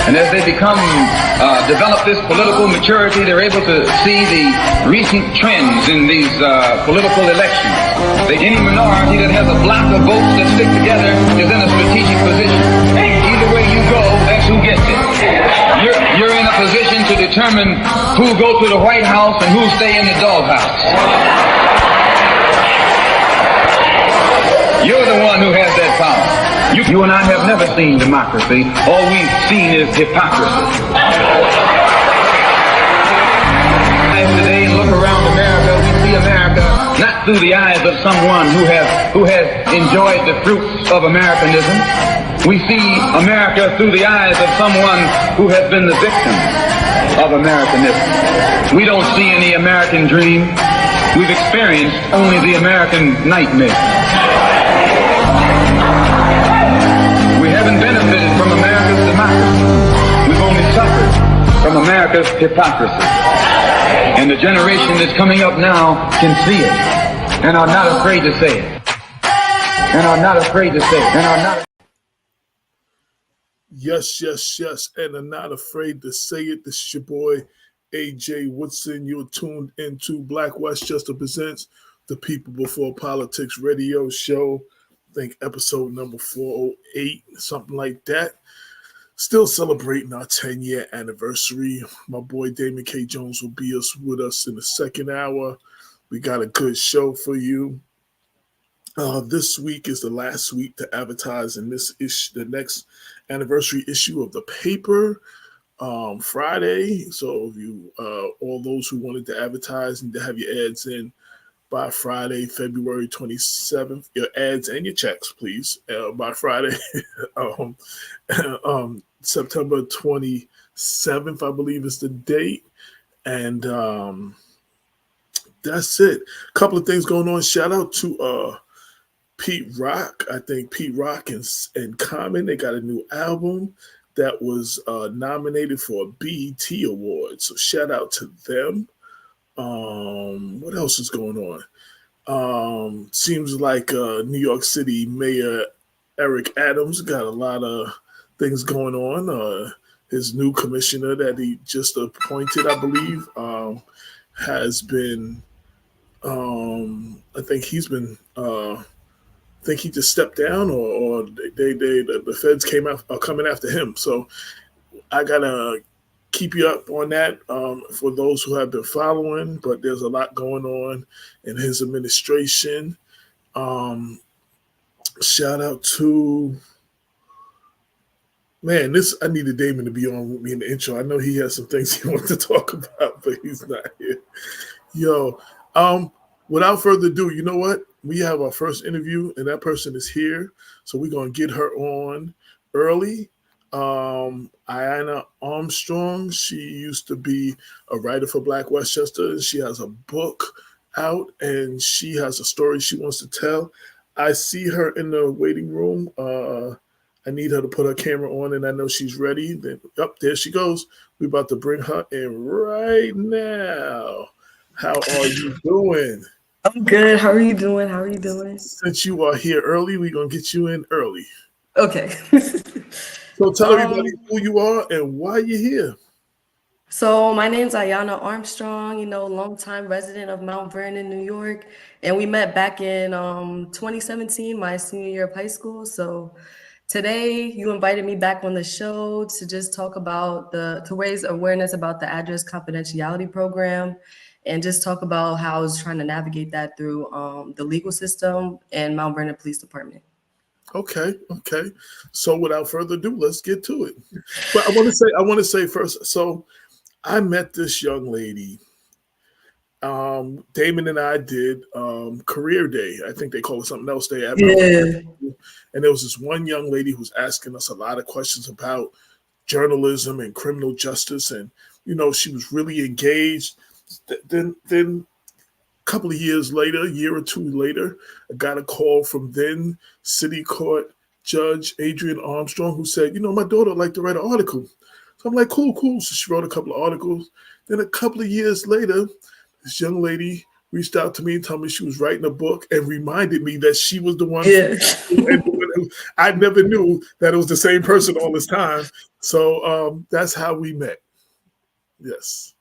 And as they develop this political maturity, they're able to see the recent trends in these political elections. Any minority that has a block of votes that stick together is in a strategic position. Either way you go, that's who gets it. You're in a position to determine who go to the White House and who stay in the doghouse. You're the one who has that power. You and I have never seen democracy. All we've seen is hypocrisy. Today, and look around America, we see America not through the eyes of someone who has enjoyed the fruits of Americanism. We see America through the eyes of someone who has been the victim of Americanism. We don't see any American dream. We've experienced only the American nightmare. We haven't benefited from America's democracy. We've only suffered from America's hypocrisy. And the generation that's coming up now can see it and are not afraid to say it. Yes, and I'm not afraid to say it. This is your boy, AJ Woodson. You're tuned into Black Westchester Presents the People Before Politics radio show. I think episode number 408, something like that. Still celebrating our 10-year anniversary. My boy Damon K. Jones will be with us in the second hour. We got a good show for you. This week is the last week to advertise in this issue, the next anniversary issue of the paper, Friday. So if you, all those who wanted to advertise and to have your ads in by Friday, February 27th, your ads and your checks, please, by Friday, September 27th, I believe is the date. And that's it. A couple of things going on. Shout out to Pete Rock. I think Pete Rock and Common, they got a new album that was nominated for a BET award. So shout out to them. What else is going on? Seems like New York City Mayor Eric Adams got a lot of things going on. His new commissioner that he just appointed, I believe, has been, I think he just stepped down, or the feds are coming after him. So I gotta keep you up on that for those who have been following. But there's a lot going on in his administration. Shout out to I needed Damon to be on with me in the intro. I know he has some things he wants to talk about, but he's not here. Yo, without further ado, you know what? We have our first interview, and that person is here. So we're going to get her on early. Ayanna Armstrong, she used to be a writer for Black Westchester. She has a book out, and she has a story she wants to tell. I see her in the waiting room. I need her to put her camera on, and I know she's ready. Then, there she goes. We're about to bring her in right now. How are you doing? I'm good. How are you doing? Since you are here early, we're going to get you in early. Okay. So tell everybody who you are and why you're here. So my name's Ayanna Armstrong, longtime resident of Mount Vernon, New York. And we met back in 2017, my senior year of high school. So today you invited me back on the show to just talk about to raise awareness about the address confidentiality program, and just talk about how I was trying to navigate that through the legal system and Mount Vernon Police Department. Okay. So without further ado, let's get to it. But I want to say first, so I met this young lady. Damon and I did career day. I think they call it something else. And there was this one young lady who was asking us a lot of questions about journalism and criminal justice. And, she was really engaged. Then a couple of years later, a year or two later, I got a call from then City Court Judge Adrian Armstrong, who said, my daughter would like to write an article. So I'm like, cool. So she wrote a couple of articles. Then a couple of years later, this young lady reached out to me and told me she was writing a book and reminded me that she was the one I never knew that it was the same person all this time. So that's how we met. Yes.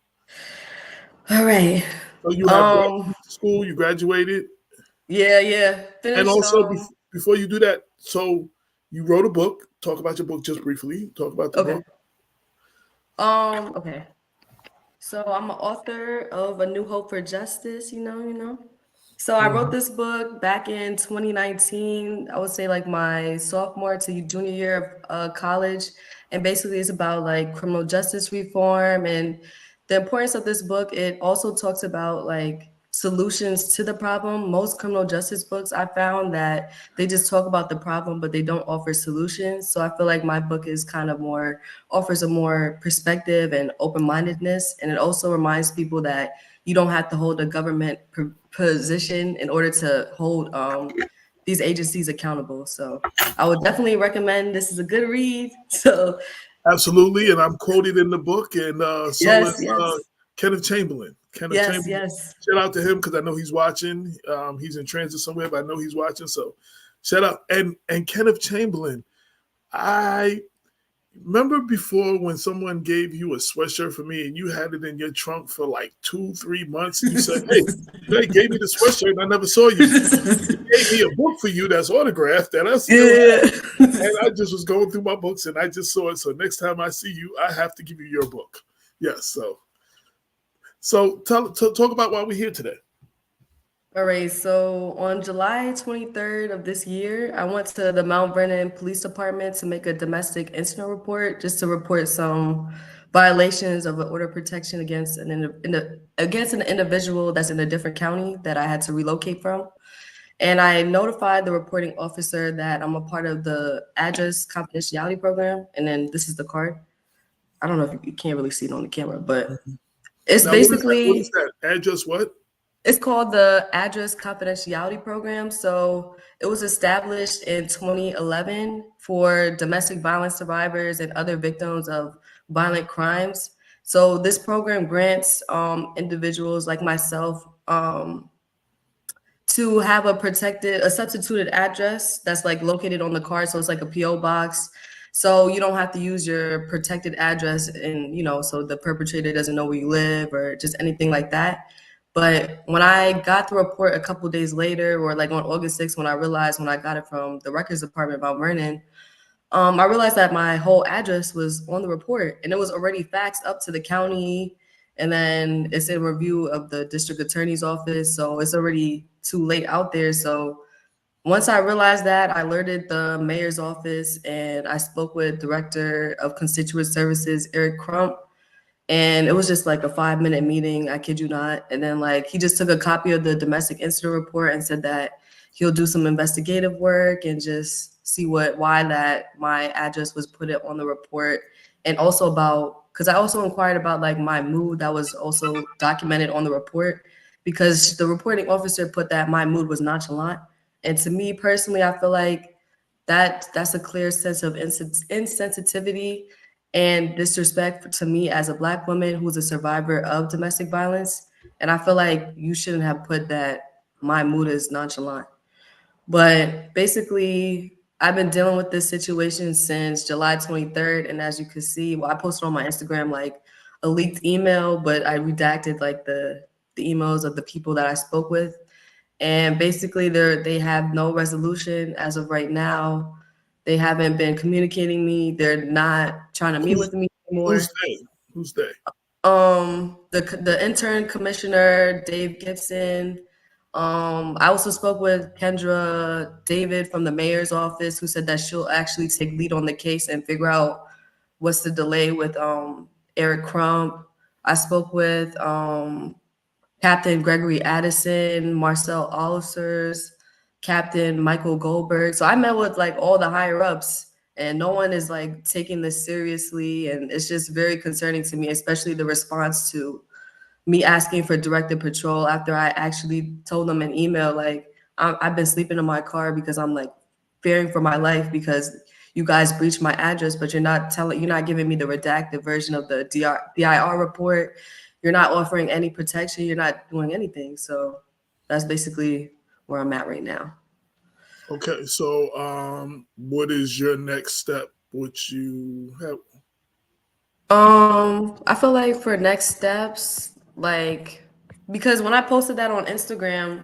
All right. So you have school, you graduated. Yeah. And Finished. also, before you do that, so you wrote a book. Talk about your book just briefly. Talk about the book. Okay. So I'm an author of A New Hope for Justice, you know. So I wrote this book back in 2019, I would say like my sophomore to junior year of college. And basically it's about like criminal justice reform and the importance of this book. It also talks about like solutions to the problem. Most criminal justice books, I found that they just talk about the problem, but they don't offer solutions. So I feel like my book is kind of more, offers a more perspective and open-mindedness. And it also reminds people that you don't have to hold a government position in order to hold these agencies accountable. So I would definitely recommend, this is a good read. So absolutely, and I'm quoted in the book, and so is yes. Kenneth Chamberlain. Chamberlain. Yes. Shout out to him because I know he's watching. He's in transit somewhere, but I know he's watching. So shout out. And Kenneth Chamberlain, I remember before when someone gave you a sweatshirt for me and you had it in your trunk for like 2-3 months. You said, hey, they gave me the sweatshirt and I never saw you. They gave me a book for you that's autographed that I still have. And I just was going through my books and I just saw it. So next time I see you, I have to give you your book. Yes. So talk about why we're here today. All right, so on July 23rd of this year, I went to the Mount Vernon Police Department to make a domestic incident report, just to report some violations of an order of protection against an individual that's in a different county that I had to relocate from. And I notified the reporting officer that I'm a part of the address confidentiality program. And then this is the card. I don't know if you can't really see it on the camera, but it's Now, basically— what is that? Address what? It's called the Address Confidentiality Program. So it was established in 2011 for domestic violence survivors and other victims of violent crimes. So this program grants individuals like myself to have a substituted address that's like located on the card. So it's like a PO box. So you don't have to use your protected address and, so the perpetrator doesn't know where you live or just anything like that. But when I got the report a couple days later, or like on August 6th, when I got it from the records department about Vernon, I realized that my whole address was on the report and it was already faxed up to the county. And then it's in review of the district attorney's office. So it's already too late out there. So once I realized that, I alerted the mayor's office and I spoke with Director of Constituent Services, Eric Crump. And it was just like a 5-minute meeting, I kid you not. And then like he just took a copy of the domestic incident report and said that he'll do some investigative work and just see why that my address was put it on the report. And also because I also inquired about like my mood that was also documented on the report, because the reporting officer put that my mood was nonchalant. And to me personally, I feel like that's a clear sense of insensitivity and disrespect to me as a Black woman who's a survivor of domestic violence. And I feel like you shouldn't have put that my mood is nonchalant. But basically, I've been dealing with this situation since July 23rd. And as you can see, I posted on my Instagram like a leaked email, but I redacted like the emails of the people that I spoke with. And basically they have no resolution as of right now. They haven't been communicating me. They're not trying to meet with me anymore. Who's they? The intern commissioner, Dave Gibson. I also spoke with Kendra David from the mayor's office, who said that she'll actually take lead on the case and figure out what's the delay with Eric Crump. I spoke with Captain Gregory Addison, Marcel Olisers, Captain Michael Goldberg. So I met with like all the higher ups and no one is like taking this seriously. And it's just very concerning to me, especially the response to me asking for directed patrol after I actually told them in email, like, I've been sleeping in my car because I'm like fearing for my life because you guys breached my address, but you're not giving me the redacted version of the DIR report. You're not offering any protection. You're not doing anything. So that's basically where I'm at right now. Okay, so what is your next step? What you have? I feel like for next steps, like because when I posted that on Instagram,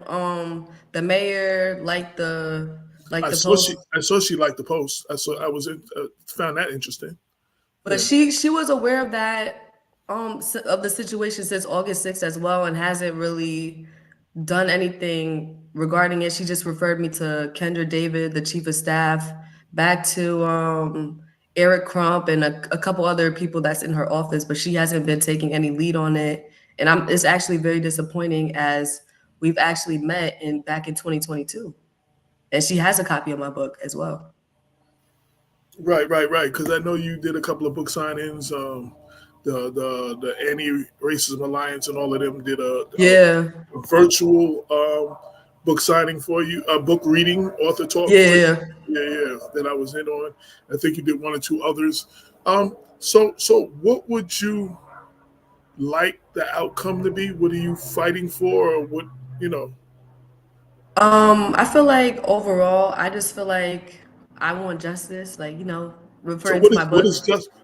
the mayor liked the post. I saw she liked the post. Found that interesting. But Yeah. she was aware of that of the situation since August 6th as well and hasn't really done anything regarding it. She just referred me to Kendra David, the chief of staff, back to Eric Crump and a couple other people that's in her office, but she hasn't been taking any lead on it. And it's actually very disappointing as we've actually met back in 2022. And she has a copy of my book as well. Right. Because I know you did a couple of book signings. The Anti Racism Alliance and all of them did Yeah. a virtual book signing for you, a book reading, author talk for you. Yeah. Yeah, that I was in on. I think you did one or two others. So what would you like the outcome to be? What are you fighting for, or what? You know. I feel like overall, I just feel like I want justice, like, So referring to my book.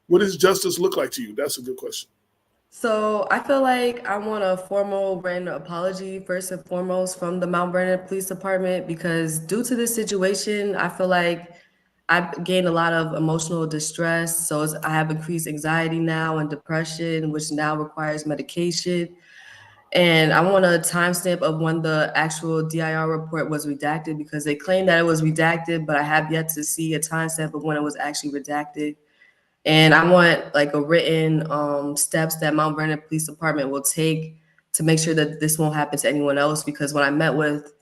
what does justice look like to you? That's a good question. So I feel like I want a formal written apology first and foremost from the Mount Vernon Police Department because due to this situation, I feel like I've gained a lot of emotional distress. So I have increased anxiety now and depression, which now requires medication. And I want a timestamp of when the actual DIR report was redacted because they claim that it was redacted, but I have yet to see a timestamp of when it was actually redacted. And I want like a written steps that Mount Vernon Police Department will take to make sure that this won't happen to anyone else. Because when I met with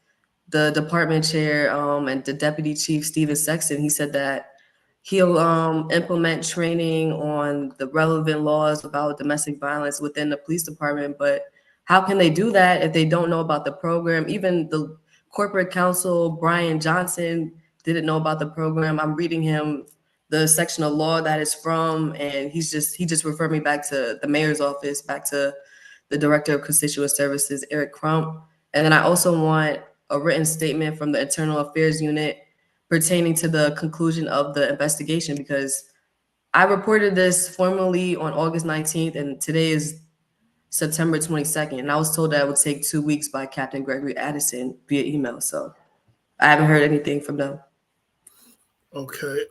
the department chair and the deputy chief, Stephen Sexton, he said that he'll implement training on the relevant laws about domestic violence within the police department. But how can they do that if they don't know about the program? Even the corporate counsel, Brian Johnson, didn't know about the program. I'm reading him the section of law that is from, and he just referred me back to the mayor's office, back to the director of constituent services, Eric Crump. And then I also want a written statement from the internal affairs unit pertaining to the conclusion of the investigation because I reported this formally on August 19th and today is September 22nd. And I was told that it would take 2 weeks by Captain Gregory Addison via email. So I haven't heard anything from them. Okay.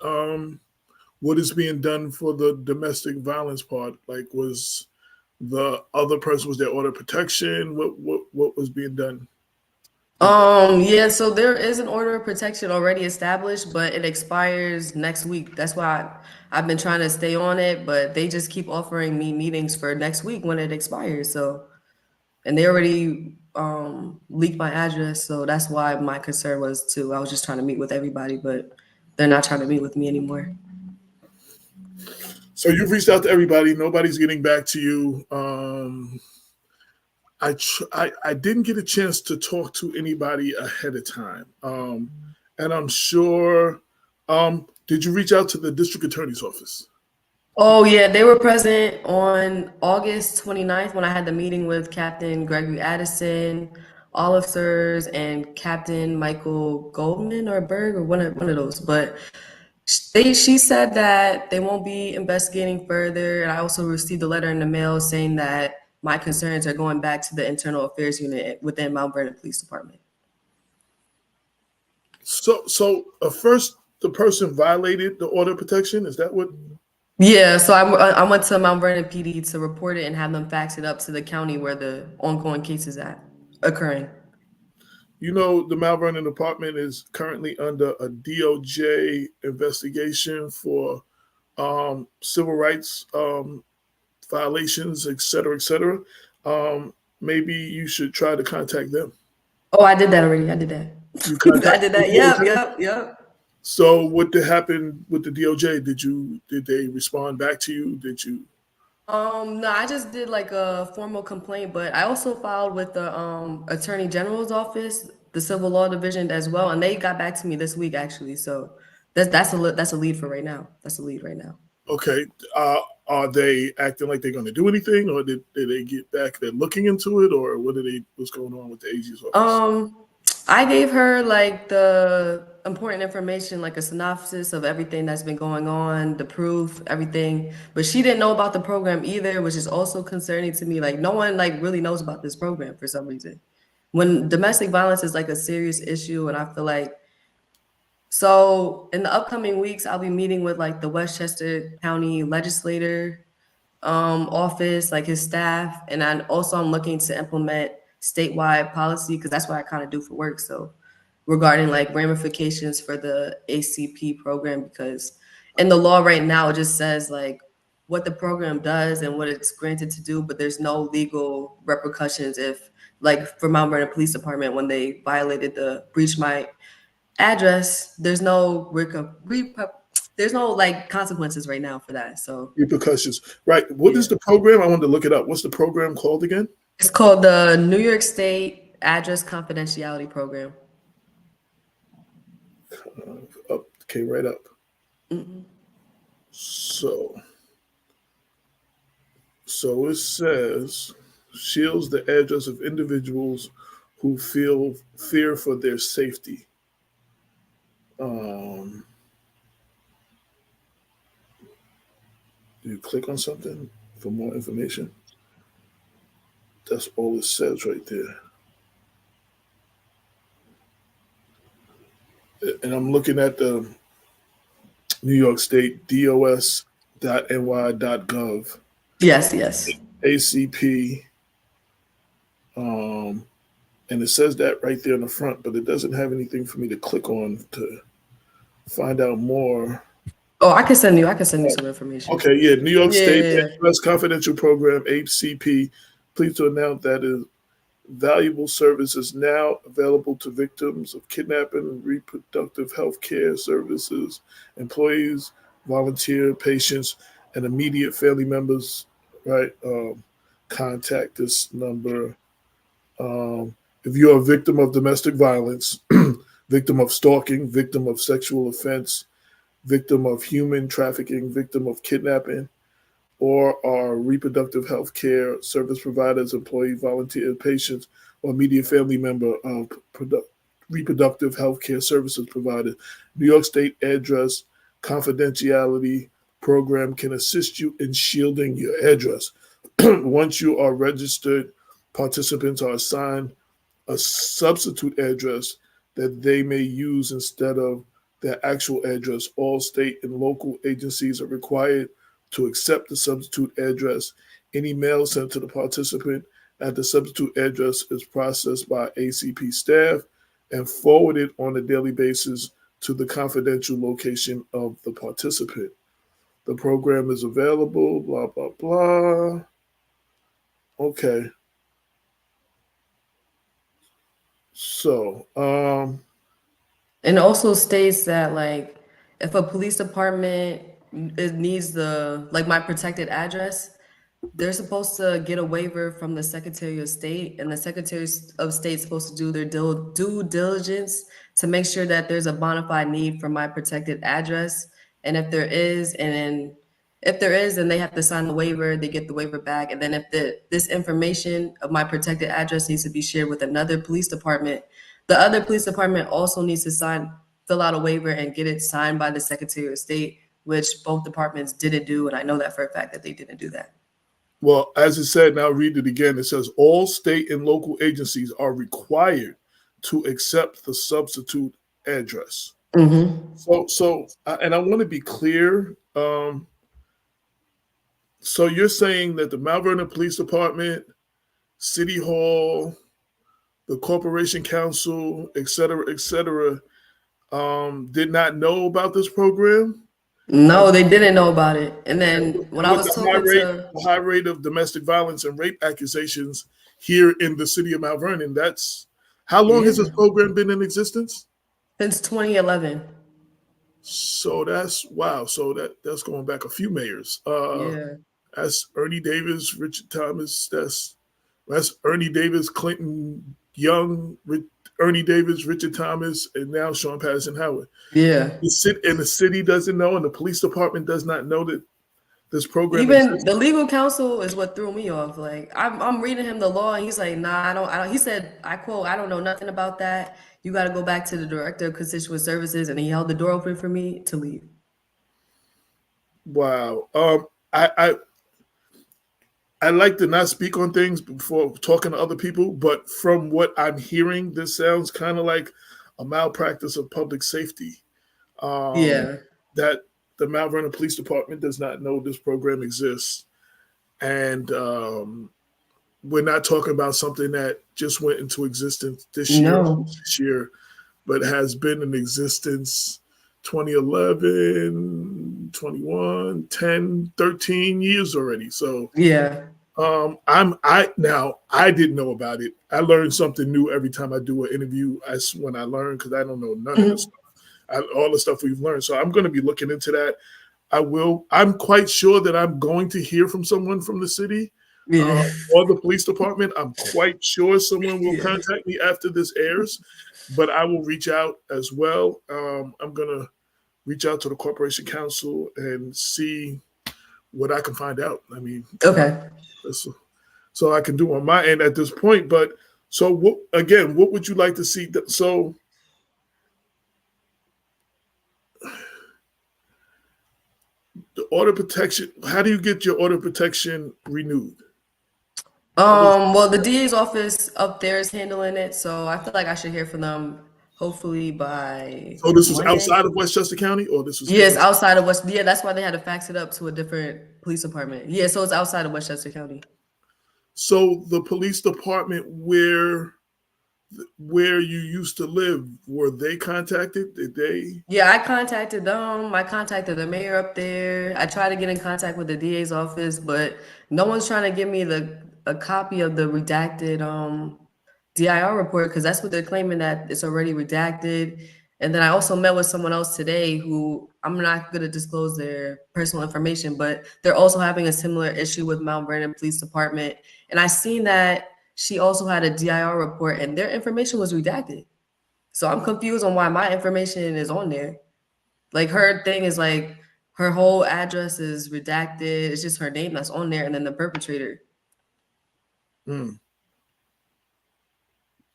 What is being done for the domestic violence part? Like, was the other person, was there order of protection? What was being done? Yeah, so there is an order of protection already established, but it expires next week. That's why I've been trying to stay on it, but they just keep offering me meetings for next week when it expires. So, and they already leaked my address, so that's why my concern was too. I was just trying to meet with everybody, but they're not trying to meet with me anymore. So you've reached out to everybody. Nobody's getting back to you. I didn't get a chance to talk to anybody ahead of time. And I'm sure, did you reach out to the district attorney's office? Oh, yeah, they were present on August 29th when I had the meeting with Captain Gregory Addison, officers, and Captain Michael Goldman or Berg or one of those. But she said that they won't be investigating further. And I also received a letter in the mail saying that my concerns are going back to the internal affairs unit within Mount Vernon Police Department. So first, the person violated the order of protection. Is that what? Yeah, so I went to Mount Vernon PD to report it and have them fax it up to the county where the ongoing case is occurring. You know, the Mount Vernon Department is currently under a DOJ investigation for civil rights violations, et cetera, et cetera. Maybe you should try to contact them. Oh, I did that already. I did that. I did that. Yep. So what did happen with the DOJ? Did they respond back to you? Did you? No, I just did like a formal complaint, but I also filed with the Attorney General's office, the Civil Law Division as well, and they got back to me this week actually. So that's a lead for right now. That's a lead right now. Okay. Are they acting like they're going to do anything, or did they get back? They're looking into it, or what's going on with the AG's office? I gave her like the important information, like a synopsis of everything that's been going on, the proof, everything. But she didn't know about the program either, which is also concerning to me. Like no one like really knows about this program for some reason. When domestic violence is like a serious issue, and I feel like so in the upcoming weeks, I'll be meeting with like the Westchester County Legislator office, like his staff, and I'm looking to implement statewide policy because that's what I kind of do for work. So regarding like ramifications for the ACP program, because in the law right now it just says like what the program does and what it's granted to do, but there's no legal repercussions if like for Mount Vernon Police Department when they violated the breach my address, there's no there's no like consequences right now for that. So Repercussions. Right. What is the program? I wanted to look it up. What's the program called again? it's called the New York State Address Confidentiality Program. Up. Okay, right up. So it says shields the address of individuals who feel fear for their safety. Do you click on something for more information? That's all it says right there. And I'm looking at the New York State dos.ny.gov. Yes. ACP. And it says that right there in the front, but it doesn't have anything for me to click on to find out more. Oh, I can send you some information. Okay, yeah. New York State Address Confidential Program, ACP. Pleased to announce that is valuable services now available to victims of kidnapping, reproductive health care services, employees, volunteer, patients, and immediate family members. Right, contact this number. If you're a victim of domestic violence, victim of stalking, victim of sexual offense, victim of human trafficking, victim of kidnapping, or are reproductive health care service providers, employee, volunteer, patients, or immediate family member of reproductive health care services provided, New York State Address Confidentiality Program can assist you in shielding your address. Once you are registered, participants are assigned a substitute address that they may use instead of their actual address. All state and local agencies are required to accept the substitute address. Any mail sent to the participant at the substitute address is processed by ACP staff and forwarded on a daily basis to the confidential location of the participant. The program is available, blah, blah, blah. Okay. So, and it also states that like if a police department needs the like my protected address, they're supposed to get a waiver from the Secretary of State, and the Secretary of State is supposed to do their due diligence to make sure that there's a bona fide need for my protected address. And if there is, then they have to sign the waiver, they get the waiver back. And then if this information of my protected address needs to be shared with another police department, the other police department also needs to fill out a waiver and get it signed by the Secretary of State, which both departments didn't do. And I know that for a fact that they didn't do that. Well, as it said, and I'll read it again, it says all state and local agencies are required to accept the substitute address. Mm-hmm. So, and I want to be clear. So you're saying that the Mount Vernon Police Department, City Hall, the Corporation Council, et cetera, did not know about this program? No, they didn't know about it. And then when I was talking the high rate of domestic violence and rape accusations here in the city of Mount Vernon, that's how long has this program been in existence? Since 2011. So that's wow. So that's going back a few mayors. That's Ernie Davis, Richard Thomas. That's Ernie Davis, Clinton Young, Ernie Davis, Richard Thomas, and now Sean Patterson Howard. Yeah. The city doesn't know, and the police department does not know that this program Even exists? the legal counsel is what threw me off. Like I'm reading him the law, and he's like, "Nah, I don't." He said, "I quote, I don't know nothing about that. You got to go back to the director of constituent services," and he held the door open for me to leave. Wow. I like to not speak on things before talking to other people, but from what I'm hearing, this sounds kind of like a malpractice of public safety. Yeah. That the Mount Vernon Police Department does not know this program exists. And we're not talking about something that just went into existence this No. year, but has been in existence 2011, 21, 10, 13 years already. So Yeah. I didn't know about it. I learn something new every time I do an interview. When I learn, because I don't know none of this stuff. All the stuff we've learned. So I'm going to be looking into that. I'm quite sure that I'm going to hear from someone from the city or the police department. I'm quite sure someone will contact me after this airs, but I will reach out as well. I'm going to reach out to the corporation council and see what I can find out. I mean, okay. So I can do on my end at this point. But so what would you like to see? So the order protection, how do you get your order protection renewed? Well, the DA's office up there is handling it, so I feel like I should hear from them hopefully by So this was Monday. outside of Westchester County, or this was? Yes, outside of West. Yeah, that's why they had to fax it up to a different police department. Yeah, so it's outside of Westchester County. So the police department where you used to live, were they contacted? Did they? Yeah, I contacted them. I contacted the mayor up there. I tried to get in contact with the DA's office, but no one's trying to give me a copy of the redacted DIR report, because that's what they're claiming, that it's already redacted. And then I also met with someone else today who, I'm not going to disclose their personal information, but they're also having a similar issue with Mount Vernon Police Department. And I seen that she also had a DIR report and their information was redacted. So I'm confused on why my information is on there. Like, her thing is like, her whole address is redacted. It's just her name that's on there, and then the perpetrator.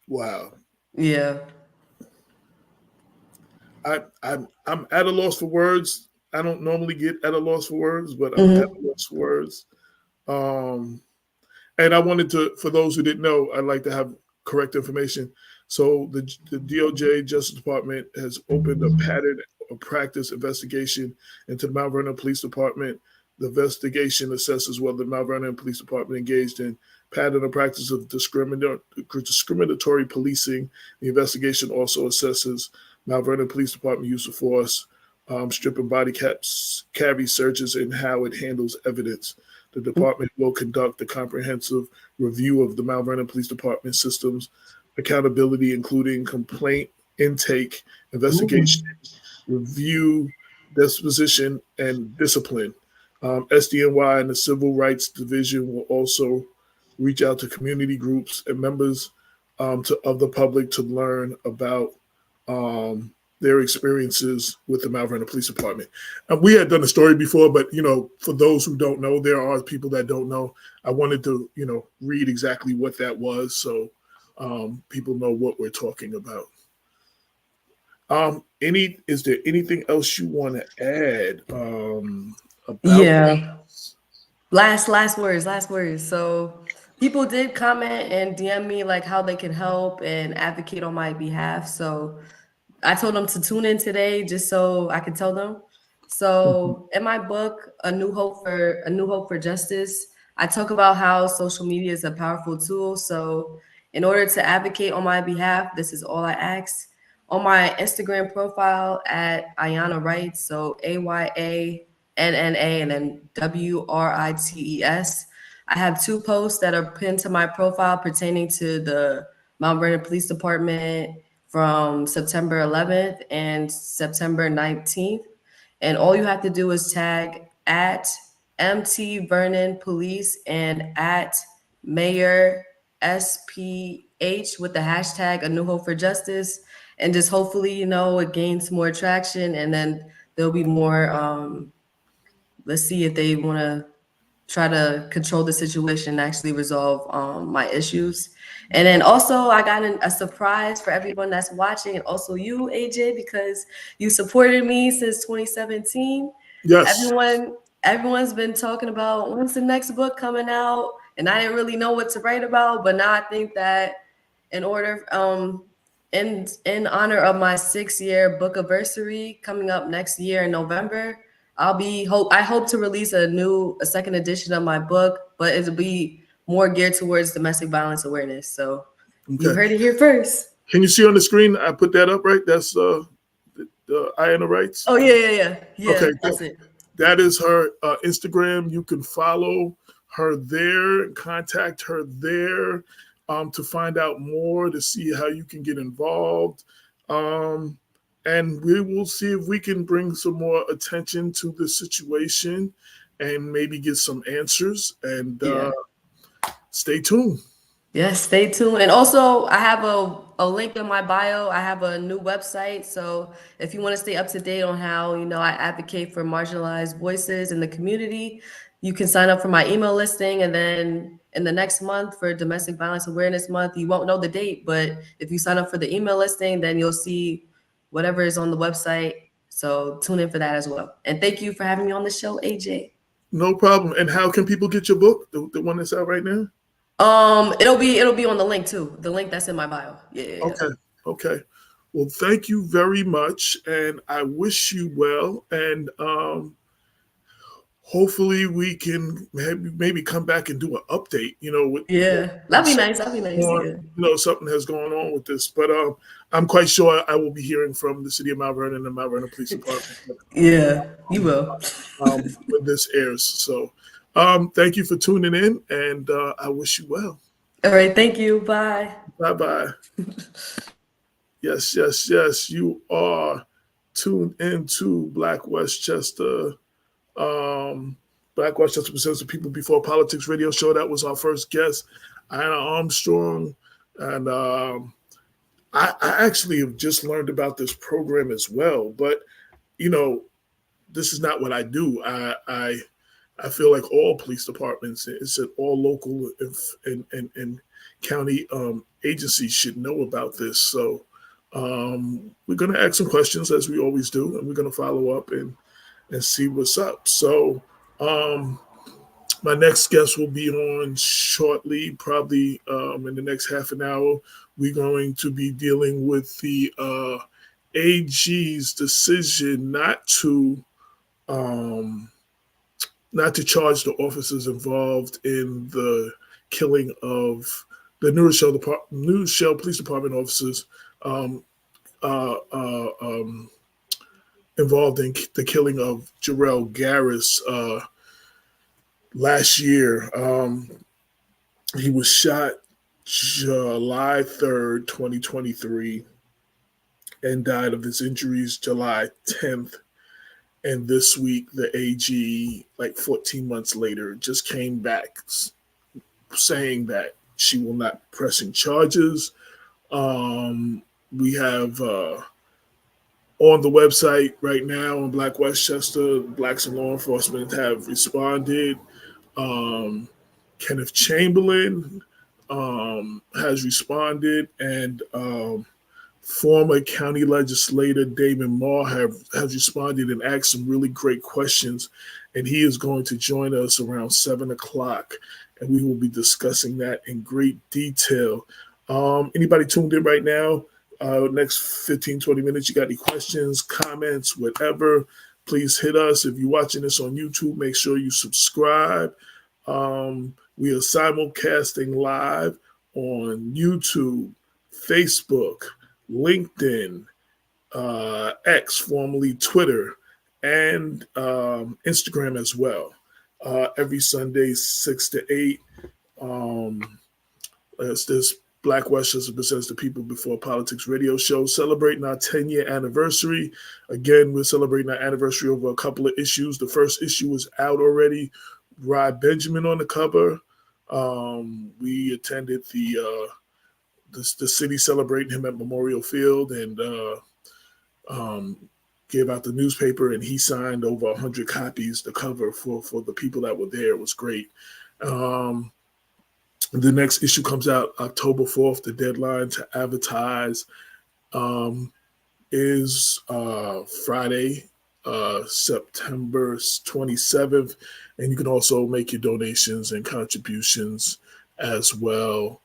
Wow. Yeah. I'm at a loss for words. I don't normally get at a loss for words, but I'm at a loss for words. And I wanted to, for those who didn't know, I'd like to have correct information. So the DOJ Justice Department has opened a pattern of practice investigation into the Mount Vernon Police Department. The investigation assesses whether the Mount Vernon Police Department engaged in pattern of practice of discriminatory policing. The investigation also assesses Mount Vernon Police Department use of force, stripping body cavity searches, and how it handles evidence. The department will conduct a comprehensive review of the Mount Vernon Police Department systems, accountability, including complaint intake, investigation, review, disposition, and discipline. SDNY and the Civil Rights Division will also reach out to community groups and members of the public to learn about their experiences with the Mount Vernon Police Department. And we had done a story before, but, for those who don't know, there are people that don't know. I wanted to, read exactly what that was so people know what we're talking about. Is there anything else you want to add about this? Last words. So people did comment and DM me like how they can help and advocate on my behalf. So I told them to tune in today just so I could tell them. So in my book, A New Hope for Justice, I talk about how social media is a powerful tool. So in order to advocate on my behalf, this is all I ask. On my Instagram profile at Ayana Writes, so AYANNA and then WRITES. I have 2 posts that are pinned to my profile pertaining to the Mount Vernon Police Department from September 11th and September 19th. And all you have to do is tag at MT Vernon Police and at Mayor SPH with the hashtag A New Hope for Justice. And just hopefully, it gains more traction, and then there'll be more let's see if they want to try to control the situation and actually resolve my issues. And then also I got a surprise for everyone that's watching, and also you, AJ, because you supported me since 2017. Yes. Everyone's been talking about when's the next book coming out, and I didn't really know what to write about, but now I think that in order in honor of my 6-year book anniversary coming up next year in November, I hope to release a second edition of my book, but it'll be more geared towards domestic violence awareness. So you heard it here first. Can you see on the screen? I put that up, right? That's the Iana Rights. Oh yeah. Okay, That's it. that is her Instagram. You can follow her there and contact her there to find out more, to see how you can get involved. And we will see if we can bring some more attention to the situation and maybe get some answers. And stay tuned. Yes, stay tuned. And also, I have a link in my bio. I have a new website. So if you want to stay up to date on how, I advocate for marginalized voices in the community, you can sign up for my email listing. And then in the next month for Domestic Violence Awareness Month, you won't know the date, but if you sign up for the email listing, then you'll see whatever is on the website. So tune in for that as well. And thank you for having me on the show, AJ. No problem. And how can people get your book, the one that's out right now? It'll be on the link too. The link that's in my bio. Yeah. Okay. Well, thank you very much, and I wish you well. And hopefully we can maybe come back and do an update. That'd be nice. Yeah. Something has gone on with this, but I'm quite sure I will be hearing from the city of Mount Vernon and Mount Vernon Police Department. Yeah, you will. When this airs. So. Thank you for tuning in, and I wish you well. All right, thank you. Bye. Bye-bye. Yes. You are tuned into Black Westchester. Black Westchester presents the People Before Politics radio show. That was our first guest, Anna Armstrong. And I actually have just learned about this program as well. But, this is not what I do. I feel like all police departments, it's at all local and county agencies should know about this. So we're going to ask some questions as we always do, and we're going to follow up and see what's up. So my next guest will be on shortly, probably in the next half an hour. We're going to be dealing with the AG's decision not to charge the officers involved in the killing of the New Rochelle Police Department officers involved in the killing of Jarrell Garris last year. He was shot July 3rd, 2023, and died of his injuries July 10th. And this week, the AG, 14 months later, just came back saying that she will not be pressing charges. We have on the website right now in Black Westchester, Blacks in Law Enforcement have responded. Kenneth Chamberlain has responded, and former County Legislator Damon Maher has responded and asked some really great questions, and he is going to join us around 7 o'clock, and we will be discussing that in great detail. Anybody tuned in right now, next 15, 20 minutes, you got any questions, comments, whatever, please hit us. If you're watching this on YouTube, make sure you subscribe. We are simulcasting live on YouTube, Facebook, LinkedIn, X, formerly Twitter, and Instagram as well. Every Sunday, 6 to 8. This Black Westchester presents the People Before Politics radio show, celebrating our 10-year anniversary. Again, we're celebrating our anniversary over a couple of issues. The first issue is out already. Rod Benjamin on the cover. We attended the city celebrating him at Memorial Field, and gave out the newspaper, and he signed over 100 copies, the cover for the people that were there. It was great. The next issue comes out October 4th. The deadline to advertise is Friday, September 27th. And you can also make your donations and contributions as well.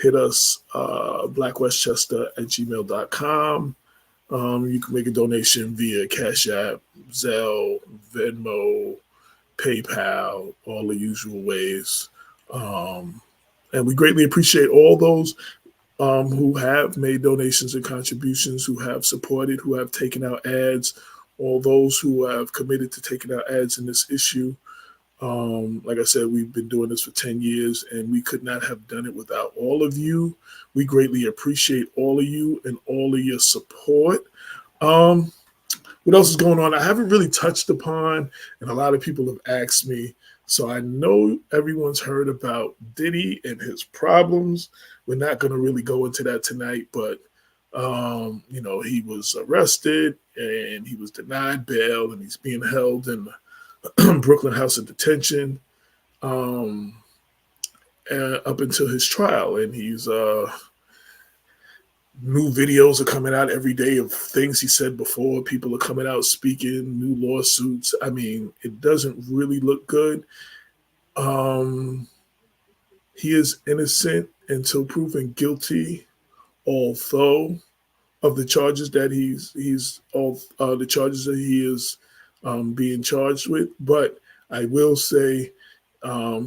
Hit us, blackwestchester@gmail.com. You can make a donation via Cash App, Zelle, Venmo, PayPal, all the usual ways. And we greatly appreciate all those who have made donations and contributions, who have supported, who have taken out ads, all those who have committed to taking out ads in this issue. Like I said, we've been doing this for 10 years, and we could not have done it without all of you. We greatly appreciate all of you and all of your support. What else is going on? I haven't really touched upon, and a lot of people have asked me. So I know everyone's heard about Diddy and his problems. We're not going to really go into that tonight, but he was arrested and he was denied bail, and he's being held in the Brooklyn House of Detention up until his trial. And he's new videos are coming out every day of things he said before. People are coming out speaking, new lawsuits. I mean, it doesn't really look good. He is innocent until proven guilty, although of the charges that he is being charged with. But I will say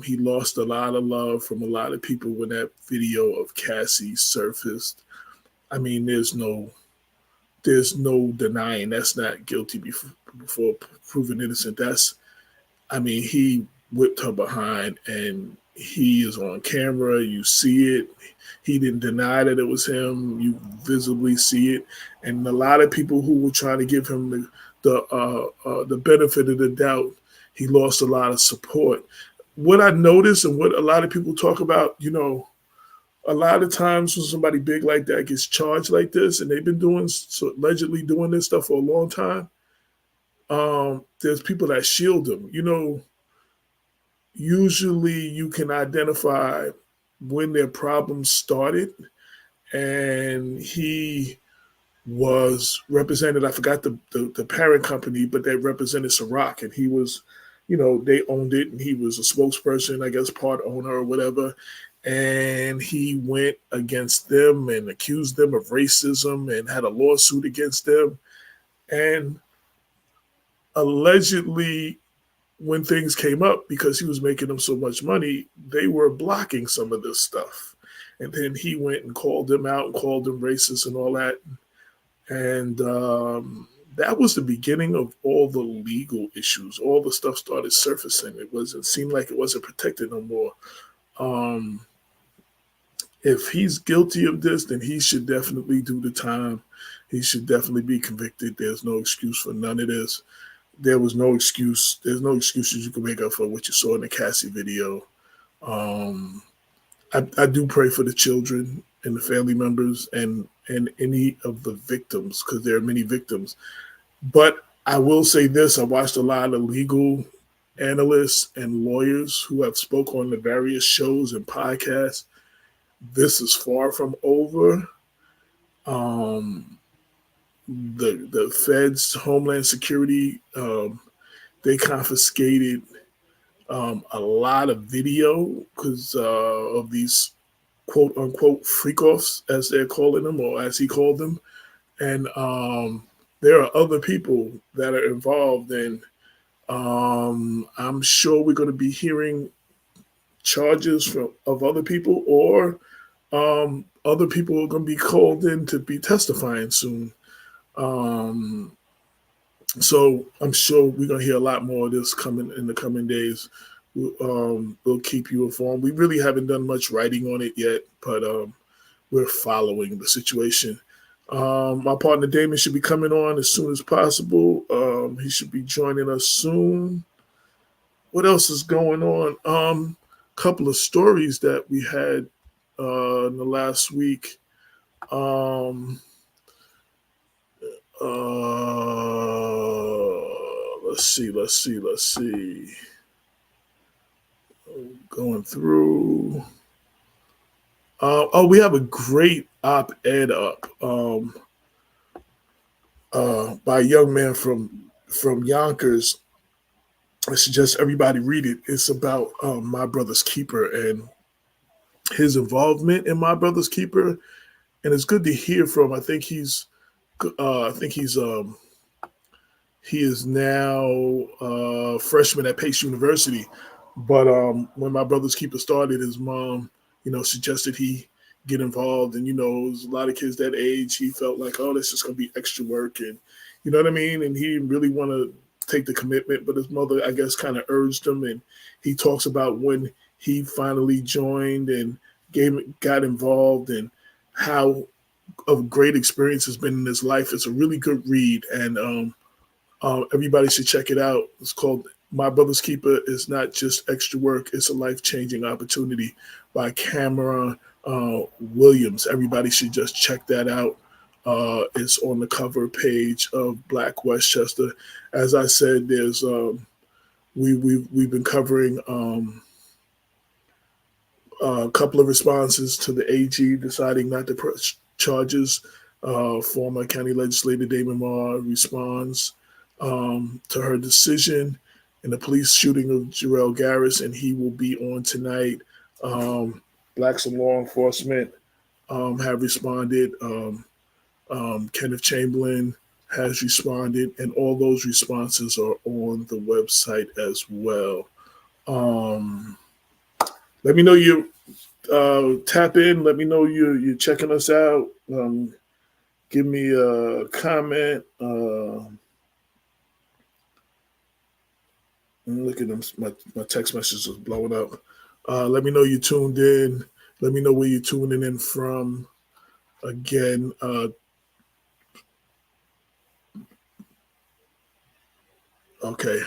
he lost a lot of love from a lot of people when that video of Cassie surfaced. I mean, there's no denying that's not guilty before proven innocent. He whipped her behind, and he is on camera. You see it. He didn't deny that it was him. You visibly see it. And a lot of people who were trying to give him the benefit of the doubt, he lost a lot of support. What I noticed and what a lot of people talk about, a lot of times when somebody big like that gets charged like this, and they've been allegedly doing this stuff for a long time, there's people that shield them. Usually you can identify when their problems started, and he was represented, I forgot the parent company, but they represented Ciroc, and he was, they owned it, and he was a spokesperson, I guess part owner or whatever. And he went against them and accused them of racism and had a lawsuit against them. And allegedly, when things came up, because he was making them so much money, they were blocking some of this stuff. And then he went and called them out and called them racist and all that. And that was the beginning of all the legal issues. All the stuff started surfacing. It seemed like it wasn't protected no more. If he's guilty of this, then he should definitely do the time. He should definitely be convicted. There's no excuse for none of this. There was no excuse. There's no excuses you can make up for what you saw in the Cassie video. I do pray for the children and the family members and any of the victims, because there are many victims. But I will say this. I watched a lot of legal analysts and lawyers who have spoke on the various shows and podcasts. This is far from over. The Feds, Homeland Security, they confiscated a lot of video because of these quote unquote freak-offs, as they're calling them, or as he called them. And there are other people that are involved, and I'm sure we're going to be hearing charges of other people, or other people are going to be called in to be testifying soon. So I'm sure we're going to hear a lot more of this coming in the coming days. We'll keep you informed. We really haven't done much writing on it yet, but we're following the situation. My partner Damon should be coming on as soon as possible. He should be joining us soon. What else is going on? Couple of stories that we had in the last week. Let's see. Going through. We have a great op-ed up by a young man from Yonkers. I suggest everybody read it. It's about My Brother's Keeper and his involvement in My Brother's Keeper, and it's good to hear from. I think he is now a freshman at Pace University. But when My Brother's Keeper started, his mom, suggested he get involved. And, there's a lot of kids that age. He felt like, oh, this is going to be extra work. And you know what I mean? And he didn't really want to take the commitment. But his mother, I guess, kind of urged him. And he talks about when he finally joined and got involved and how a great experience has been in his life. It's a really good read. And everybody should check it out. It's called My Brother's Keeper Is Not Just Extra Work. It's a Life-Changing Opportunity by Cameron Williams. Everybody should just check that out. It's on the cover page of Black Westchester. As I said, there's we've been covering a couple of responses to the AG deciding not to press charges. Former County Legislator Damon Maher responds to her decision in the police shooting of Jarrell Garris, and he will be on tonight. Blacks in law enforcement have responded. Kenneth Chamberlain has responded, and all those responses are on the website as well. Let me know you tap in. Let me know you're checking us out. Give me a comment. Look at them. My text message is blowing up. Let me know you tuned in. Let me know where you're tuning in from. Again, okay.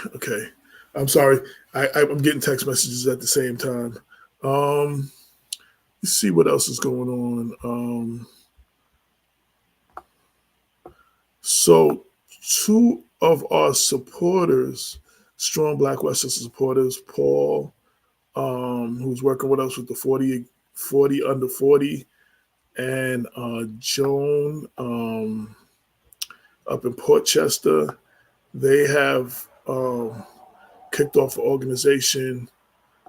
I'm sorry. I'm getting text messages at the same time. Let's see what else is going on. So two of our supporters, strong Black Westchester supporters, Paul, who's working with us with the 40 under 40, and Joan up in Portchester, they have kicked off an organization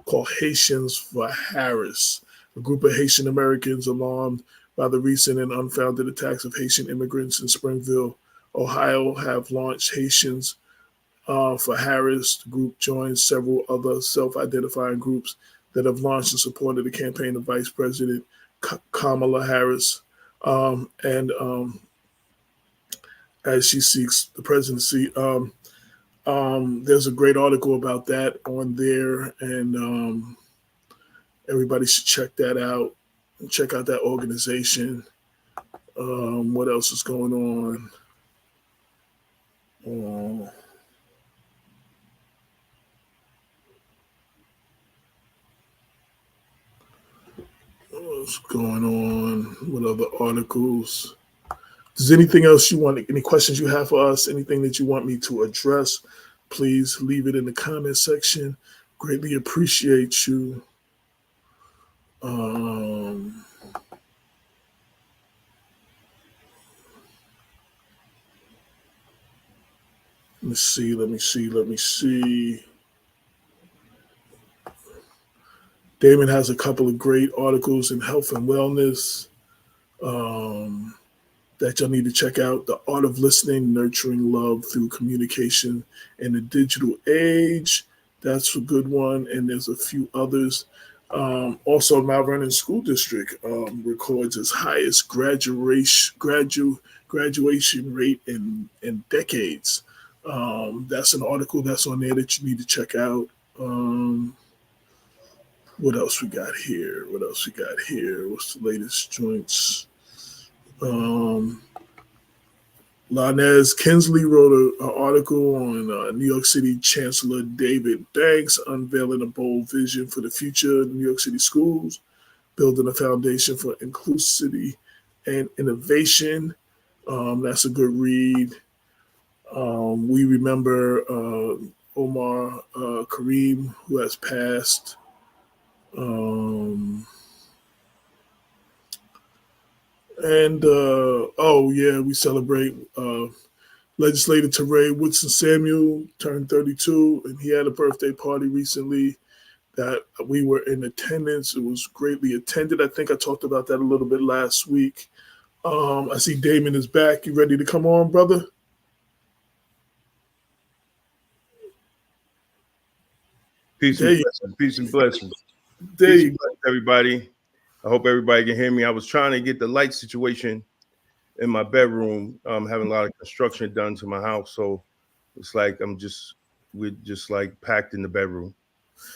called Haitians for Harris. A group of Haitian Americans alarmed by the recent and unfounded attacks of Haitian immigrants in Springville, Ohio, have launched Haitians for Harris. The group joins several other self-identifying groups that have launched in support of the campaign of Vice President Kamala Harris, and as she seeks the presidency. There's a great article about that on there, and everybody should check that out. Check out that organization. What else is going on? What's going on? What other articles? Is there anything else you want? Any questions you have for us? Anything that you want me to address? Please leave it in the comment section. Greatly appreciate you. Let me see. Damon has a couple of great articles in health and wellness that y'all need to check out. The Art of Listening, Nurturing Love Through Communication in the Digital Age. That's a good one. And there's a few others. Also, Mount Vernon School District records its highest graduation rate in decades. That's an article that's on there that you need to check out. What else we got here? What's the latest joints? Lanez Kinsley wrote an article on New York City Chancellor David Banks unveiling a bold vision for the future of New York City schools, building a foundation for inclusivity and innovation. That's a good read. We remember Omar Kareem, who has passed. We celebrate Legislator AJ Woodson Samuel turned 32, and he had a birthday party recently that we were in attendance. It was greatly attended. I think I talked about that a little bit last week. I see Damon is back. You ready to come on, brother? Peace and blessings. Peace and blessings. There you go, everybody. I hope everybody can hear me. I was trying to get the light situation in my bedroom. I'm having a lot of construction done to my house, so it's like we're just like packed in the bedroom.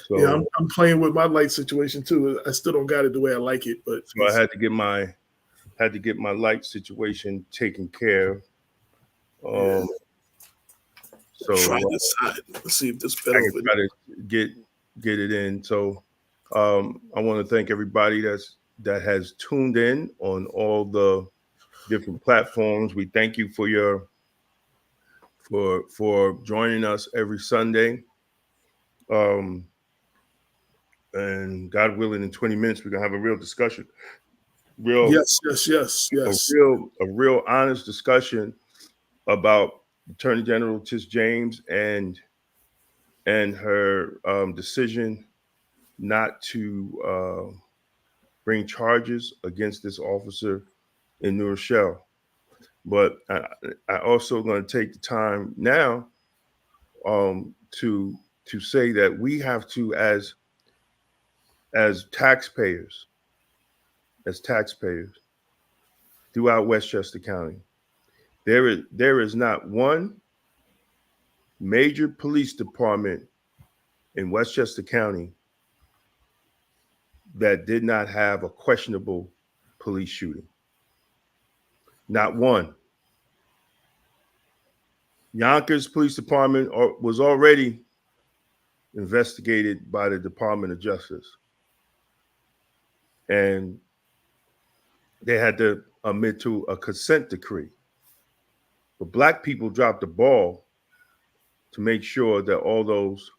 So yeah, I'm playing with my light situation too. I still don't got it the way I like it, but so I had to get my light situation taken care of. So try this side. Let's see if this I better. can try to get it in. So I want to thank everybody that has tuned in on all the different platforms. We thank you for joining us every Sunday. And God willing, in 20 minutes, we're gonna have a real discussion. Yes. A real honest discussion about Attorney General Tish James and her decision not to bring charges against this officer in New Rochelle. But I also going to take the time now to say that we have to, as taxpayers throughout Westchester County, there is not one major police department in Westchester County that did not have a questionable police shooting. Not one. Yonkers Police Department was already investigated by the Department of Justice. And they had to admit to a consent decree. But Black people dropped the ball to make sure that all those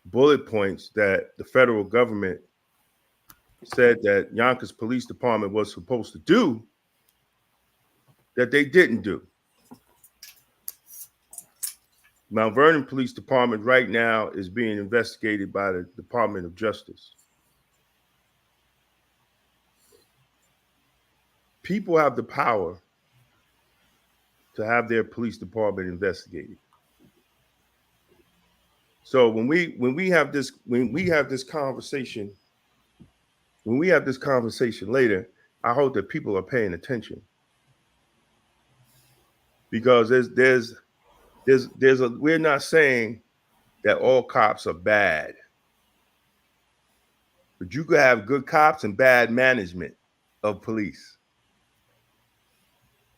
bullet points that the federal government said that Yonkers Police Department was supposed to do, that they didn't do. Mount Vernon Police Department right now is being investigated by the Department of Justice. People have the power to have their police department investigated. So when we have this conversation later, I hope that people are paying attention, because we're not saying that all cops are bad, but you could have good cops and bad management of police.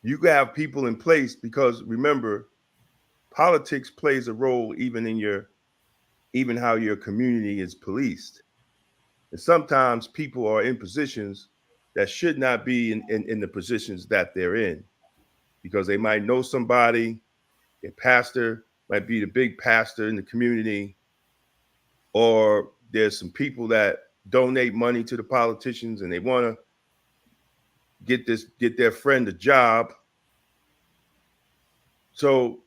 You could have people in place, because remember, politics plays a role even how your community is policed. And sometimes people are in positions that should not be in the positions that they're in, because they might know somebody. Their pastor might be the big pastor in the community, or there's some people that donate money to the politicians and they want to get their friend a job. So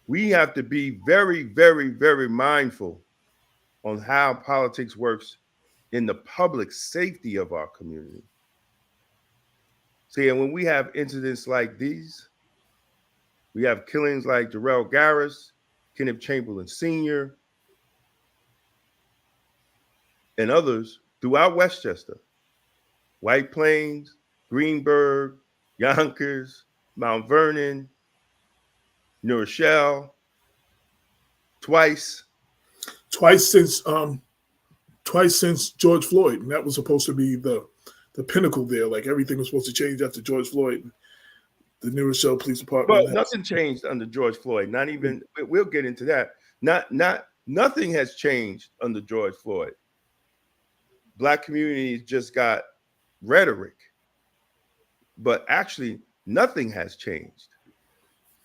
we have to be very, very, very mindful on how politics works in the public safety of our community. See, and when we have incidents like these, we have killings like Darrell Garris, Kenneth Chamberlain Sr., and others throughout Westchester, White Plains, Greenburgh, Yonkers, Mount Vernon, New Rochelle, twice since George Floyd, and that was supposed to be the pinnacle there. Like, everything was supposed to change after George Floyd. The New Rochelle Police Department. Well, nothing changed under George Floyd. Not even. We'll get into that. Nothing has changed under George Floyd. Black communities just got rhetoric, but actually Nothing has changed.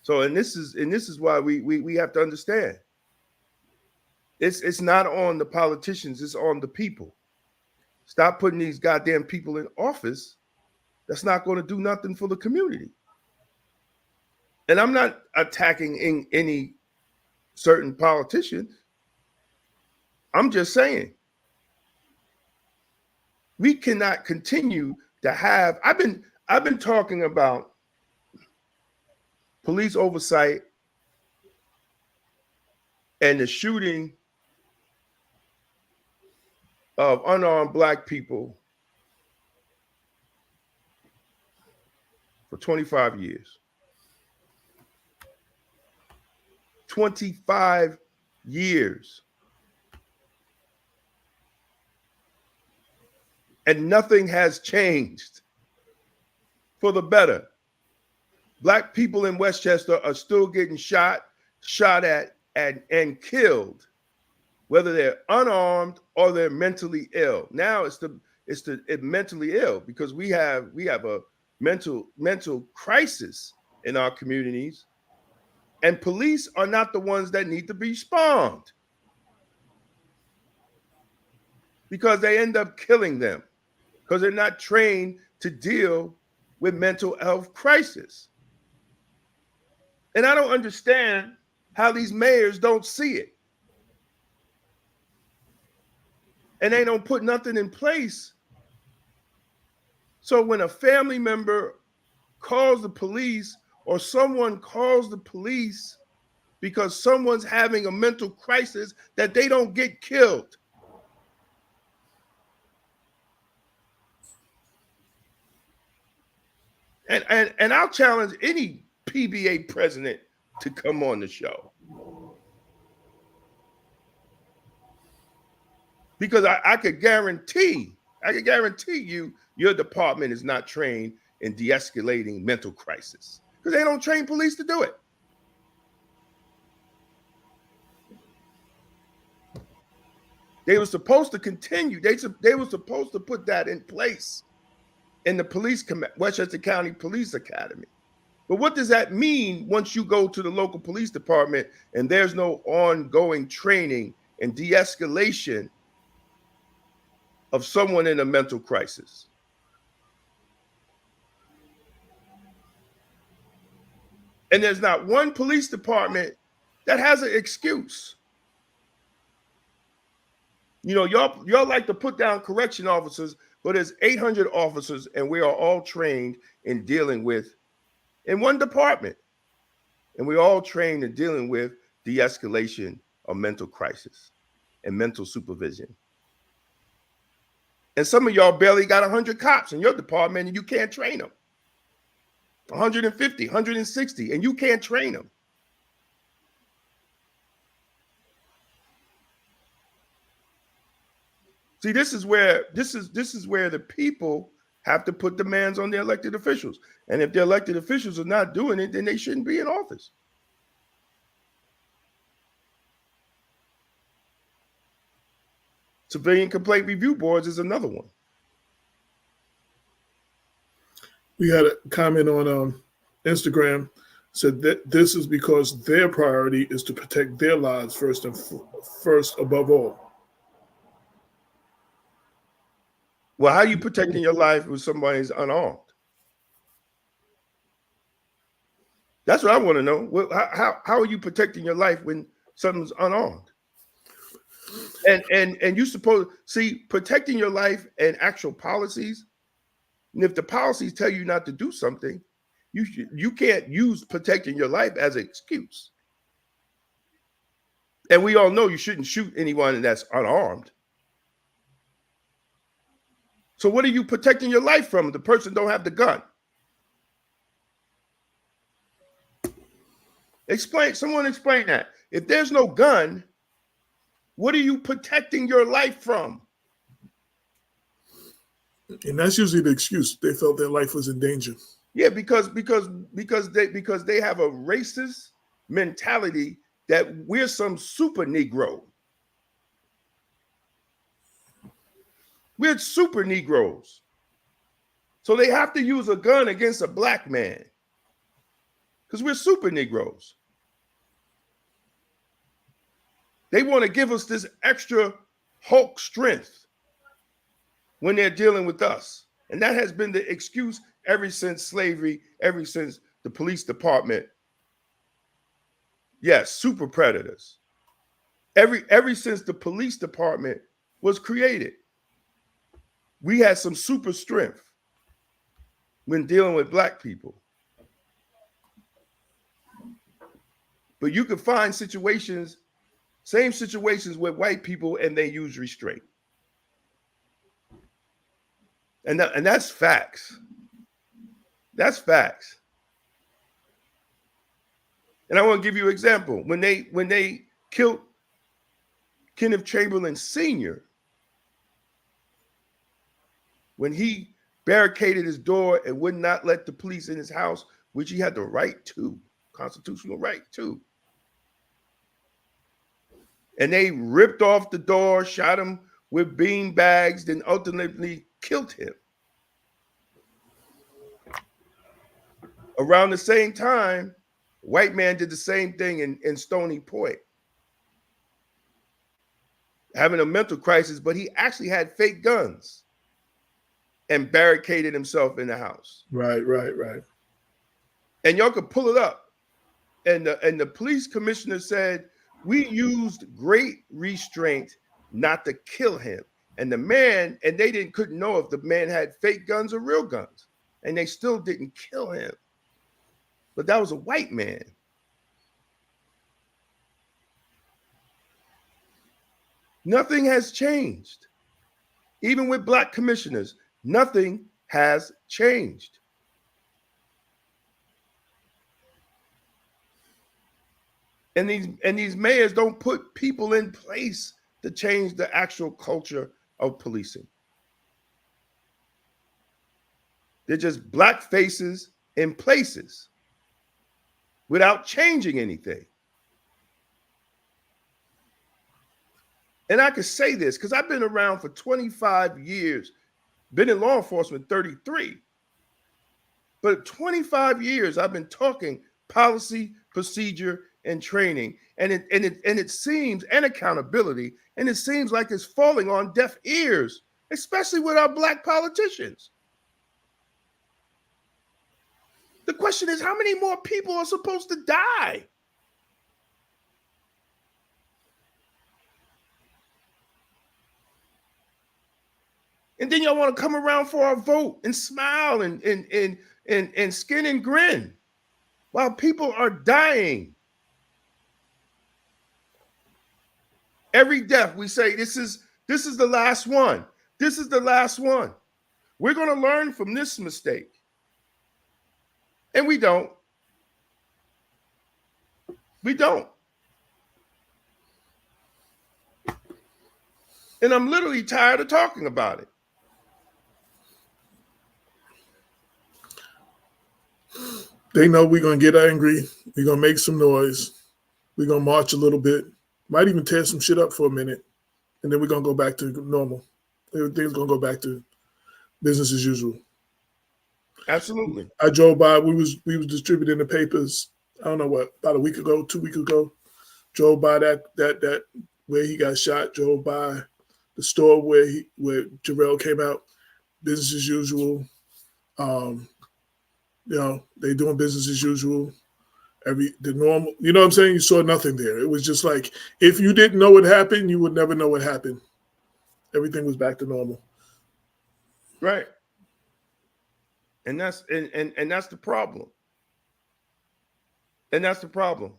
So, and this is why we have to understand. It's not on the politicians, it's on the people. Stop putting these goddamn people in office that's not going to do nothing for the community. And I'm not attacking any certain politicians. I'm just saying we cannot continue to have. I've been talking about police oversight and the shooting of unarmed Black people for 25 years. 25 years. And nothing has changed for the better. Black people in Westchester are still getting shot at, and killed, whether they're unarmed or they're mentally ill. Now it's mentally ill because we have a mental crisis in our communities, and police are not the ones that need to be spawned because they end up killing them because they're not trained to deal with mental health crisis. And I don't understand how these mayors don't see it. And they don't put nothing in place. So when a family member calls the police or someone calls the police because someone's having a mental crisis, that they don't get killed. And I'll challenge any PBA president to come on the show. Because I could guarantee you your department is not trained in de-escalating mental crisis because they don't train police to do it. They were supposed to continue. They were supposed to put that in place in the Westchester County Police Academy. But what does that mean once you go to the local police department and there's no ongoing training and de-escalation of someone in a mental crisis? And there's not one police department that has an excuse. You know, y'all like to put down correction officers, but there's 800 officers and we are all trained in dealing with in one department. And we're all trained in dealing with de-escalation of mental crisis and mental supervision. And some of y'all barely got 100 cops in your department and you can't train them. 150, 160, and you can't train them. See, this is where the people have to put demands on their elected officials. And if the elected officials are not doing it, then they shouldn't be in office. Civilian complaint review boards is another one. We had a comment on Instagram, said that this is because their priority is to protect their lives first above all. Well, how are you protecting your life when somebody's unarmed? That's what I want to know. Well, how are you protecting your life when someone's unarmed? And you suppose, see, protecting your life and actual policies, and if the policies tell you not to do something, you can't use protecting your life as an excuse. And we all know you shouldn't shoot anyone that's unarmed. So what are you protecting your life from if the person don't have the gun? Someone explain that. If there's no gun, what are you protecting your life from? And that's usually the excuse. They felt their life was in danger. Yeah, because they have a racist mentality that we're some super Negro. We're super Negroes. So they have to use a gun against a black man. because we're super Negroes. They want to give us this extra Hulk strength when they're dealing with us. And that has been the excuse ever since slavery, ever since the police department. Yes, super predators. Ever since the police department was created, we had some super strength when dealing with black people. But you can find situations, same situations with white people, and they use restraint. And that's facts. That's facts. And I want to give you an example. When they killed Kenneth Chamberlain Sr., when he barricaded his door and would not let the police in his house, which he had the right to, constitutional right to. And they ripped off the door, shot him with bean bags, then ultimately killed him. Around the same time, white man did the same thing in Stony Point, having a mental crisis, but he actually had fake guns and barricaded himself in the house. Right. And y'all could pull it up. And the police commissioner said, we used great restraint not to kill him. And the man, and they couldn't know if the man had fake guns or real guns. And they still didn't kill him. But that was a white man. Nothing has changed. Even with black commissioners, nothing has changed. And these mayors don't put people in place to change the actual culture of policing. They're just black faces in places without changing anything. And I can say this because I've been around for 25 years, been in law enforcement 33. But 25 years I've been talking policy, procedure, and training, and it seems, and accountability, and it seems like it's falling on deaf ears, especially with our black politicians. The question is, how many more people are supposed to die? And then y'all want to come around for our vote and smile and skin and grin while people are dying. Every death we say, this is the last one. This is the last one. We're going to learn from this mistake. And we don't. We don't. And I'm literally tired of talking about it. They know we're going to get angry. We're going to make some noise. We're going to march a little bit. Might even tear some shit up for a minute. And then we're going to go back to normal. Everything's going to go back to business as usual. Absolutely. I drove by. We was distributing the papers. I don't know what, about a week ago, 2 weeks ago. Drove by that where he got shot. Drove by the store where Jarrell came out. Business as usual. They doing business as usual. The normal. You know what I'm saying? You saw nothing there. It was just like if you didn't know what happened, you would never know what happened. Everything was back to normal. Right. And that's the problem. And that's the problem.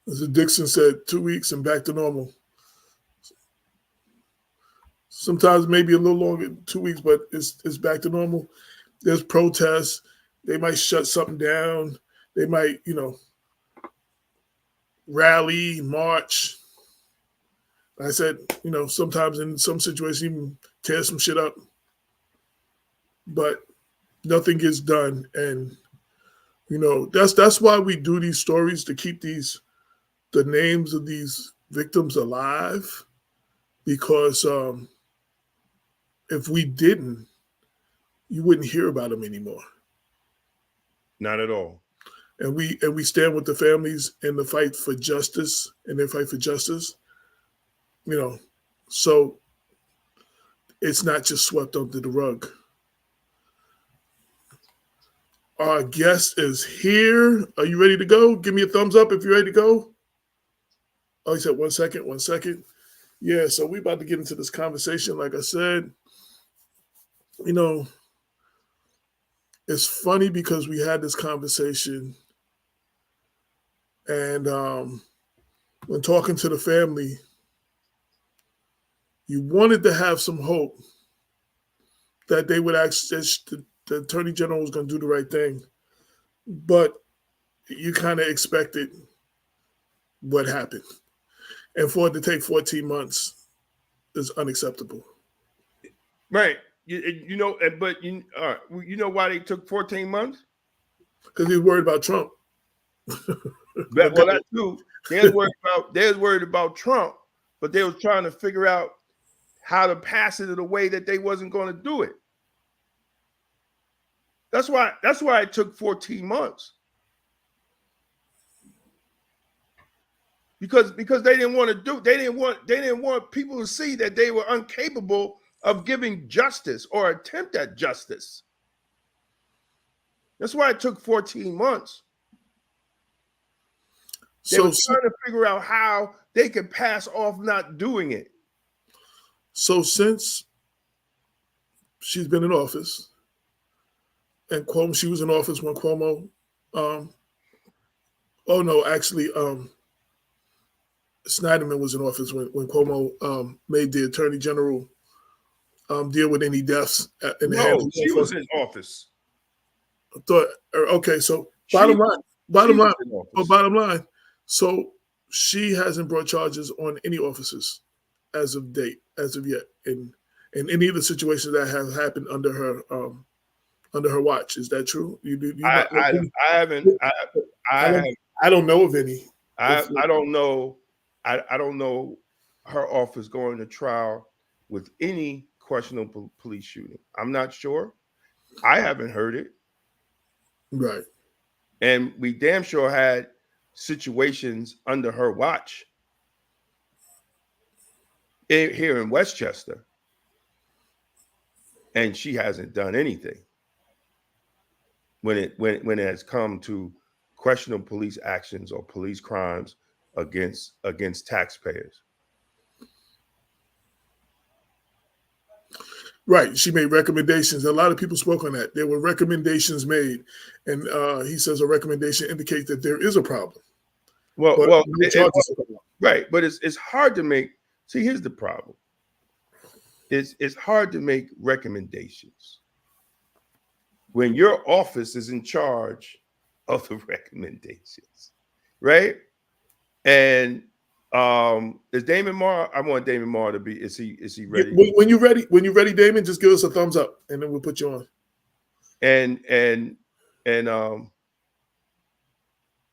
As Dixon said, 2 weeks and back to normal. Sometimes maybe a little longer, 2 weeks, but it's back to normal. There's protests. They might shut something down. They might, rally, march. Like I said, sometimes in some situations even tear some shit up. But nothing gets done. And, that's why we do these stories, to keep the names of these victims alive. Because if we didn't, you wouldn't hear about them anymore. Not at all. and we stand with the families in the fight for justice, and their fight for justice. You know, so it's not just swept under the rug. Our guest is here. Are you ready to go? Give me a thumbs up if you're ready to go. Oh, he said 1 second, 1 second. Yeah, so we're about to get into this conversation. Like I said, you know, it's funny because we had this conversation, and when talking to the family, you wanted to have some hope that they would actually, the Attorney General was going to do the right thing, but you kind of expected what happened. And for it to take 14 months is unacceptable. Right. You know, but you know why they took 14 months? Because he's worried about Trump. Well, that too. They're worried about Trump, but they was trying to figure out how to pass it in a way that they wasn't going to do it. That's why it took 14 months. Because they didn't want people to see that they were incapable of giving justice or attempt at justice. That's why it took 14 months. They were trying to figure out how they could pass off not doing it. So since she's been in office, and she was in office when Cuomo, Snyderman was in office when Cuomo made the Attorney General deal with any deaths in the hands of she was in office. Okay, so bottom line. So she hasn't brought charges on any officers as of yet, in any of the situations that have happened under her watch. Is that true? I don't know of any. I don't know. I don't know her office going to trial with any questionable police shooting. I'm not sure. I haven't heard it. Right. And we damn sure had situations under her watch here in Westchester. And she hasn't done anything when it has come to questionable police actions or police crimes against taxpayers. Right. She made recommendations. A lot of people spoke on that. There were recommendations made, and he says a recommendation indicates that there is a problem. Right. But it's hard to make. See, here's the problem. It's hard to make recommendations when your office is in charge of the recommendations, right? And is Damon Maher? I want Damon Maher to be. Is he ready? When you're ready, Damon, just give us a thumbs up, and then we'll put you on. And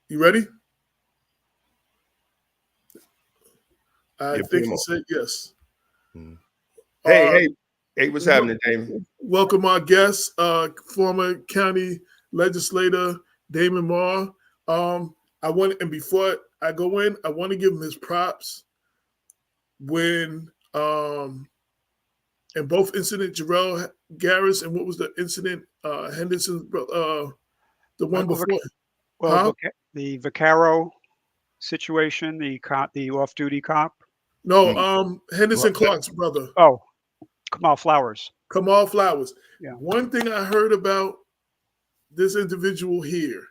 you ready? I think he said yes. Mm-hmm. Hey, what's happening, Damon? Welcome our guest, former County Legislator Damon Maher. Before I go in, I want to give him his props. When in both incidents, Jarrell Garris, and what was the incident? Henderson, the one before. Well, the Vaccaro situation, the off-duty cop. No, Henderson Clark's brother. Oh, Kamal Flowers. Yeah. One thing I heard about this individual here,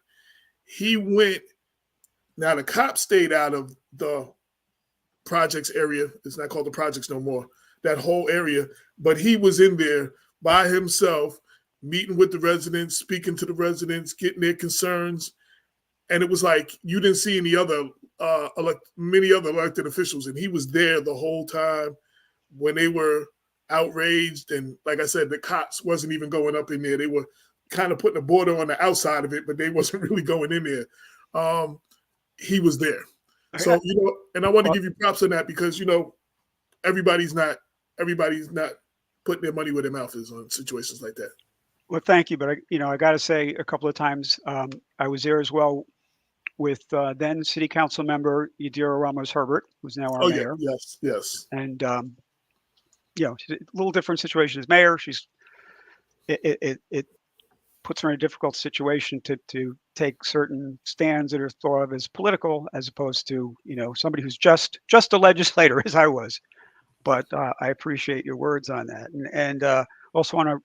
he went. Now the cop stayed out of the projects area. It's not called the projects no more. That whole area, but he was in there by himself, meeting with the residents, speaking to the residents, getting their concerns, and it was like you didn't see any other many other elected officials, and he was there the whole time when they were outraged. And like I said, the cops wasn't even going up in there. They were kind of putting a border on the outside of it, but they wasn't really going in there. He was there. So, and I want to give you props on that because, everybody's not putting their money where their mouth is on situations like that. Well, thank you, but I got to say a couple of times I was there as well with then City Council member Yadira Ramos Herbert, who's now our Oh, mayor, yeah, yes. and she's a little different situation as mayor. It puts her in a difficult situation to take certain stands that are thought of as political, as opposed to somebody who's just a legislator, as I was. But I appreciate your words on that, and also want to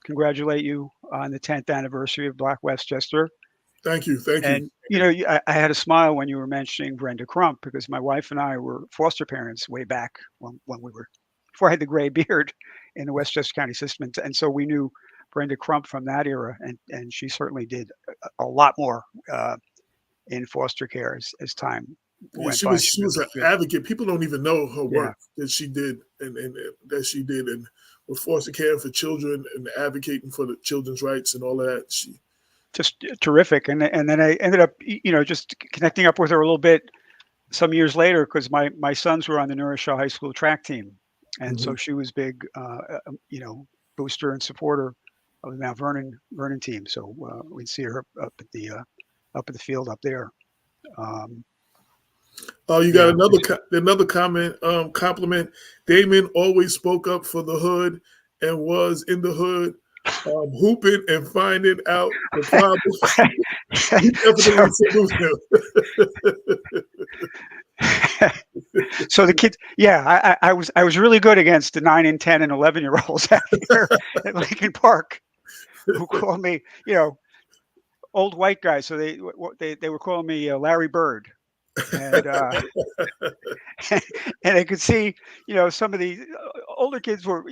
congratulate you on the 10th anniversary of Black Westchester. Thank you. And I had a smile when you were mentioning Brenda Crump, because my wife and I were foster parents way back when we were, before I had the gray beard in the Westchester County system, and so we knew Brenda Crump from that era, and she certainly did a lot more in foster care as time went she by. was an advocate. People don't even know her work that she did, and with foster care for children and advocating for the children's rights and all of that. She just terrific, and then I ended up just connecting up with her a little bit some years later, because my sons were on the New Rochelle High School track team, and so she was big booster and supporter of the Mount Vernon team. So we'd see her up at the field up there. You got another compliment. Damon always spoke up for the hood and was in the hood, hooping and finding out the problems. He definitely So the kids, I was really good against the 9 and 10 and 11-year-olds out there at Lincoln Park, who called me, old white guys. So they were calling me Larry Bird. And and I could see, some of the older kids were,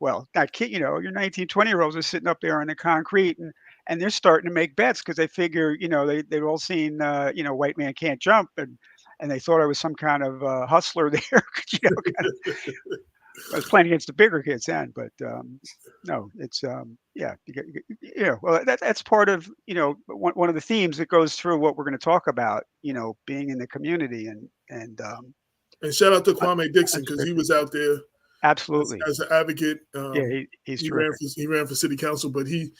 well, not kid, your 19, 20-year-olds are sitting up there on the concrete, and they're starting to make bets, because they figure, they'd all seen, White Man Can't Jump, and they thought I was some kind of hustler there. I was playing against the bigger kids then, but no, it's well, that's part of one of the themes that goes through what we're going to talk about, being in the community, and shout out to Kwame Dixon, because he was out there absolutely as an advocate. He ran for city council, but he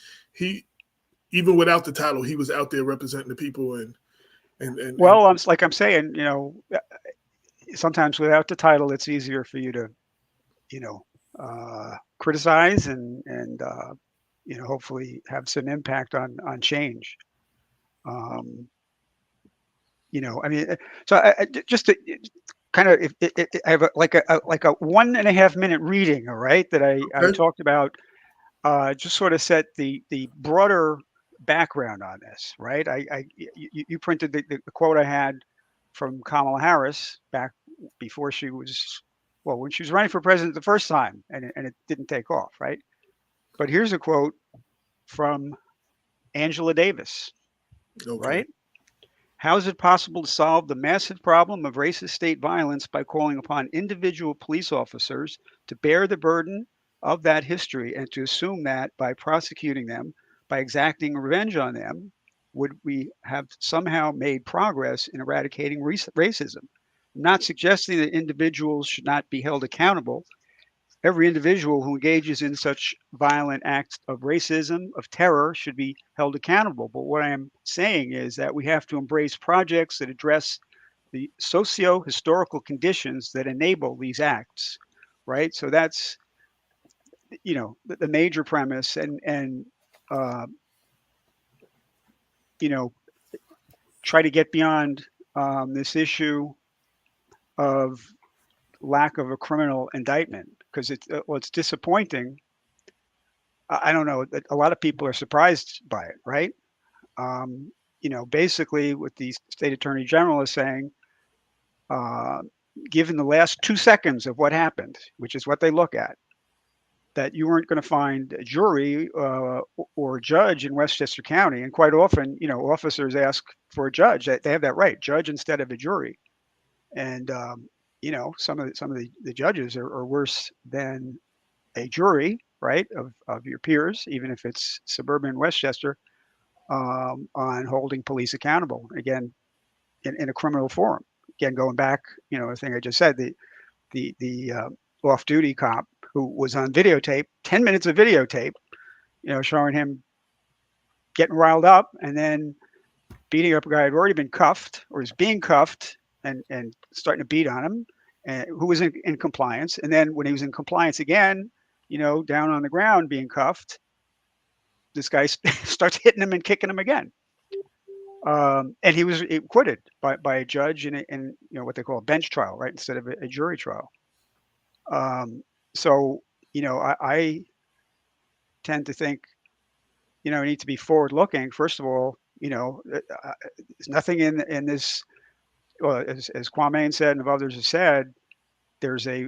even without the title, he was out there representing the people, and well, I'm saying, sometimes without the title, it's easier for you to criticize and hopefully have some impact on change. I mean, so I just to kind of, I have like a 1.5 minute reading, all right, that I talked about, just sort of set the broader background on this, right? You printed the quote I had from Kamala Harris back before she was, well, when she was running for president the first time, and it didn't take off, right? But here's a quote from Angela Davis, right? How is it possible to solve the massive problem of racist state violence by calling upon individual police officers to bear the burden of that history, and to assume that by prosecuting them, by exacting revenge on them, would we have somehow made progress in eradicating racism? I'm not suggesting that individuals should not be held accountable. Every individual who engages in such violent acts of racism, of terror, should be held accountable. But what I am saying is that we have to embrace projects that address the socio-historical conditions that enable these acts, right? So that's, the major premise, and try to get beyond this issue of lack of a criminal indictment, because it's disappointing. I don't know, a lot of people are surprised by it, right? Basically what the state attorney general is saying, given the last 2 seconds of what happened, which is what they look at, that you weren't going to find a jury or a judge in Westchester County. And quite often, officers ask for a judge. They have that right, judge instead of a jury. And some of the judges are worse than a jury, right, of your peers, even if it's suburban Westchester, on holding police accountable, again, in a criminal forum. Again, going back, the thing I just said, the off-duty cop who was on videotape, 10 minutes of videotape, showing him getting riled up and then beating up a guy who had already been cuffed or is being cuffed and starting to beat on him, and who was in compliance. And then when he was in compliance again, down on the ground being cuffed, this guy starts hitting him and kicking him again. And he was acquitted by a judge in what they call a bench trial, right, instead of a jury trial. So I tend to think we need to be forward looking. First of all, there's nothing in this. Well, as Kwame said and others have said, there's they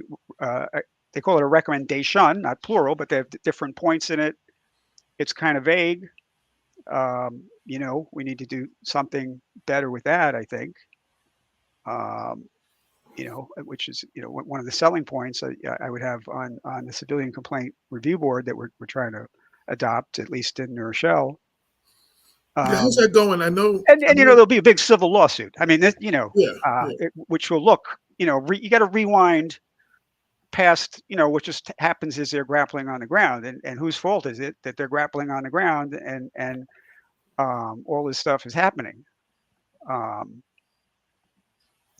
call it a recommendation, not plural, but they have different points in it. It's kind of vague. We need to do something better with that, I think. Which is, one of the selling points I would have on the Civilian Complaint Review Board that we're trying to adopt, at least in Rochelle. How's that going? I know, and there'll be a big civil lawsuit. I mean, which will look, you got to rewind past, what just happens is they're grappling on the ground, and whose fault is it that they're grappling on the ground and all this stuff is happening. I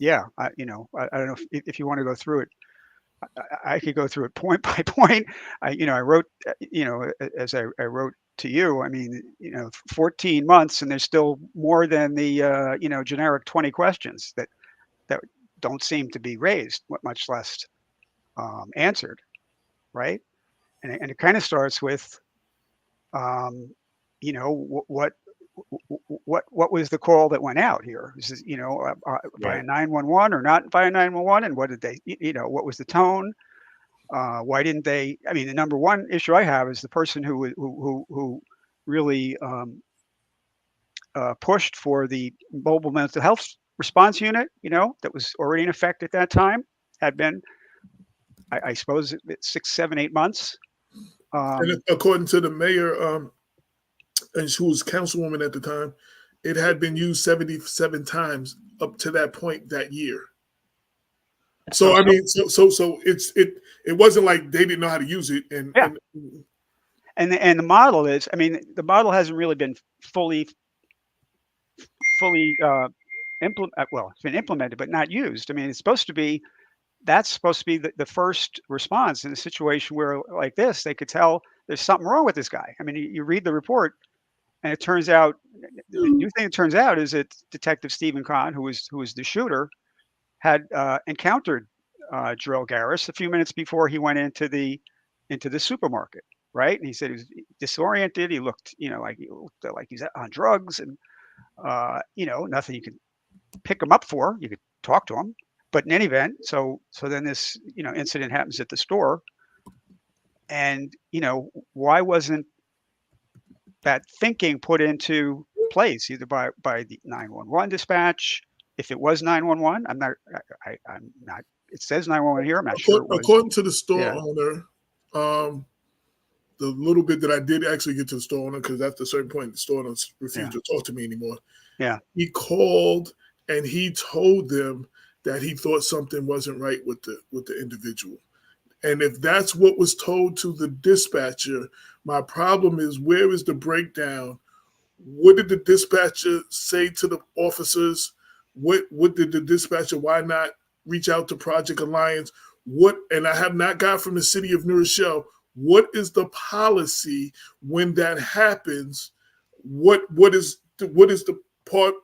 don't know if you want to go through it. I could go through it point by point. I wrote, as I wrote to you, 14 months, and there's still more than the, generic 20 questions that don't seem to be raised, much less answered, right? And it kind of starts with, what was the call that went out here? Is this, by a 911 or not by a 911? And what did they, what was the tone? Why didn't they? The number one issue I have is the person who really pushed for the mobile mental health response unit, that was already in effect at that time, had been, I suppose, 6, 7, 8 months. And according to the mayor, and she was councilwoman at the time, it had been used 77 times up to that point that year. So so it wasn't like they didn't know how to use it. And the model is, the model hasn't really been fully implemented. Well, it's been implemented, but not used. It's supposed to be. That's supposed to be the first response in a situation where, like this, they could tell there's something wrong with this guy. You read the report, and it turns out, the new thing it turns out is that Detective Stephen Kahn, who was the shooter, had encountered Jarrell Garris a few minutes before he went into the supermarket, right? And he said he was disoriented. He looked, like he's on drugs, and nothing you could pick him up for. You could talk to him. But in any event, so then this, incident happens at the store, and, why wasn't that thinking put into place either by the 911 dispatch? If it was 911, I'm not, it says 911 here. I'm not sure. According to the store owner, the little bit that I did actually get to the store owner, because at a certain point, the store owner refused to talk to me anymore. Yeah. He called and he told them that he thought something wasn't right with the individual. And if that's what was told to the dispatcher, my problem is, where is the breakdown? What did the dispatcher say to the officers? What did the dispatcher, why not reach out to Project Alliance? And I have not got from the city of New Rochelle, what is the policy when that happens? What is the part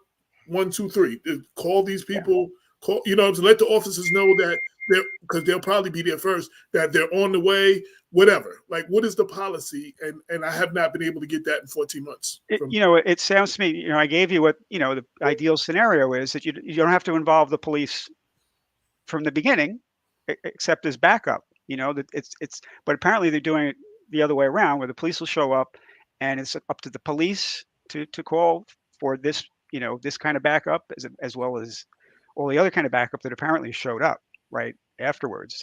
1, 2, 3? Call these people. To let the officers know that because they'll probably be there first, that they're on the way, whatever. Like, what is the policy? And I have not been able to get that in 14 months. It sounds to me, I gave you what, the ideal scenario is, that you don't have to involve the police from the beginning, except as backup, but apparently they're doing it the other way around, where the police will show up and it's up to the police to call for this, this kind of backup as well as all the other kind of backup that apparently showed up right afterwards.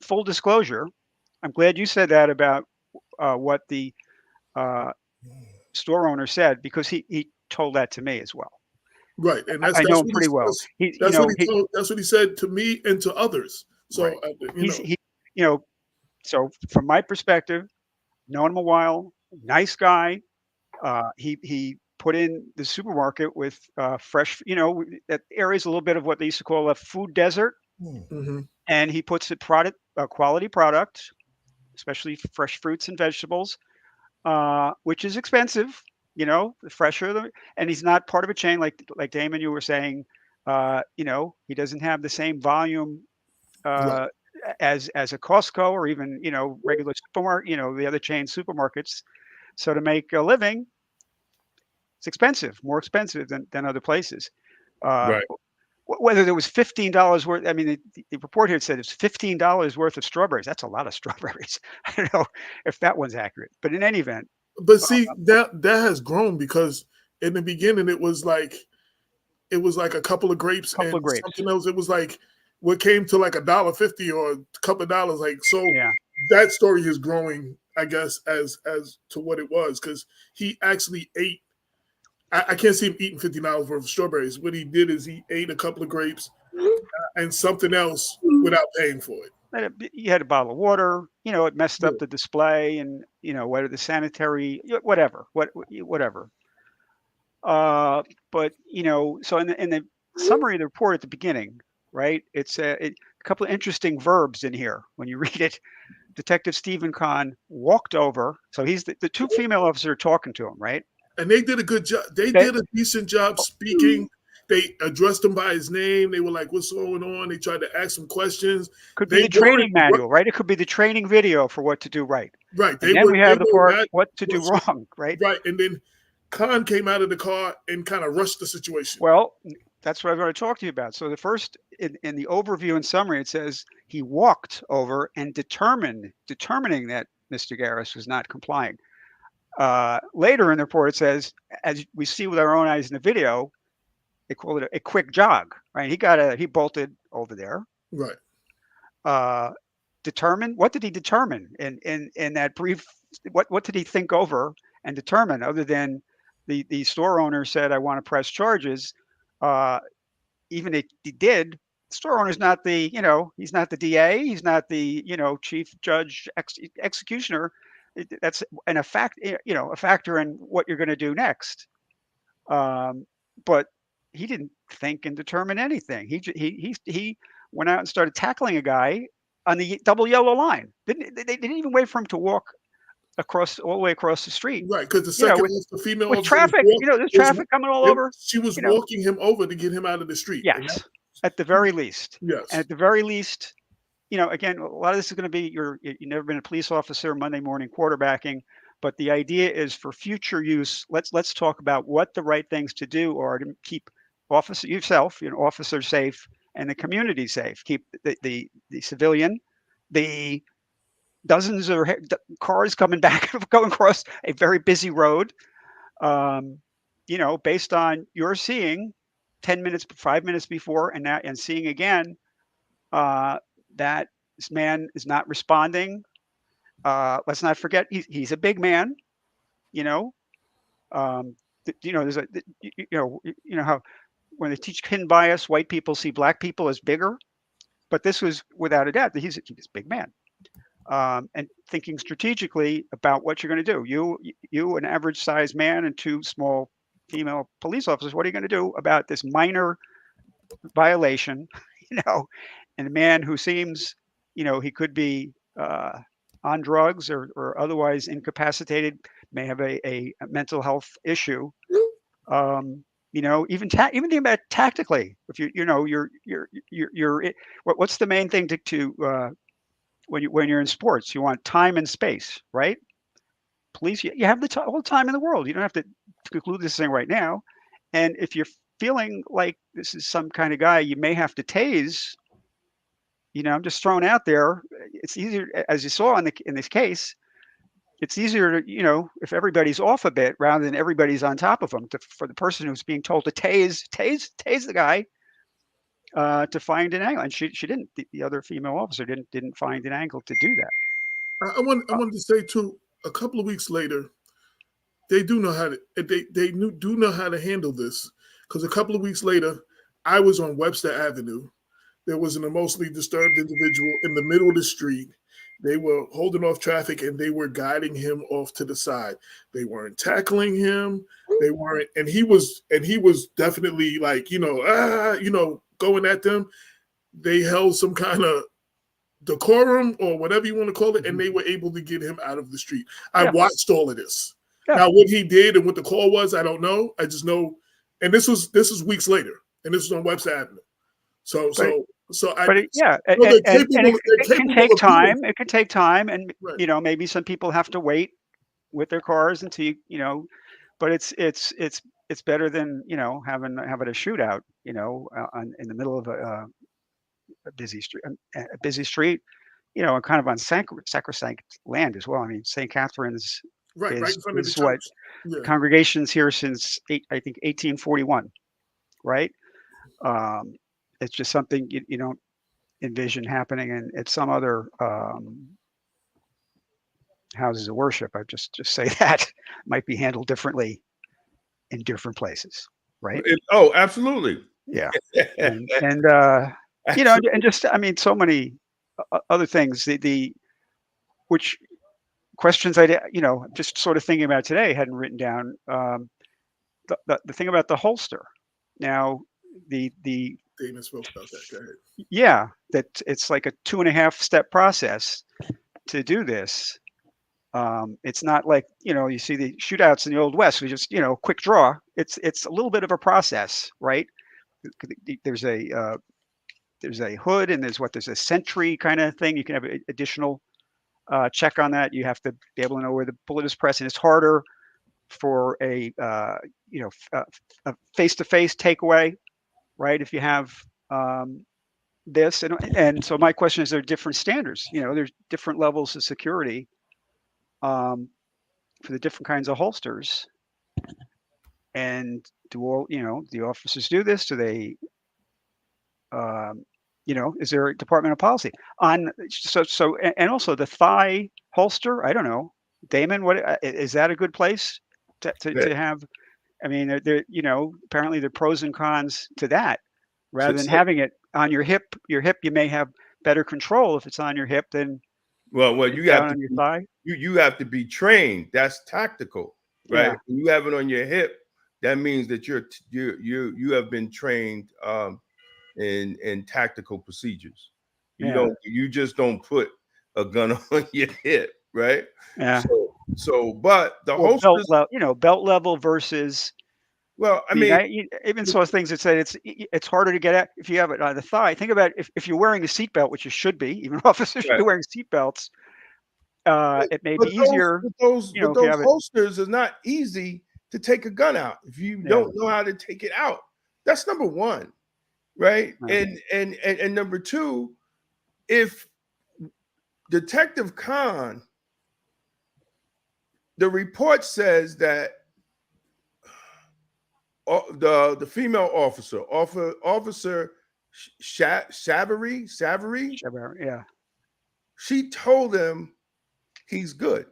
Full disclosure, I'm glad you said that about what the store owner said, because he told that to me as well. Right, and I know him pretty well. That's what he said to me and to others. So right. So from my perspective, known him a while, nice guy. He put in the supermarket with fresh, that area is a little bit of what they used to call a food desert. Mm-hmm. And he puts a quality product, especially fresh fruits and vegetables, which is expensive, the fresher, and he's not part of a chain like Damon, you were saying. He doesn't have the same volume Right. as a Costco or even regular supermarket, the other chain supermarkets. So to make a living, it's expensive, more expensive than other places. Right. Whether there was $15 worth, I mean, the report here said it's $15 worth of strawberries. That's a lot of strawberries. I don't know if that one's accurate, but in any event. But see, that has grown, because in the beginning it was like a couple of grapes and something else. It was like what came to like $1.50 or a couple of dollars. Like, so yeah. That story is growing, I guess, as to what it was, because he actually ate. I can't see him eating $50 worth of strawberries. What he did is he ate a couple of grapes and something else without paying for it. You had a bottle of water, it messed up the display, and whether the sanitary, whatever. But so in the summary of the report at the beginning, right? It's a couple of interesting verbs in here when you read it. Detective Stephen Kahn walked over, so he's the two female officers are talking to him, right? And they did a good job. They did a decent job speaking. They addressed him by his name. They were like, "What's going on?" They tried to ask him questions. Could be the training manual, right? It could be the training video for what to do right. Right. And then we have the part what to do wrong, right? Right. And then Khan came out of the car and kind of rushed the situation. Well, that's what I'm going to talk to you about. So the first, in the overview and summary, it says he walked over and determining that Mr. Garris was not complying. Later in the report, it says, as we see with our own eyes in the video, they call it a quick jog, right? He bolted over there. Right. Determine, what did he determine in that brief? What did he think over and determine, other than the store owner said, I want to press charges? Even if he did, the store owner's not the, he's not the DA, he's not the, chief judge executioner. That's a factor in what you're going to do next. But he didn't think and determine anything. He went out and started tackling a guy on the double yellow line. They didn't even wait for him to walk all the way across the street. Right, because the second the female with traffic, there's traffic coming all over. She was walking him over to get him out of the street. Yes, at the very least. Yes, and at the very least, again, a lot of this is going to be you've never been a police officer, Monday morning quarterbacking, but the idea is for future use. Let's talk about what the right things to do are to keep officers safe and the community safe. Keep the civilian, the dozens of cars going across a very busy road, based on you're seeing 5 minutes before and seeing again that this man is not responding. Let's not forget he's a big man. There's how when they teach hidden bias, white people see black people as bigger, but this was without a doubt he's a big man. And thinking strategically about what you're going to do. You, an average sized man, and two small female police officers, what are you going to do about this minor violation? And a man who seems, he could be on drugs or otherwise incapacitated, may have a mental health issue. Even think about tactically. If you're what's the main thing to when you're in sports? You want time and space, right? Police, you have all the time in the world. You don't have to conclude this thing right now. And if you're feeling like this is some kind of guy you may have to tase, I'm just throwing out there. It's easier, as you saw in this case, it's easier to, if everybody's off a bit rather than everybody's on top of them, for the person who's being told to tase the guy, to find an angle. And she didn't. The other female officer didn't find an angle to do that. I wanted to say too. A couple of weeks later, they do know how to handle this, because a couple of weeks later, I was on Webster Avenue. There was an emotionally disturbed individual in the middle of the street, They were holding off traffic and they were guiding him off to the side. They weren't tackling him. They weren't, and he was definitely like, going at them. They held some kind of decorum or whatever you want to call it, and they were able to get him out of the street. I watched all of this. Yeah. Now, what he did and what the call was, I don't know. I just know, and this was weeks later, and this was on Webster Avenue. It can take time. It can take time, and right. Maybe some people have to wait with their cars until but it's better than having a shootout in the middle of a busy street, and kind of on sacrosanct land as well. I mean, St. Catherine's right in front of the what congregations here since I think 1841, right? It's just something you don't envision happening at some other houses of worship. I just say that might be handled differently in different places, right? Absolutely. Yeah, and just so many other things. The which questions I just sort of thinking about today hadn't written down. The thing about the holster. Now the Damon spoke about that. Go ahead. Yeah, that it's like a 2.5-step process to do this. It's not like you see the shootouts in the Old West. We just quick draw. It's a little bit of a process, right? There's a hood and there's a sentry kind of thing. You can have an additional check on that. You have to be able to know where the bullet is pressed, and it's harder for a face-to-face takeaway, right? If you have this, and so my question is, there are different standards. There's different levels of security for the different kinds of holsters. And do the officers do this? Do they? Is there a departmental policy on and also the thigh holster? I don't know, Damon. What is that a good place to have? I mean, apparently there are pros and cons to that. Rather than having it on your hip, you may have better control if it's on your hip than you have on your thigh. You have to be trained. That's tactical, right? Yeah. When you have it on your hip, that means that you have been trained in tactical procedures. You just don't put a gun on your hip, right? Yeah. So but the holsters, belt level versus. Well, I even saw things that said it's harder to get at if you have it on the thigh. Think about if you're wearing a seatbelt, which you should be. Even officers should be wearing seatbelts. It may be easier. Those holsters is not easy to take a gun out if you don't know how to take it out. That's number one, right? And number two, if Detective Khan, the report says that the female officer Savory, yeah, she told him he's good.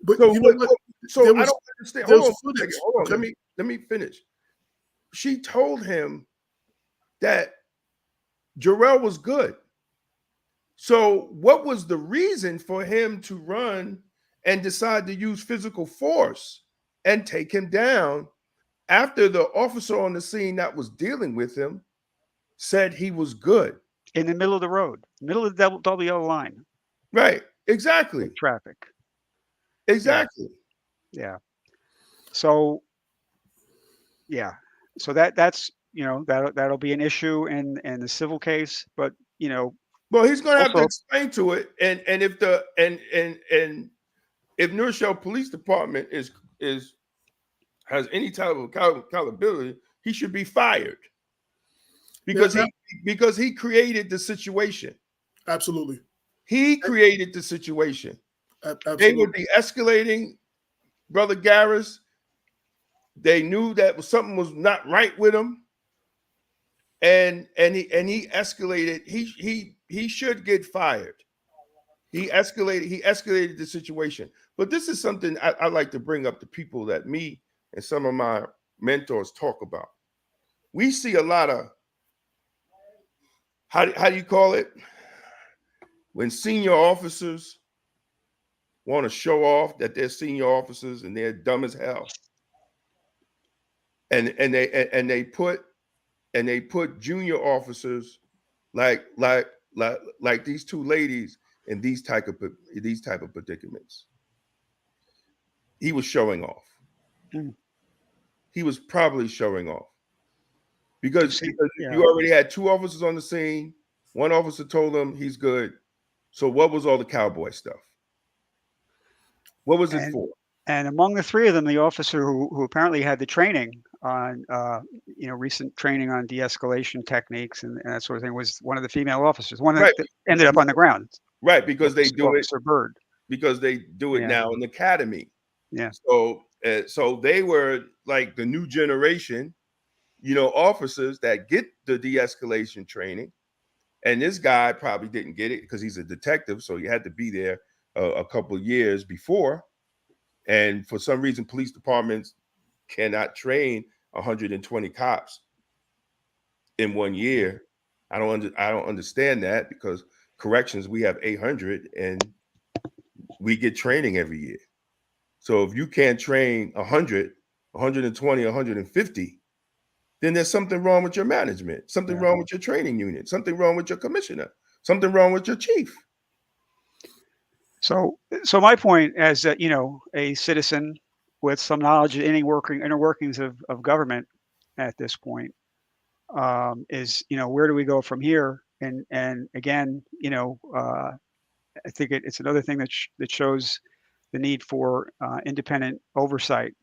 But I don't understand. Hold on. Let me finish. She told him that Jarrell was good. So what was the reason for him to run and decide to use physical force and take him down after the officer on the scene that was dealing with him said he was good? In the middle of the road, middle of the double yellow line. Right. Exactly. With traffic. Exactly. Yeah. So that's that'll be an issue in the civil case, but well, he's going to have to explain to it, and if if New Rochelle Police Department has any type of accountability, he should be fired because he created the situation. Absolutely. He created the situation. Absolutely. They were de-escalating, Brother Garris. They knew that something was not right with him, and he escalated. He should get fired. He escalated the situation. But this is something I like to bring up to people that me and some of my mentors talk about. We see a lot of how do you call it? when senior officers want to show off that they're senior officers and they're dumb as hell, and they put junior officers like these two ladies in these type of predicaments. He was showing off. He was probably showing off because you already had two officers on the scene. One officer told him he's good. So what was all the cowboy stuff? What was it for? And among the three of them, the officer who apparently had the training on, recent training on de-escalation techniques and that sort of thing was one of the female officers, one that ended up on the ground. Right, because they do it. Bird. Because they do it now in the academy. Yeah. So they were like the new generation, officers that get the de-escalation training. And this guy probably didn't get it because he's a detective, so he had to be there a couple of years before. And for some reason, police departments cannot train 120 cops in 1 year. I don't understand that, because corrections, we have 800 and we get training every year. So if you can't train 100, 120, 150, then there's something wrong with your management, something wrong with your training unit, something wrong with your commissioner, something wrong with your chief. So my point as a citizen with some knowledge of inner workings of government at this point is, where do we go from here? And again, I think it's another thing that shows the need for independent oversight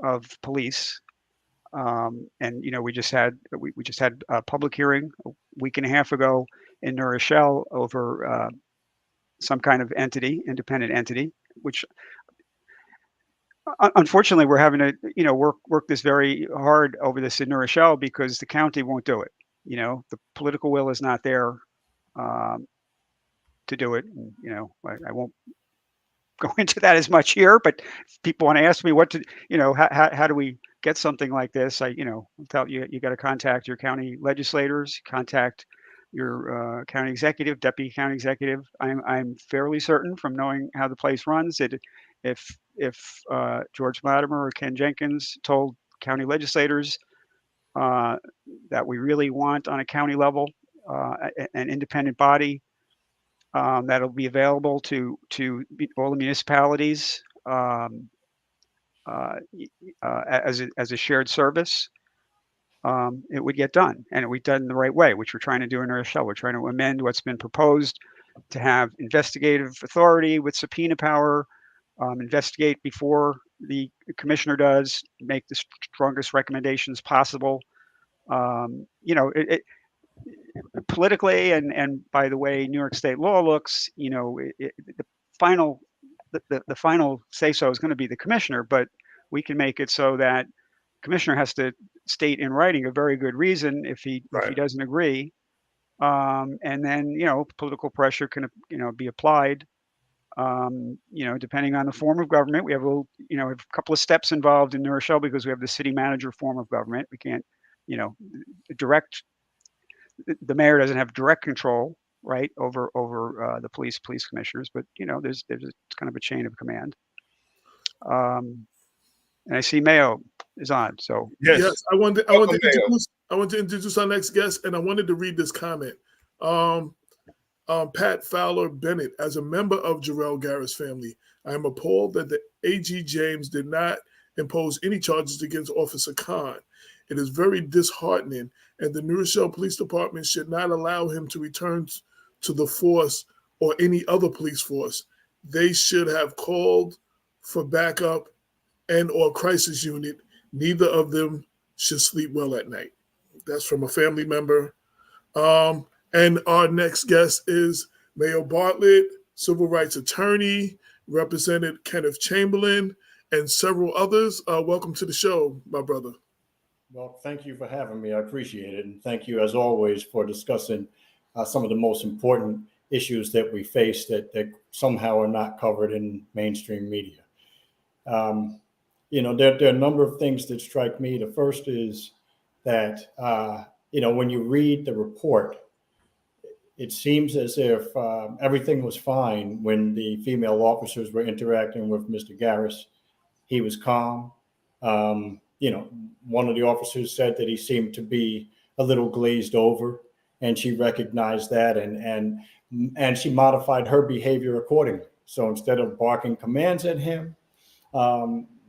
of police. And we just had a public hearing a week and a half ago in Rochelle over some kind of independent entity, which unfortunately we're having to work this very hard over this in Rochelle because the county won't do it. The political will is not there to do it. And, I won't go into that as much here, but if people want to ask me what to, how do we get something like this? I'll tell you, you got to contact your county legislators, contact your county executive, deputy county executive. I'm fairly certain from knowing how the place runs that if George Latimer or Ken Jenkins told county legislators that we really want on a county level an independent body that'll be available to all the municipalities as a shared service, it would get done, and it would be done the right way, which we're trying to do in Rochelle. We're trying to amend what's been proposed to have investigative authority with subpoena power, investigate before the commissioner does, make the strongest recommendations possible. Politically, and by the way New York State law looks, the final say so is going to be the commissioner, but we can make it so that commissioner has to state in writing a very good reason if he doesn't agree, and then political pressure can be applied. Depending on the form of government, we have a couple of steps involved in New Rochelle because we have the city manager form of government. We can't the mayor doesn't have direct control over the police commissioners, but there's kind of a chain of command. And I see Mayo is on. So yes, I want to introduce our next guest, and I wanted to read this comment. Pat Fowler Bennett, as a member of Jarrell Garrett's family, I am appalled that the AG James did not impose any charges against Officer Khan. It is very disheartening, and the New Rochelle Police Department should not allow him to return to the force or any other police force. They should have called for backup and or crisis unit. Neither of them should sleep well at night. That's from a family member. And our next guest is Mayo Bartlett, civil rights attorney, represented Kenneth Chamberlain, and several others. Welcome to the show, my brother. Well, thank you for having me. I appreciate it. And thank you, as always, for discussing some of the most important issues that we face that somehow are not covered in mainstream media. There are a number of things that strike me. The first is that, when you read the report, it seems as if everything was fine when the female officers were interacting with Mr. Garris. He was calm. One of the officers said that he seemed to be a little glazed over, and she recognized that, and she modified her behavior accordingly. So instead of barking commands at him,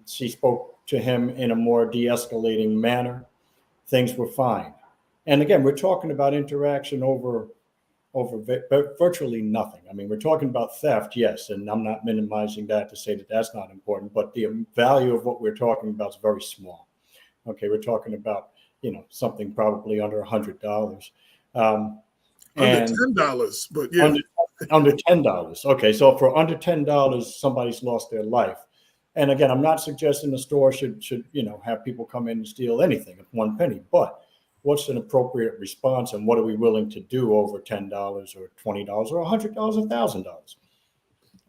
she spoke to him in a more de-escalating manner. Things were fine. And again, we're talking about interaction over virtually nothing. I mean, we're talking about theft, yes, and I'm not minimizing that to say that that's not important, but the value of what we're talking about is very small. Okay, we're talking about, something probably under $100. Under $10, but yeah. Under $10. Okay, so for under $10, somebody's lost their life. And again, I'm not suggesting the store should have people come in and steal anything at 1 penny, but what's an appropriate response, and what are we willing to do over $10 or $20 or $100 or $1,000?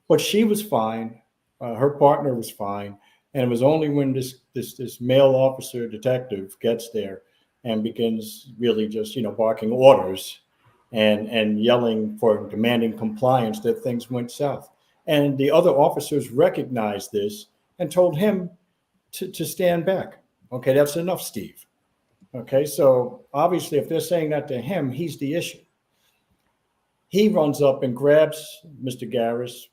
But she was fine. Her partner was fine. And it was only when this male officer detective gets there and begins really just, barking orders and yelling for demanding compliance that things went south. And the other officers recognized this and told him to stand back. Okay, that's enough, Steve. Okay, so obviously if they're saying that to him, he's the issue. He runs up and grabs Mr. Garris.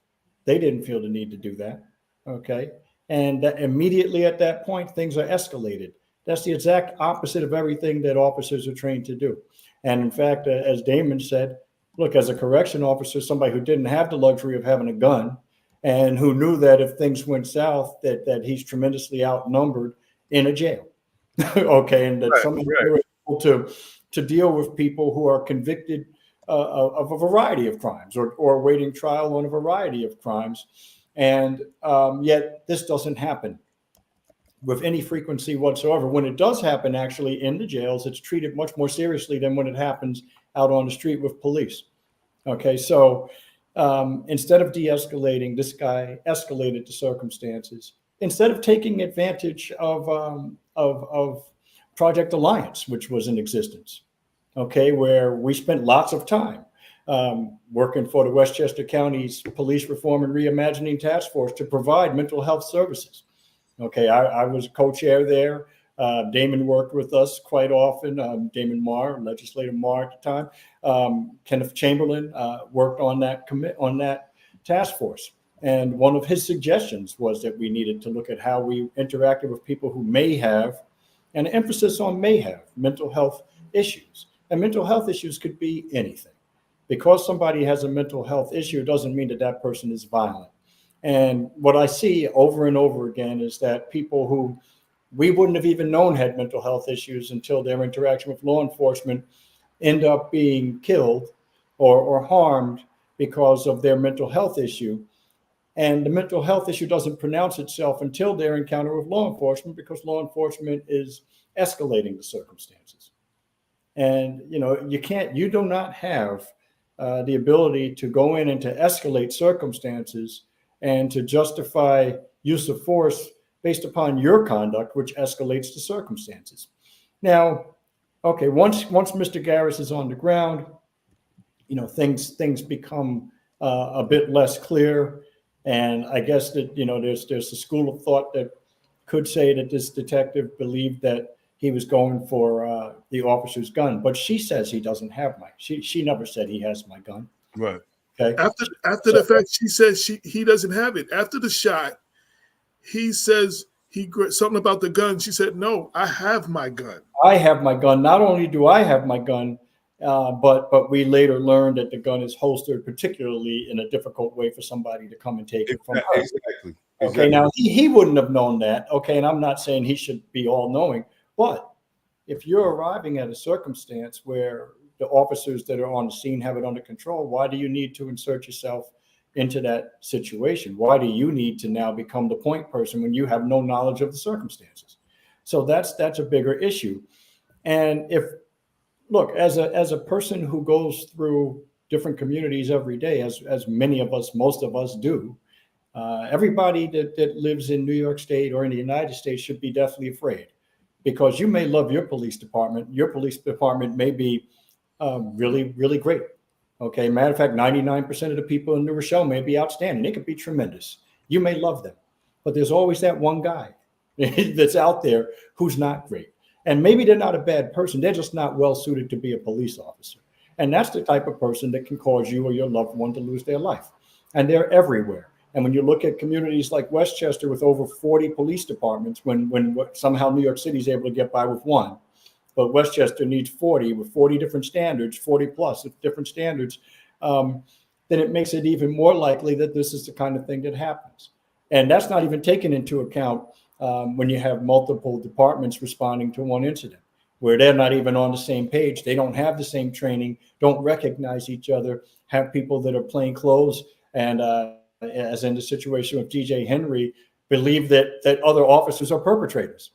They didn't feel the need to do that. Okay, and immediately at that point, things are escalated. That's the exact opposite of everything that officers are trained to do. And in fact, as Damon said, look, as a correction officer, somebody who didn't have the luxury of having a gun and who knew that if things went south, that he's tremendously outnumbered in a jail. Okay, and that somebody was able to deal with people who are convicted of a variety of crimes or awaiting trial on a variety of crimes. And yet this doesn't happen with any frequency whatsoever. When it does happen, actually, in the jails, it's treated much more seriously than when it happens out on the street with police. Okay, so instead of de-escalating, this guy escalated the circumstances. Instead of taking advantage of Project Alliance, which was in existence, okay, where we spent lots of time working for the Westchester County's Police Reform and Reimagining Task Force to provide mental health services. Okay, I was co-chair there. Damon worked with us quite often. Damon Maher, Legislator Maher at the time. Kenneth Chamberlain worked on that task force. And one of his suggestions was that we needed to look at how we interacted with people who may have, and an emphasis on may have, mental health issues. And mental health issues could be anything. Because somebody has a mental health issue doesn't mean that that person is violent. And what I see over and over again is that people who we wouldn't have even known had mental health issues until their interaction with law enforcement end up being killed or harmed because of their mental health issue. And the mental health issue doesn't pronounce itself until their encounter with law enforcement, because law enforcement is escalating the circumstances. And, you do not have the ability to go in and to escalate circumstances and to justify use of force based upon your conduct, which escalates the circumstances. Now, okay, once Mr. Garris is on the ground, things become a bit less clear. And I guess that, there's a school of thought that could say that this detective believed that he was going for the officer's gun, but she says he doesn't have she never said he has my gun. Right. Okay. After the fact, she says he doesn't have it. After the shot, he says something about the gun. She said, "No, I have my gun. I have my gun. Not only do I have my gun, but we later learned that the gun is holstered, particularly in a difficult way for somebody to come and take it from her." Exactly. Okay. Now he wouldn't have known that. Okay, and I'm not saying he should be all knowing, but if you're arriving at a circumstance where the officers that are on the scene have it under control, why do you need to insert yourself into that situation? Why do you need to now become the point person when you have no knowledge of the circumstances? So that's a bigger issue. And as a person who goes through different communities every day, as many of us, most of us do, everybody that lives in New York State or in the United States should be deathly afraid, because you may love your police department. Your police department may be really, really great. Okay, matter of fact, 99% of the people in New Rochelle may be outstanding. They could be tremendous. You may love them, but there's always that one guy that's out there who's not great. And maybe they're not a bad person. They're just not well suited to be a police officer. And that's the type of person that can cause you or your loved one to lose their life. And they're everywhere. And when you look at communities like Westchester with over 40 police departments, when somehow New York City is able to get by with one, but Westchester needs 40 with 40 different standards, 40 plus different standards, then it makes it even more likely that this is the kind of thing that happens. And that's not even taken into account when you have multiple departments responding to one incident, where they're not even on the same page. They don't have the same training, don't recognize each other, have people that are plain clothes, and as in the situation with DJ Henry, believe that other officers are perpetrators.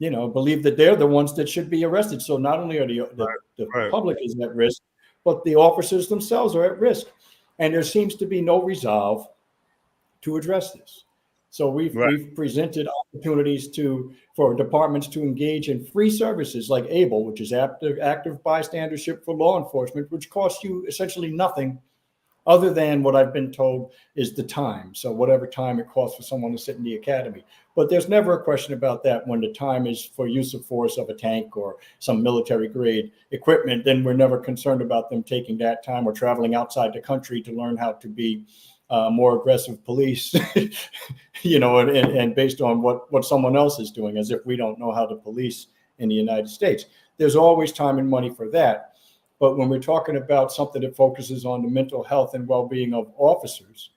Believe that they're the ones that should be arrested. So not only are the public is at risk, but the officers themselves are at risk. And there seems to be no resolve to address this. So we've presented opportunities for departments to engage in free services like ABLE, which is active bystandership for law enforcement, which costs you essentially nothing other than what I've been told is the time. So whatever time it costs for someone to sit in the academy. But there's never a question about that when the time is for use of force of a tank or some military grade equipment. Then we're never concerned about them taking that time or traveling outside the country to learn how to be more aggressive police, and based on what someone else is doing, as if we don't know how to police in the United States. There's always time and money for that. But when we're talking about something that focuses on the mental health and well-being of officers,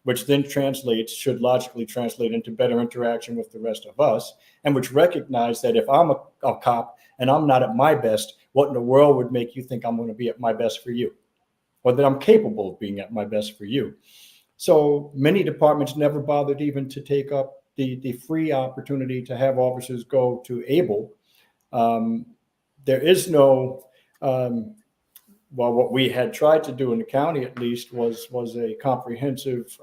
which then should logically translate into better interaction with the rest of us, and which recognize that if I'm a cop and I'm not at my best, what in the world would make you think I'm going to be at my best for you? Or that I'm capable of being at my best for you? So many departments never bothered even to take up the free opportunity to have officers go to ABLE. There is no... what we had tried to do in the county, at least, was a comprehensive,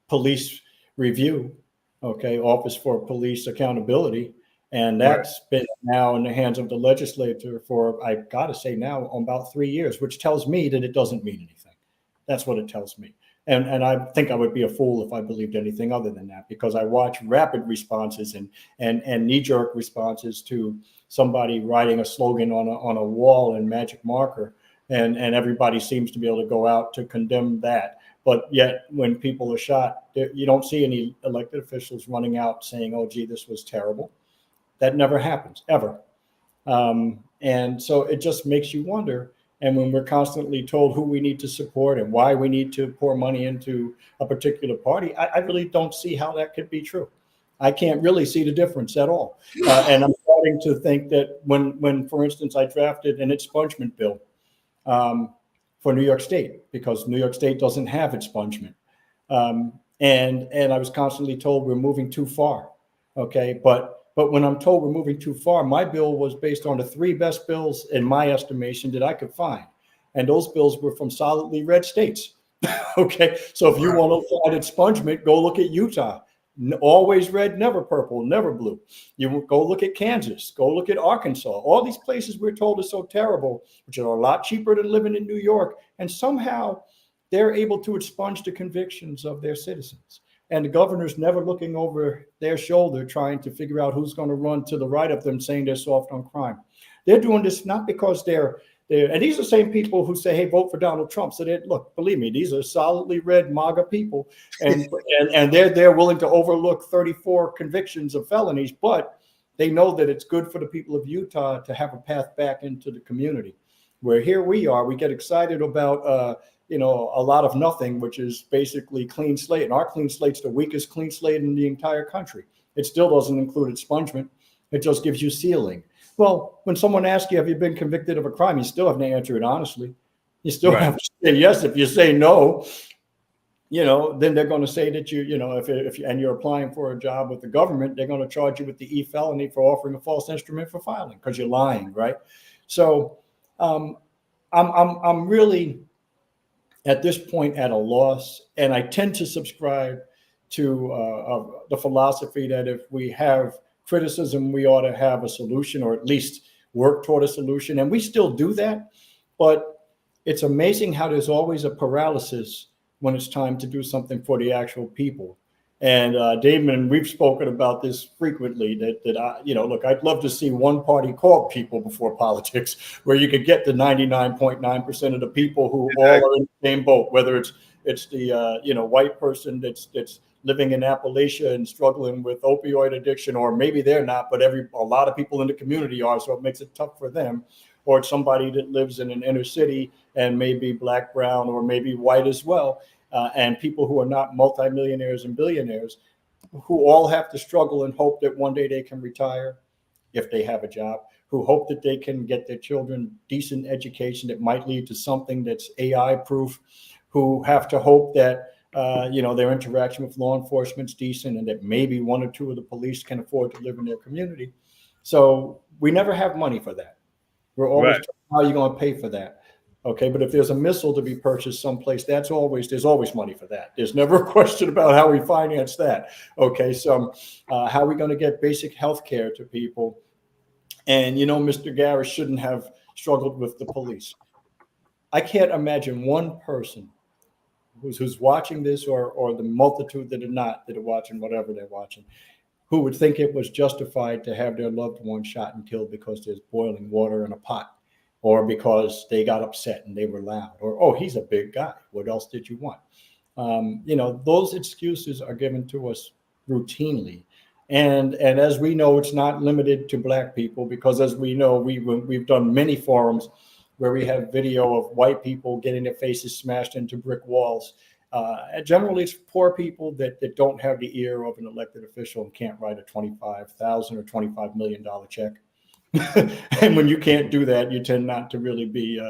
police review, Office for Police Accountability. And that's been now in the hands of the legislature for, I got to say now, about 3 years, which tells me that it doesn't mean anything. That's what it tells me. And I think I would be a fool if I believed anything other than that, because I watch rapid responses and knee-jerk responses to somebody writing a slogan on a wall in magic marker, and everybody seems to be able to go out to condemn that. But yet when people are shot, you don't see any elected officials running out saying, oh, gee, this was terrible. That never happens, ever. And so it just makes you wonder. And when we're constantly told who we need to support and why we need to pour money into a particular party, I really don't see how that could be true. I can't really see the difference at all. And I'm starting to think that when, for instance, I drafted an expungement bill for New York State, because New York State doesn't have expungement. And I was constantly told we're moving too far. But when I'm told we're moving too far, my bill was based on the 3 best bills, in my estimation, that I could find. And those bills were from solidly red states. So if you want to find expungement, go look at Utah. Always red, never purple, never blue. You go look at Kansas, go look at Arkansas. All these places we're told are so terrible, which are a lot cheaper than living in New York. And somehow they're able to expunge the convictions of their citizens. And the governor's never looking over their shoulder trying to figure out who's going to run to the right of them saying they're soft on crime. They're doing this not because they're and these are the same people who say, hey, vote for Donald Trump. So look, believe me, these are solidly red MAGA people. And they're willing to overlook 34 convictions of felonies, but they know that it's good for the people of Utah to have a path back into the community. Where here we are, we get excited about a lot of nothing, which is basically clean slate. And our clean slate's the weakest clean slate in the entire country. It still doesn't include expungement. It just gives you sealing. Well, when someone asks you, have you been convicted of a crime? You still have to answer it honestly. You still have to say yes. If you say no, then they're going to say that if you're applying for a job with the government, they're going to charge you with the felony for offering a false instrument for filing because you're lying, right? So I'm really at this point at a loss, and I tend to subscribe to the philosophy that if we have criticism, we ought to have a solution, or at least work toward a solution. And we still do that. But it's amazing how there's always a paralysis when it's time to do something for the actual people. And Damon, we've spoken about this frequently, that I, look, I'd love to see one party called People Before Politics, where you could get the 99.9% of the people who all are in the same boat, whether it's the white person that's living in Appalachia and struggling with opioid addiction, or maybe they're not, but a lot of people in the community are, so it makes it tough for them. Or it's somebody that lives in an inner city and maybe black, brown, or maybe white as well. And people who are not multimillionaires and billionaires, who all have to struggle and hope that one day they can retire if they have a job, who hope that they can get their children decent education that might lead to something that's AI proof, who have to hope that their interaction with law enforcement's decent and that maybe one or two of the police can afford to live in their community. So we never have money for that. We're always Right. how are you going to pay for that? Okay, but if there's a missile to be purchased someplace, there's always money for that. There's never a question about how we finance that. Okay, so how are we going to get basic health care to people? And Mr. Garris shouldn't have struggled with the police. I can't imagine one person who's watching this, or the multitude that are watching whatever they're watching, who would think it was justified to have their loved one shot and killed because there's boiling water in a pot, or because they got upset and they were loud, or, oh, he's a big guy, what else did you want? Those excuses are given to us routinely. And as we know, it's not limited to Black people, because as we know, we've done many forums where we have video of white people getting their faces smashed into brick walls. And generally, it's poor people that don't have the ear of an elected official and can't write a $25,000 or $25 million check. And when you can't do that, you tend not to really be,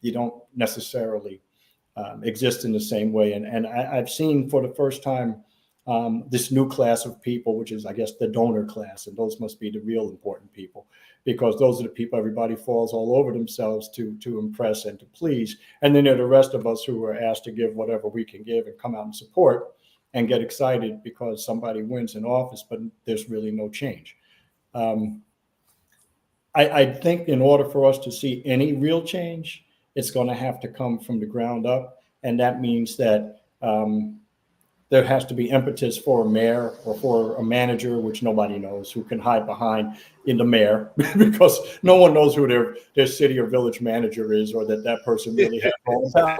you don't necessarily exist in the same way. And I've seen for the first time this new class of people, which is, I guess, the donor class. And those must be the real important people, because those are the people everybody falls all over themselves to impress and to please. And then there are the rest of us who are asked to give whatever we can give and come out and support and get excited because somebody wins in office, but there's really no change. I think in order for us to see any real change, it's going to have to come from the ground up. And that means that there has to be impetus for a mayor or for a manager, which nobody knows, who can hide behind in the mayor, because no one knows who their city or village manager is, or that person really has all the power.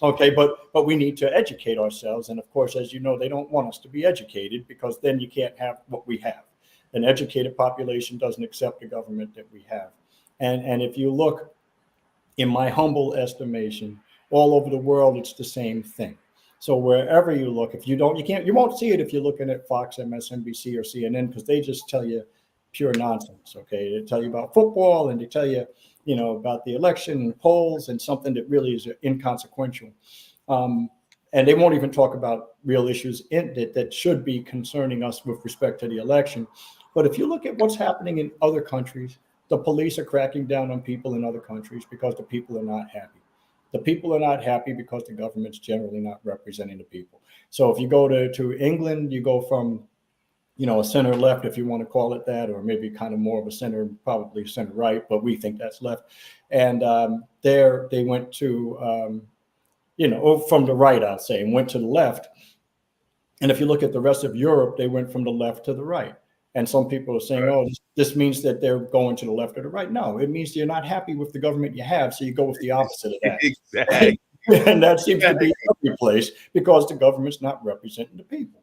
Okay, but we need to educate ourselves. And of course, as you know, they don't want us to be educated, because then you can't have what we have. An educated population doesn't accept the government that we have. And if you look, in my humble estimation, all over the world, it's the same thing. So wherever you look, if you won't see it if you're looking at Fox, MSNBC, or CNN, because they just tell you pure nonsense. Okay, they tell you about football, and they tell you, about the election and polls and something that really is inconsequential. And they won't even talk about real issues that should be concerning us with respect to the election. But if you look at what's happening in other countries, the police are cracking down on people in other countries because the people are not happy. The people are not happy because the government's generally not representing the people. So if you go to England, you go from, a center left, if you want to call it that, or maybe kind of more of a center, probably center right, but we think that's left. And there they went to, from the right, I'd say, and went to the left. And if you look at the rest of Europe, they went from the left to the right. And some people are saying, oh, this means that they're going to the left or the right. No, it means you're not happy with the government you have, so you go with the opposite of that. Exactly. And that seems to be every place, because the government's not representing the people.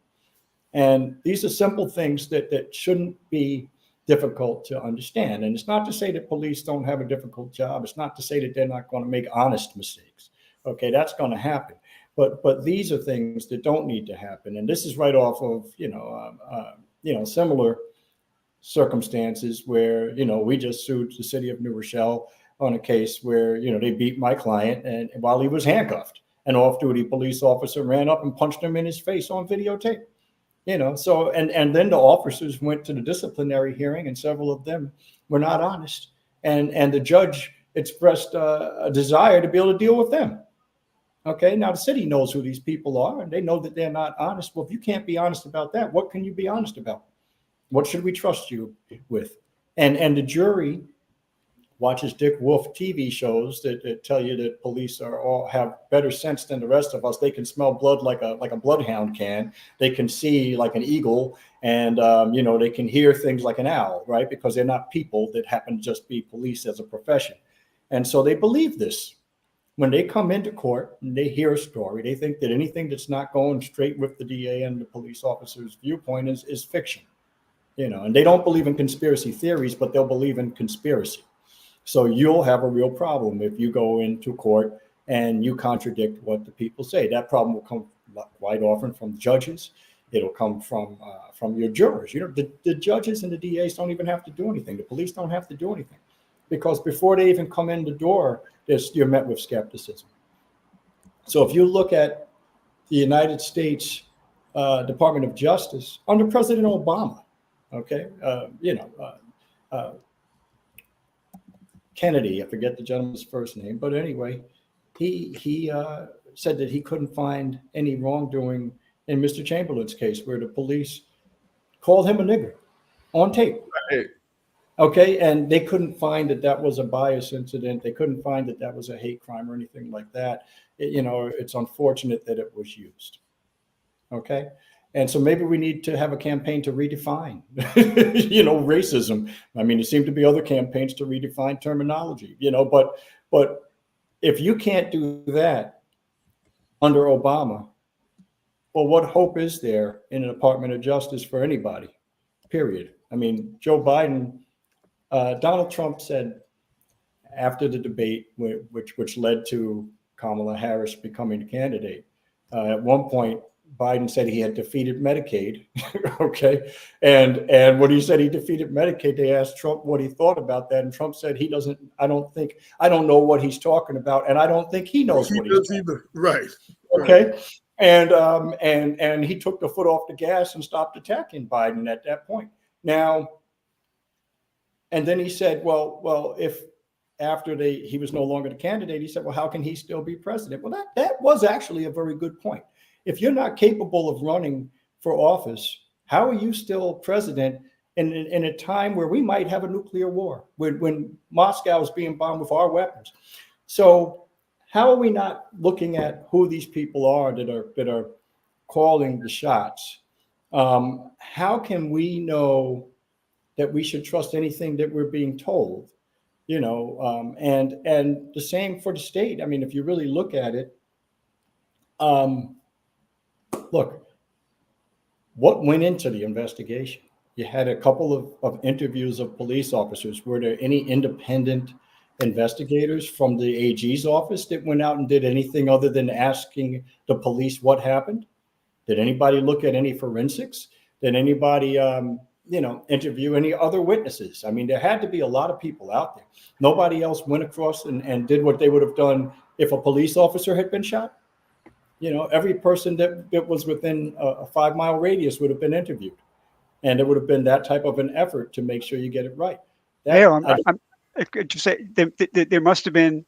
And these are simple things that shouldn't be difficult to understand. And it's not to say that police don't have a difficult job. It's not to say that they're not going to make honest mistakes. Okay, that's going to happen. But these are things that don't need to happen. And this is right off of, similar circumstances where, we just sued the city of New Rochelle on a case where, they beat my client and while he was handcuffed. An off-duty police officer ran up and punched him in his face on videotape. So and then the officers went to the disciplinary hearing, and several of them were not honest. And the judge expressed a desire to be able to deal with them. Okay, now the city knows who these people are, and they know that they're not honest. Well, if you can't be honest about that, what can you be honest about? What should we trust you with? And the jury watches Dick Wolf TV shows that tell you that police are all have better sense than the rest of us. They can smell blood like a bloodhound can. They can see like an eagle, and they can hear things like an owl, right? Because they're not people that happen to just be police as a profession. And so they believe this. When they come into court and they hear a story, they think that anything that's not going straight with the DA and the police officer's viewpoint is fiction, and they don't believe in conspiracy theories, but they'll believe in conspiracy. So you'll have a real problem if you go into court and you contradict what the people say. That problem will come quite often from judges. It'll come from your jurors. The judges and the DAs don't even have to do anything. The police don't have to do anything, because before they even come in the door, you're met with skepticism. So if you look at the United States Department of Justice under President Obama, Kennedy, I forget the gentleman's first name, but anyway, he said that he couldn't find any wrongdoing in Mr. Chamberlain's case, where the police called him a nigger on tape. Right. Okay, and they couldn't find that was a bias incident. They couldn't find that was a hate crime or anything like that. It's unfortunate that it was used. Okay, and so maybe we need to have a campaign to redefine, racism. I mean, there seem to be other campaigns to redefine terminology, but if you can't do that under Obama, well, what hope is there in the Department of Justice for anybody, period? I mean, Joe Biden, Donald Trump said after the debate, which led to Kamala Harris becoming the candidate, at one point, Biden said he had defeated Medicaid. Okay. And when he said he defeated Medicaid, they asked Trump what he thought about that. And Trump said I don't know what he's talking about. And I don't think he knows what he's talking about. Right. Okay. And he took the foot off the gas and stopped attacking Biden at that point. Now, and then he said, well, if after he was no longer the candidate, he said, well, how can he still be president? Well, that was actually a very good point. If you're not capable of running for office, how are you still president in a time where we might have a nuclear war, when Moscow is being bombed with our weapons? So how are we not looking at who these people are that are calling the shots? How can we know that we should trust anything that we're being told? And the same for the state. I mean, if you really look at it, look, what went into the investigation? You had a couple of interviews of police officers. Were there any independent investigators from the AG's office that went out and did anything other than asking the police what happened? Did anybody look at any forensics? Did anybody, interview any other witnesses? I mean, there had to be a lot of people out there. Nobody else went across and did what they would have done if a police officer had been shot. Every person that was within a 5-mile radius would have been interviewed. And it would have been that type of an effort to make sure you get it right. I could just say there must have been,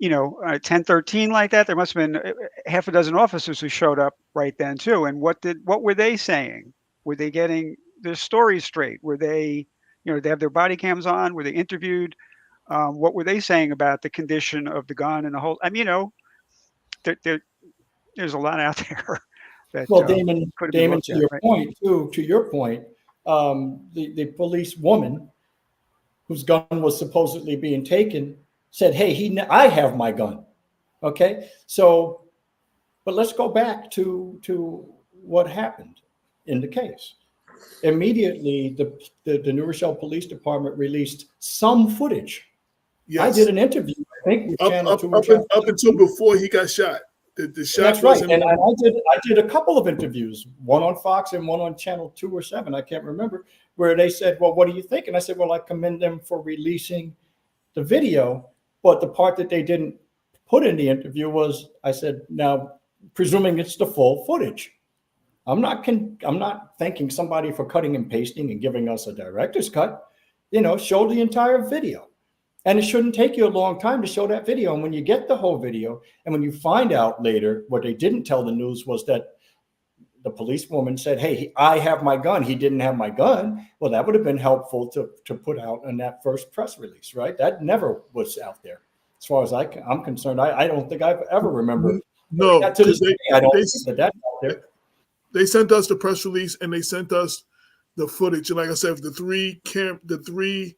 10-13 like that. There must have been half a dozen officers who showed up right then too. And what were they saying? Were they getting their stories straight? Were they, they have their body cams on? Were they interviewed? What were they saying about the condition of the gun and the whole? I mean, there's a lot out there. That, well, Damon, to your point, the police woman whose gun was supposedly being taken said, "Hey, I have my gun." Okay, so, but let's go back to what happened in the case. Immediately, the New Rochelle Police Department released some footage. Yes. I did an interview, I think, with Channel 2. Up until before he got shot. The shot. That's right. And I did a couple of interviews, one on Fox and one on Channel 2 or 7, I can't remember, where they said, well, what do you think? And I said, well, I commend them for releasing the video. But the part that they didn't put in the interview was, I said, now, presuming it's the full footage. I'm not thanking somebody for cutting and pasting and giving us a director's cut. Show the entire video. And it shouldn't take you a long time to show that video. And when you get the whole video, and when you find out later, what they didn't tell the news was that the policewoman said, hey, I have my gun. He didn't have my gun. Well, that would have been helpful to put out in that first press release, right? That never was out there. As far as I'm concerned, I don't think I've ever remembered. No, to this day, I don't think that's out there. They sent us the press release and they sent us the footage. And like I said, the three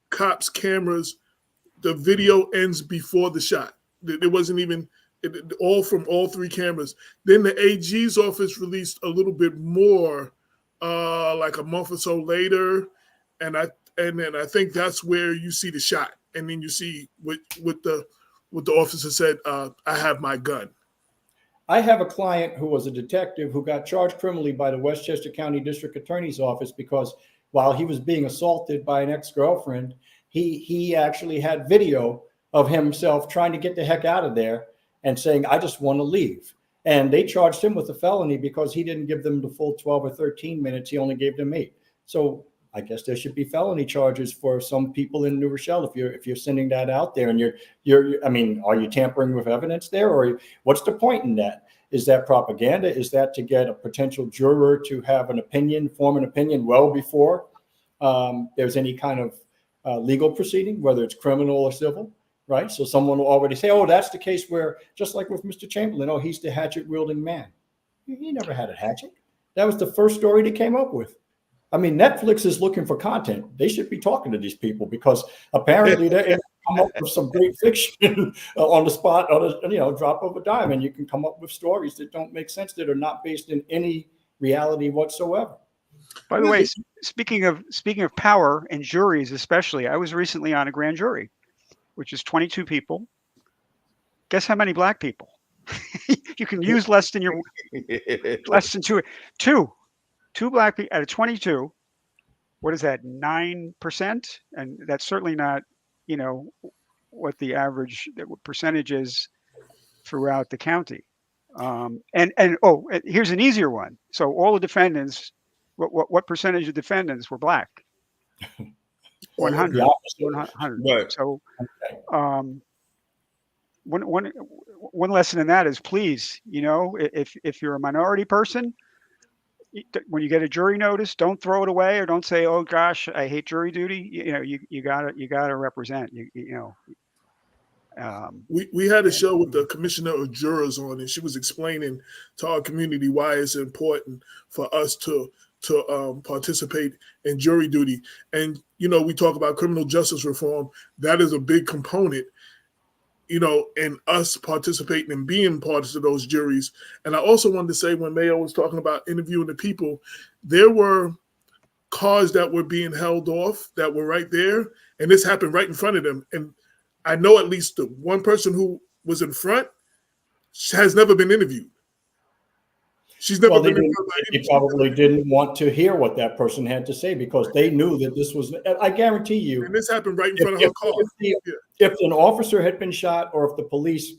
cops' cameras, the video ends before the shot. It wasn't even all from all three cameras. Then the AG's office released a little bit more, like a month or so later, and then I think that's where you see the shot, and then you see what the officer said. I have my gun. I have a client who was a detective who got charged criminally by the Westchester County District Attorney's Office because while he was being assaulted by an ex-girlfriend, he actually had video of himself trying to get the heck out of there and saying, I just want to leave. And they charged him with a felony because he didn't give them the full 12 or 13 minutes. He only gave them 8. So I guess there should be felony charges for some people in New Rochelle if you're sending that out there. And I mean, are you tampering with evidence there, or what's the point in that? Is that propaganda? Is that to get a potential juror to have an opinion, form an opinion well before there's any kind of legal proceeding, whether it's criminal or civil? Right. So someone will already say, oh, that's the case where, just like with Mr. Chamberlain, oh, he's the hatchet wielding man. He never had a hatchet. That was the first story they came up with. I mean, Netflix is looking for content. They should be talking to these people because apparently they come up with some great fiction on the spot, on a drop of a dime, and you can come up with stories that don't make sense, that are not based in any reality whatsoever. By the way, speaking of power and juries, especially, I was recently on a grand jury, which is 22 people. Guess how many black people? You can use less than two black people out of 22. What is that, 9%? And that's certainly not, what the average percentage is throughout the county. Here's an easier one. So all the defendants, what percentage of defendants were black? 100. 100. Right. So, one lesson in that is, please, if you're a minority person, when you get a jury notice, don't throw it away or don't say, "Oh gosh, I hate jury duty." You gotta represent. We had a show with the commissioner of jurors on, and she was explaining to our community why it's important for us to participate in jury duty. And, we talk about criminal justice reform. That is a big component, in us participating and being parts of those juries. And I also wanted to say, when Mayo was talking about interviewing the people, there were cars that were being held off that were right there. And this happened right in front of them. And I know at least the one person who was in front has never been interviewed. She's never been interviewed. They probably didn't want to hear what that person had to say because they knew that this was, I guarantee you. And this happened right in front of her car. If an officer had been shot or if the police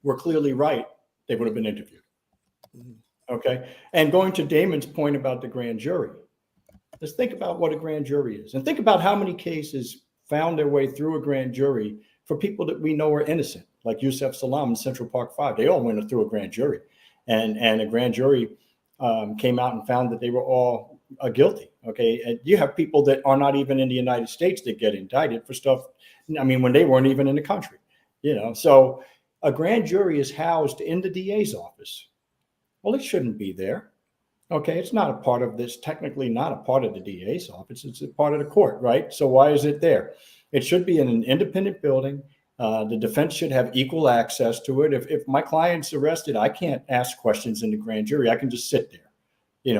were clearly right, they would have been interviewed. Mm-hmm. Okay. And going to Damon's point about the grand jury, let's think about what a grand jury is and think about how many cases found their way through a grand jury for people that we know are innocent, like Yusef Salam in Central Park 5. They all went through a grand jury. And a grand jury came out and found that they were all guilty. Okay. And you have people that are not even in the United States that get indicted for stuff. I mean, when they weren't even in the country, so a grand jury is housed in the DA's office. Well, it shouldn't be there. Okay. It's not a part of this, technically not a part of the DA's office. It's a part of the court, right? So why is it there? It should be in an independent building. The defense should have equal access to it. If my client's arrested, I can't ask questions in the grand jury. I can just sit there,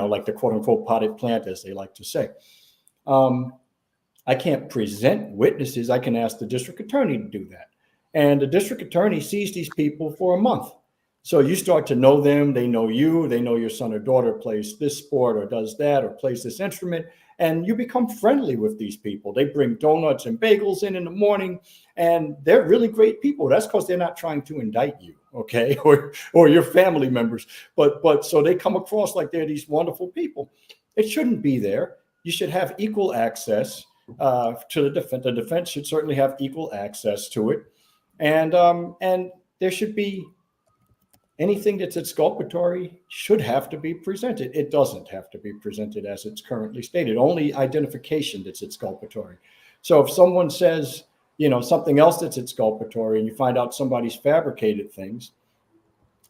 like the quote unquote potted plant, as they like to say. I can't present witnesses. I can ask the district attorney to do that. And the district attorney sees these people for a month. So you start to know them. They know you. They know your son or daughter plays this sport or does that or plays this instrument. And you become friendly with these people. They bring donuts and bagels in the morning, and they're really great people. That's because they're not trying to indict you, okay, or your family members. But so they come across like they're these wonderful people. It shouldn't be there. You should have equal access to the defense. The defense should certainly have equal access to it, and there should be anything that's exculpatory should have to be presented. It doesn't have to be presented as it's currently stated, only identification that's exculpatory. So if someone says, something else that's exculpatory and you find out somebody's fabricated things,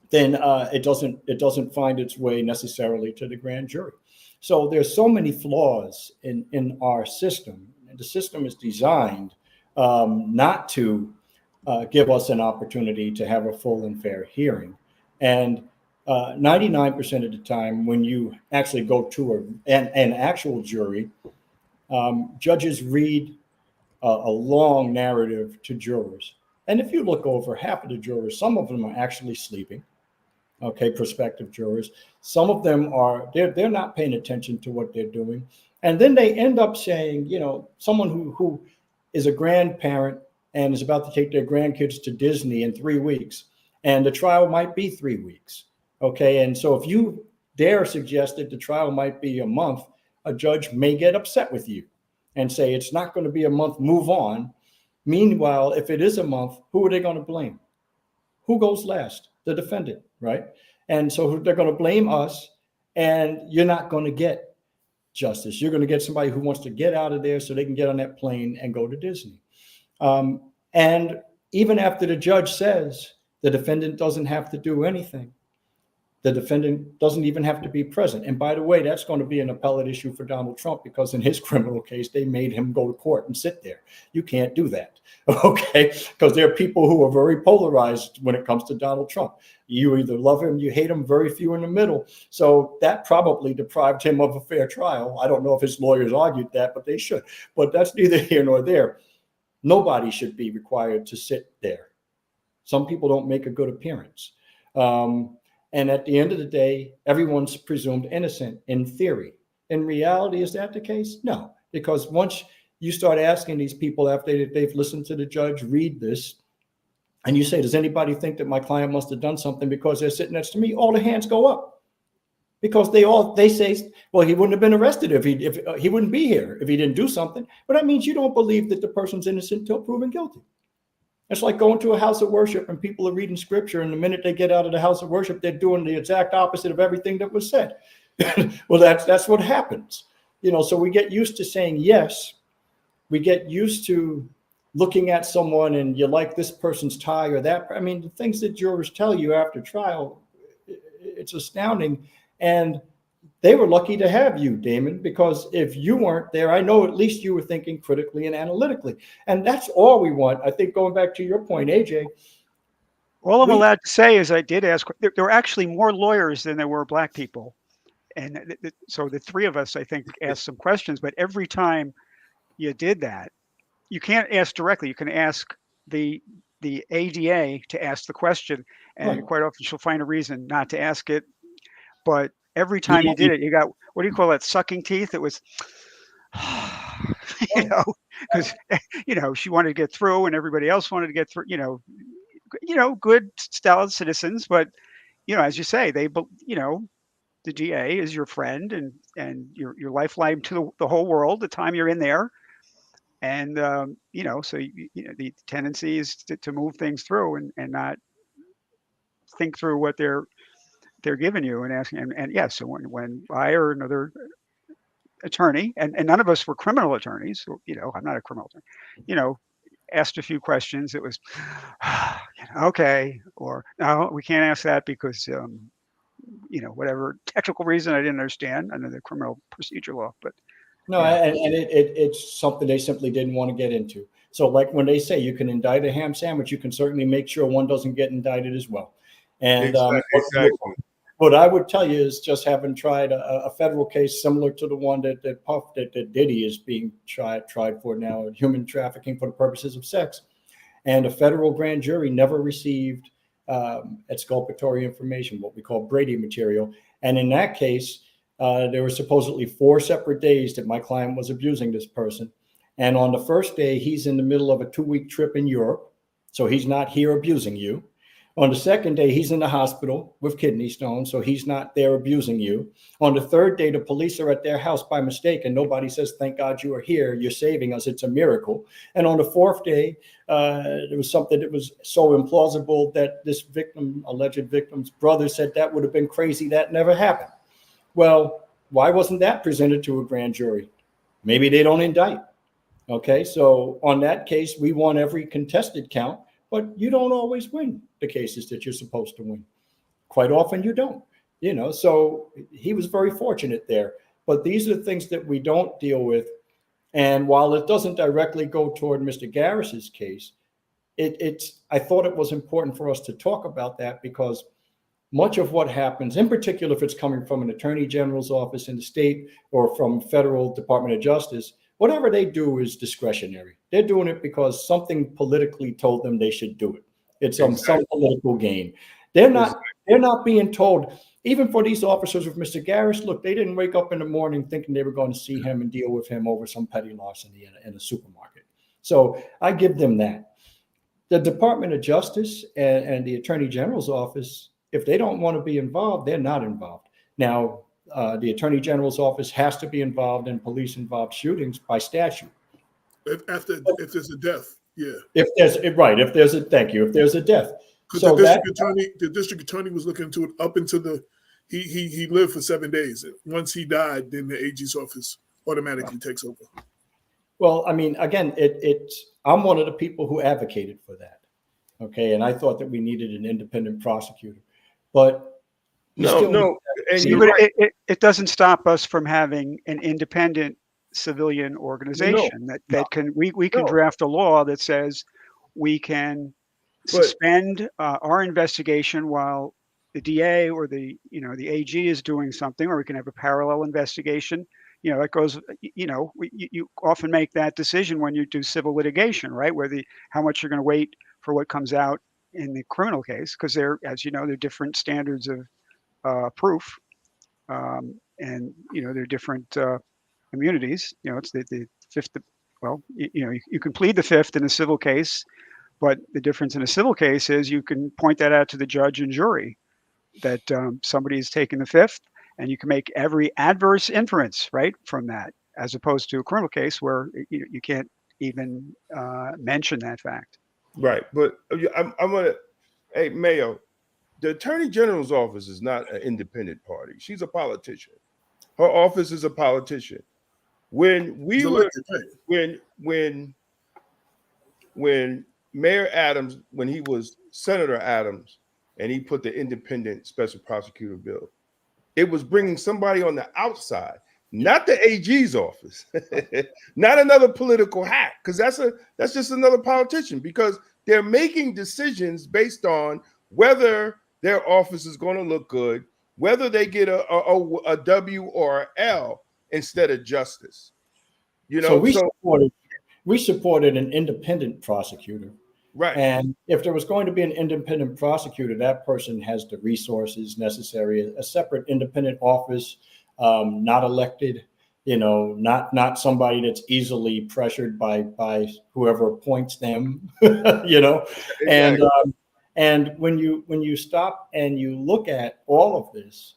then it doesn't find its way necessarily to the grand jury. So there's so many flaws in our system. And the system is designed not to give us an opportunity to have a full and fair hearing. And 99% of the time, when you actually go to an actual jury, judges read a long narrative to jurors. And if you look over, half of the jurors, some of them are actually sleeping, okay, prospective jurors. Some of them they're not paying attention to what they're doing. And then they end up saying, someone who is a grandparent and is about to take their grandkids to Disney in 3 weeks, and the trial might be 3 weeks, okay? And so if you dare suggest that the trial might be a month, a judge may get upset with you and say, it's not going to be a month, move on. Meanwhile, if it is a month, who are they going to blame? Who goes last? The defendant, right? And so they're going to blame us, and you're not going to get justice. You're going to get somebody who wants to get out of there so they can get on that plane and go to Disney. And even after the judge says the defendant doesn't have to do anything, the defendant doesn't even have to be present. And by the way, that's going to be an appellate issue for Donald Trump, because in his criminal case, they made him go to court and sit there. You can't do that, okay? Because there are people who are very polarized when it comes to Donald Trump. You either love him, you hate him, very few in the middle. So that probably deprived him of a fair trial. I don't know if his lawyers argued that, but they should. But that's neither here nor there. Nobody should be required to sit there. Some people don't make a good appearance. And at the end of the day, everyone's presumed innocent in theory. In reality, is that the case? No, because once you start asking these people after they've listened to the judge read this, and you say, does anybody think that my client must have done something because they're sitting next to me? All the hands go up, because they say, well, he wouldn't have been arrested if he wouldn't be here if he didn't do something. But that means you don't believe that the person's innocent until proven guilty. It's like going to a house of worship and people are reading scripture, and the minute they get out of the house of worship, they're doing the exact opposite of everything that was said. Well, that's what happens. So we get used to saying yes. We get used to looking at someone and you like this person's tie or that. I mean, the things that jurors tell you after trial, it's astounding. And they were lucky to have you, Damon, because if you weren't there, I know at least you were thinking critically and analytically. And that's all we want. I think going back to your point, AJ. All I'm allowed to say is I did ask, there were actually more lawyers than there were Black people. And so the three of us, I think, asked some questions. But every time you did that, you can't ask directly. You can ask the ADA to ask the question. And quite often she'll find a reason not to ask it. But every time you did it, you got, what do you call that, sucking teeth? It was, because, she wanted to get through and everybody else wanted to get through, good, solid citizens. But, as you say, they, the DA is your friend and your lifeline to the whole world, the time you're in there. And, so, the tendency is to move things through and not think through what they're giving you and asking. And yes, so when I or another attorney, and none of us were criminal attorneys, I'm not a criminal attorney, asked a few questions, it was, okay, or no, we can't ask that because, whatever technical reason I didn't understand under the criminal procedure law. But no, and it's something they simply didn't want to get into. So like when they say you can indict a ham sandwich, you can certainly make sure one doesn't get indicted as well. And exactly. What I would tell you is, just having tried a federal case similar to the one that Diddy is being tried for now, human trafficking for the purposes of sex, and a federal grand jury never received exculpatory information, what we call Brady material. And in that case, there were supposedly 4 separate days that my client was abusing this person. And on the first day, he's in the middle of a 2-week trip in Europe, so he's not here abusing you. On the second day, he's in the hospital with kidney stones, so he's not there abusing you. On the third day, the police are at their house by mistake, and nobody says, thank God you are here. You're saving us. It's a miracle. And on the fourth day, there was something that was so implausible that this victim, alleged victim's brother, said that would have been crazy. That never happened. Well, why wasn't that presented to a grand jury? Maybe they don't indict. Okay, so on that case, we won every contested count, but you don't always win the cases that you're supposed to win. Quite often you don't, so he was very fortunate there. But these are things that we don't deal with. And while it doesn't directly go toward Mr. Garris's case, I thought it was important for us to talk about that, because much of what happens, in particular, if it's coming from an attorney general's office in the state or from federal Department of Justice, whatever they do is discretionary. They're doing it because something politically told them they should do it. It's some political gain. They're not being told, even for these officers with Mr. Garris, look, they didn't wake up in the morning thinking they were going to see him and deal with him over some petty larceny in a supermarket. So I give them that. The Department of Justice and the Attorney General's office, if they don't want to be involved, they're not involved. Now, the Attorney General's office has to be involved in police-involved shootings by statute. If there's a death, yeah. If there's a death. Because So the district attorney was looking into it up until he lived for 7 days. Once he died, then the AG's office automatically takes over. Well, I mean, again, I'm one of the people who advocated for that. Okay, and I thought that we needed an independent prosecutor, but it doesn't stop us from having an independent civilian organization we can draft a law that says we can suspend our investigation while the DA or the AG is doing something, or we can have a parallel investigation. That goes, you often make that decision when you do civil litigation, right? How much you're going to wait for what comes out in the criminal case, because there are different standards of proof, and there are different immunities. It's the fifth. Well, you can plead the fifth in a civil case, but the difference in a civil case is you can point that out to the judge and jury that somebody is taking the fifth, and you can make every adverse inference right from that, as opposed to a criminal case where you can't even mention that fact. Right, but I'm gonna. Hey, Mayo, the Attorney General's office is not an independent party. She's a politician. Her office is a politician. When Mayor Adams, when he was Senator Adams, and he put the independent special prosecutor bill, it was bringing somebody on the outside, not the AG's office, not another political hack, because that's just another politician, because they're making decisions based on whether their office is going to look good, whether they get a W or an L instead of justice. So we supported an independent prosecutor. Right. And if there was going to be an independent prosecutor, that person has the resources necessary, a separate independent office, not elected, not somebody that's easily pressured by whoever appoints them, Exactly. And when you stop and you look at all of this,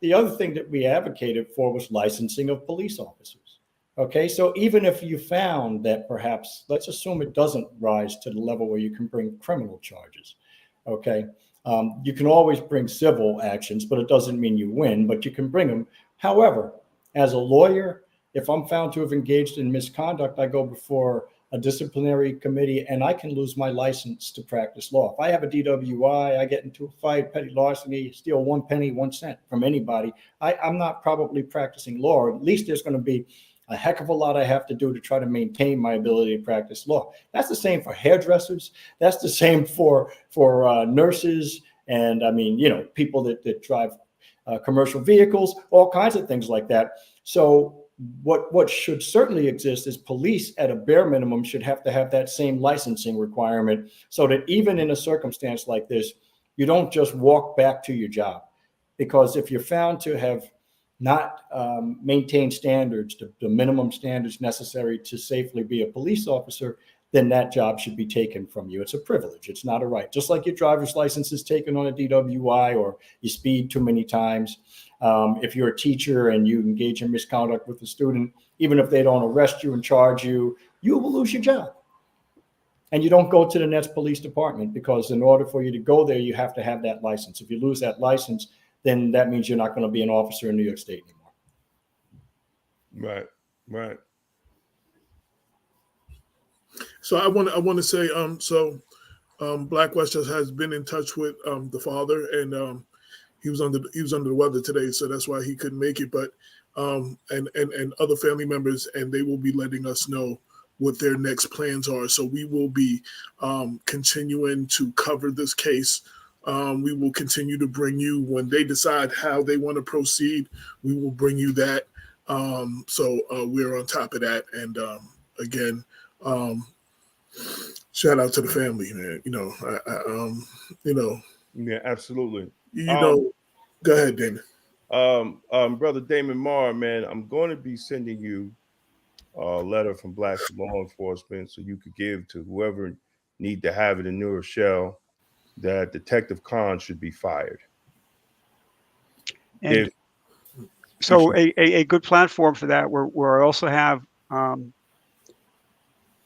the other thing that we advocated for was licensing of police officers. Okay, so even if you found that perhaps, let's assume it doesn't rise to the level where you can bring criminal charges. Okay, you can always bring civil actions, but it doesn't mean you win, but you can bring them. However, as a lawyer, if I'm found to have engaged in misconduct, I go before a disciplinary committee and I can lose my license to practice law. If I have a DWI, I get into a fight, petty larceny, steal 1 penny, 1 cent from anybody, I'm not probably practicing law, or at least there's going to be a heck of a lot I have to do to try to maintain my ability to practice law. That's the same for hairdressers. That's the same for nurses, and people that drive commercial vehicles, all kinds of things like that. So what should certainly exist is police at a bare minimum should have to have that same licensing requirement, so that even in a circumstance like this, you don't just walk back to your job. Because if you're found to have not maintain standards, the minimum standards necessary to safely be a police officer, then that job should be taken from you. It's a privilege. It's not a right. Just like your driver's license is taken on a DWI or you speed too many times. If you're a teacher and you engage in misconduct with a student, even if they don't arrest you and charge you, you will lose your job. And you don't go to the next police department because in order for you to go there, you have to have that license. If you lose that license, then that means you're not going to be an officer in New York State anymore. Right. So I want to say, Black Westchester has been in touch with the father, and he was under the weather today, so that's why he couldn't make it. But and other family members, and they will be letting us know what their next plans are. So we will be continuing to cover this case. We will continue to bring you when they decide how they want to proceed. We will bring you that. So we're on top of that, and again. Shout out to the family, man. Yeah, absolutely. Go ahead, Damon. Brother Damon Maher, man, I'm going to be sending you a letter from Black law enforcement so you could give to whoever need to have it in New Rochelle that Detective Khan should be fired. And so a good platform for that, where I also have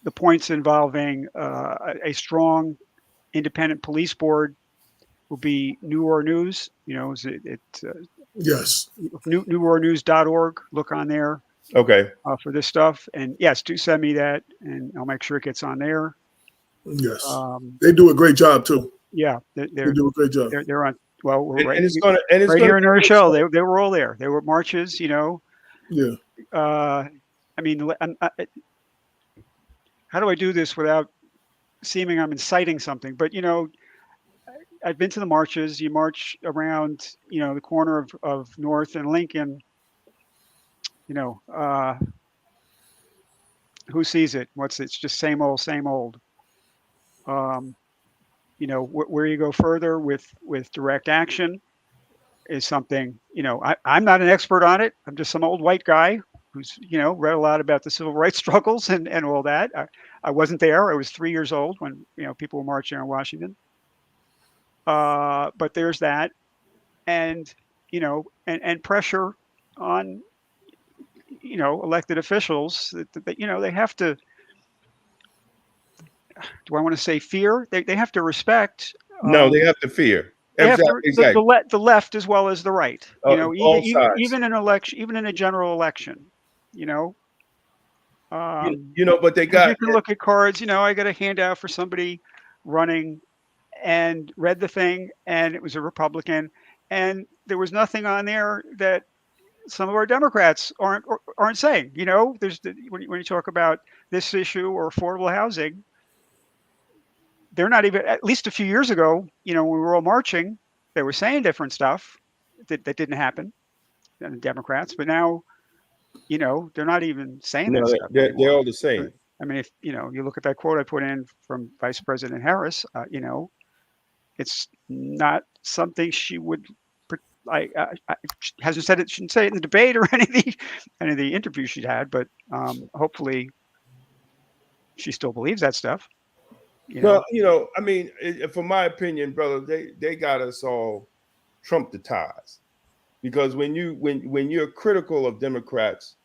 the points involving a strong independent police board will be New Or News. Yes. newornews.org. Look on there. Okay. For this stuff. And yes, do send me that and I'll make sure it gets on there. Yes. They do a great job too. Yeah. They do a great job. They're on. Well, we're right here in Rochelle. They were all there. They were marches, Yeah. I mean, how do I do this without seeming I'm inciting something? But, I've been to the marches. You march around, the corner of North and Lincoln. Who sees it? It's just same old, same old. Where you go further with direct action is something, I'm not an expert on it. I'm just some old white guy who's, read a lot about the civil rights struggles and all that. I wasn't there. I was 3 years old when, people were marching on Washington. But there's that. And, and pressure on, elected officials that they have to, do I want to say fear? They have to respect. No, they have to fear. Exactly. The left as well as the right. Even an election, even in a general election. But they got. You can look at cards. I got a handout for somebody running, and read the thing, and it was a Republican, and there was nothing on there that some of our Democrats aren't saying. There's when you talk about this issue or affordable housing. They're not even, at least a few years ago, when we were all marching, they were saying different stuff that didn't happen, the Democrats. But now, they're not even saying that stuff. They're all the same. I mean, if, you look at that quote I put in from Vice President Harris, it's not something she would, hasn't said it, shouldn't say it in the debate or any of the interviews she'd had, but hopefully she still believes that stuff. Well, I mean, from my opinion, brother, they got us all Trump-atized, because when you're critical of Democrats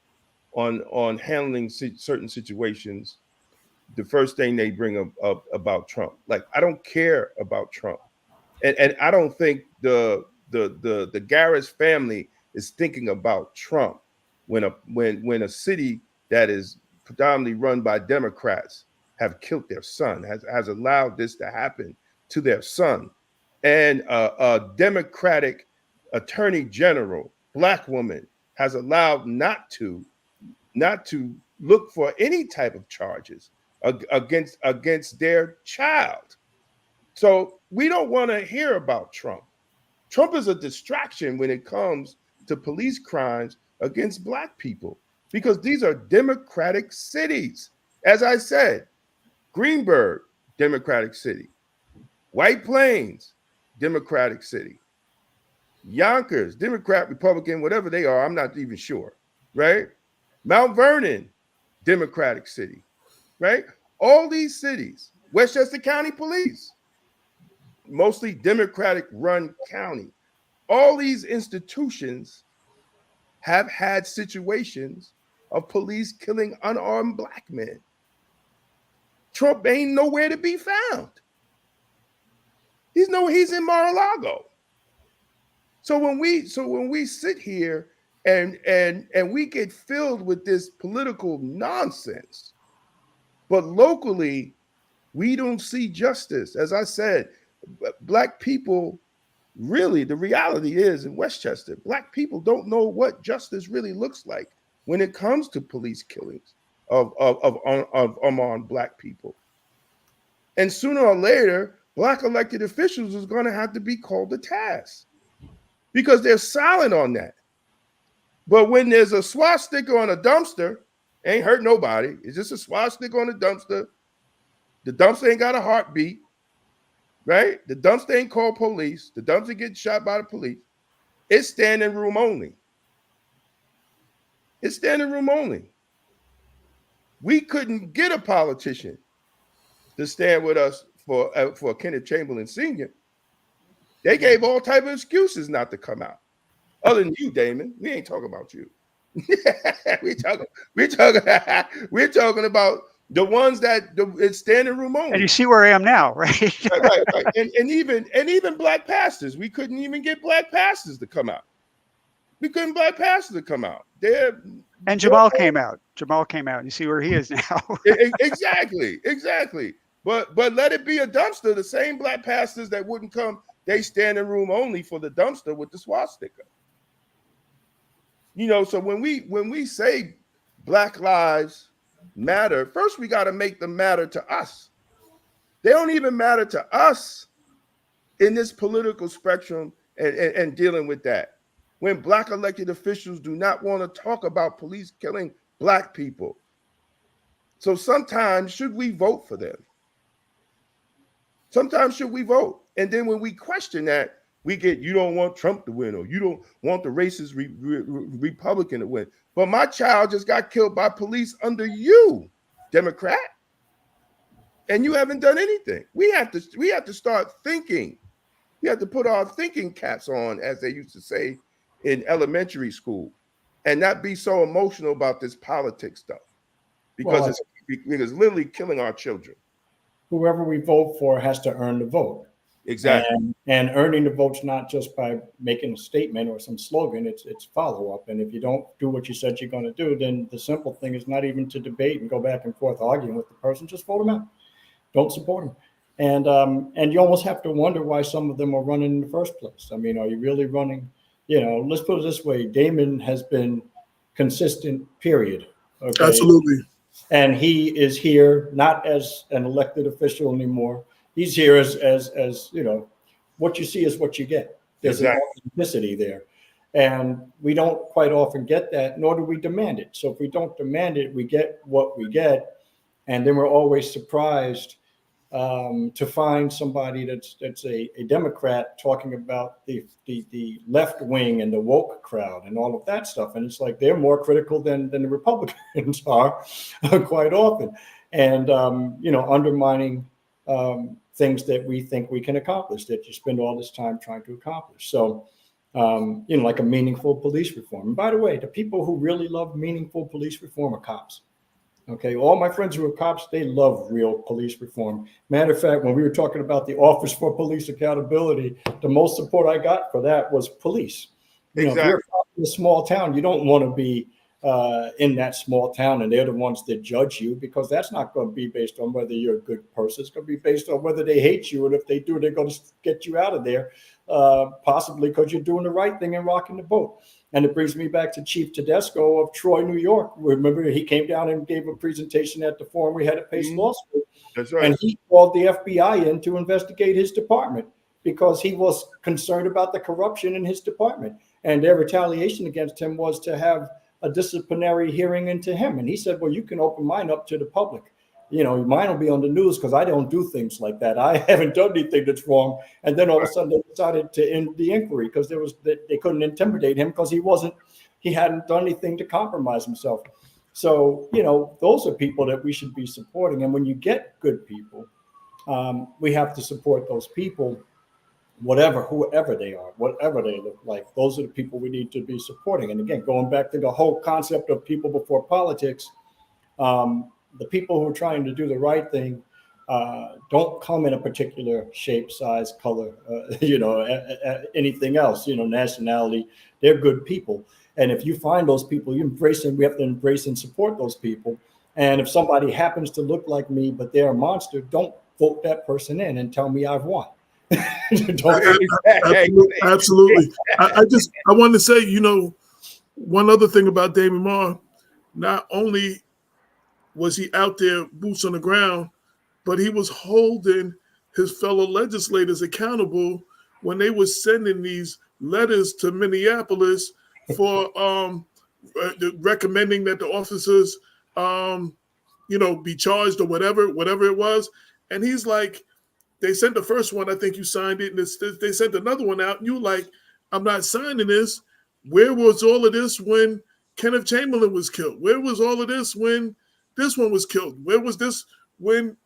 on handling certain situations, the first thing they bring up about Trump, like, I don't care about Trump, and I don't think the Garris family is thinking about Trump when a city that is predominantly run by Democrats have killed their son, has allowed this to happen to their son. And a Democratic attorney general, Black woman, has allowed not to look for any type of charges against their child. So we don't want to hear about Trump. Trump is a distraction when it comes to police crimes against Black people, because these are Democratic cities. As I said, Greenburgh, Democratic city. White Plains, Democratic city. Yonkers, Democrat, Republican, whatever they are, I'm not even sure, right? Mount Vernon, Democratic city, right? all these cities, Westchester County Police, mostly Democratic run county, all these institutions have had situations of police killing unarmed black men. Trump ain't nowhere to be found. He's in Mar-a-Lago. So when we sit here and we get filled with this political nonsense, but locally we don't see justice. As I said, black people, really, the reality is in Westchester, black people don't know what justice really looks like when it comes to police killings of unarmed black people. And sooner or later, black elected officials is going to have to be called to task because they're silent on that. But when there's a swastika on a dumpster, ain't hurt nobody. It's just a swastika on a dumpster. The dumpster ain't got a heartbeat, right? The dumpster ain't called police. The dumpster gets shot by the police. It's standing room only. It's standing room only. We couldn't get a politician to stand with us for Kenneth Chamberlain Sr. They gave all type of excuses not to come out. Other than you, Damon, we ain't talking about you. we're talking about the ones that it's standing room only. And you see where I am now, right? right. And even black pastors, we couldn't even get black pastors to come out. We couldn't black pastors to come out. And Jamal came out. Jamal came out. You see where he is now. Exactly. But let it be a dumpster. The same black pastors that wouldn't come, they stand in room only for the dumpster with the swastika. So when we say Black Lives Matter, first we got to make them matter to us. They don't even matter to us in this political spectrum and dealing with that. When black elected officials do not want to talk about police killing black people. So sometimes should we vote for them? Sometimes should we vote? And then when we question that, we get, you don't want Trump to win, or you don't want the racist Republican to win. But my child just got killed by police under you, Democrat. And you haven't done anything. We have to start thinking. We have to put our thinking caps on, as they used to say in elementary school, and not be so emotional about this politics stuff, because it's literally killing our children. Whoever we vote for has to earn the vote. Exactly. And earning the vote's not just by making a statement or some slogan, it's follow-up. And if you don't do what you said you're going to do, then the simple thing is not even to debate and go back and forth arguing with the person, just vote them out. Don't support them. And you almost have to wonder why some of them are running in the first place. I mean, are you really running? Let's put it this way. Damon has been consistent, period. Okay? Absolutely. And he is here not as an elected official anymore. He's here as what you see is what you get. There's an authenticity there. And we don't quite often get that, nor do we demand it. So if we don't demand it, we get what we get. And then we're always surprised to find somebody that's a Democrat talking about the left wing and the woke crowd and all of that stuff. And it's like they're more critical than the Republicans are quite often, and undermining things that we think we can accomplish, that you spend all this time trying to accomplish. So like a meaningful police reform. And by the way, the people who really love meaningful police reform are cops. Okay, all my friends who are cops, they love real police reform. Matter of fact, when we were talking about the Office for Police Accountability, the most support I got for that was police. Exactly. If you're in a small town, you don't want to be in that small town and they're the ones that judge you, because that's not going to be based on whether you're a good person. It's going to be based on whether they hate you, and if they do, they're going to get you out of there, possibly because you're doing the right thing and rocking the boat. And it brings me back to Chief Tedesco of Troy, New York. Remember, he came down and gave a presentation at the forum we had at Pace Law School. That's right. And he called the FBI in to investigate his department because he was concerned about the corruption in his department. And their retaliation against him was to have a disciplinary hearing into him. And he said, well, you can open mine up to the public. Mine will be on the news because I don't do things like that. I haven't done anything that's wrong. And then all of a sudden they decided to end the inquiry because they couldn't intimidate him because he hadn't done anything to compromise himself. So, those are people that we should be supporting. And when you get good people, we have to support those people, whoever they are, whatever they look like. Those are the people we need to be supporting. And again, going back to the whole concept of people before politics, the people who are trying to do the right thing don't come in a particular shape, size, color, anything else, nationality. They're good people. And if you find those people, we have to embrace and support those people. And if somebody happens to look like me, but they're a monster, don't vote that person in and tell me I've won. Absolutely. I wanted to say, one other thing about Damon Maher, not only was he out there boots on the ground, but he was holding his fellow legislators accountable when they were sending these letters to Minneapolis for recommending that the officers, be charged or whatever it was. And he's like, they sent the first one, I think you signed it, and they sent another one out, and you like, I'm not signing this. Where was all of this when Kenneth Chamberlain was killed? Where was all of this when this one was killed? Where was this when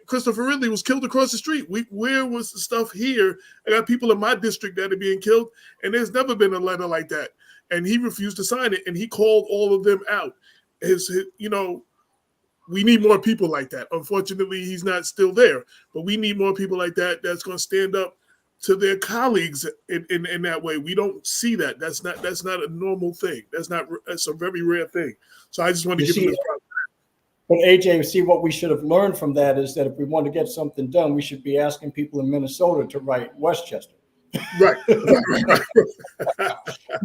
Christopher Ridley was killed across the street? Where was the stuff here? I got people in my district that are being killed, and there's never been a letter like that. And he refused to sign it, and he called all of them out. We need more people like that. Unfortunately, he's not still there, but we need more people like that that's going to stand up to their colleagues in that way. We don't see that. That's not a normal thing. That's a very rare thing. So I just want to give him this problem. But AJ, see, what we should have learned from that is that if we want to get something done, we should be asking people in Minnesota to write Westchester. Right.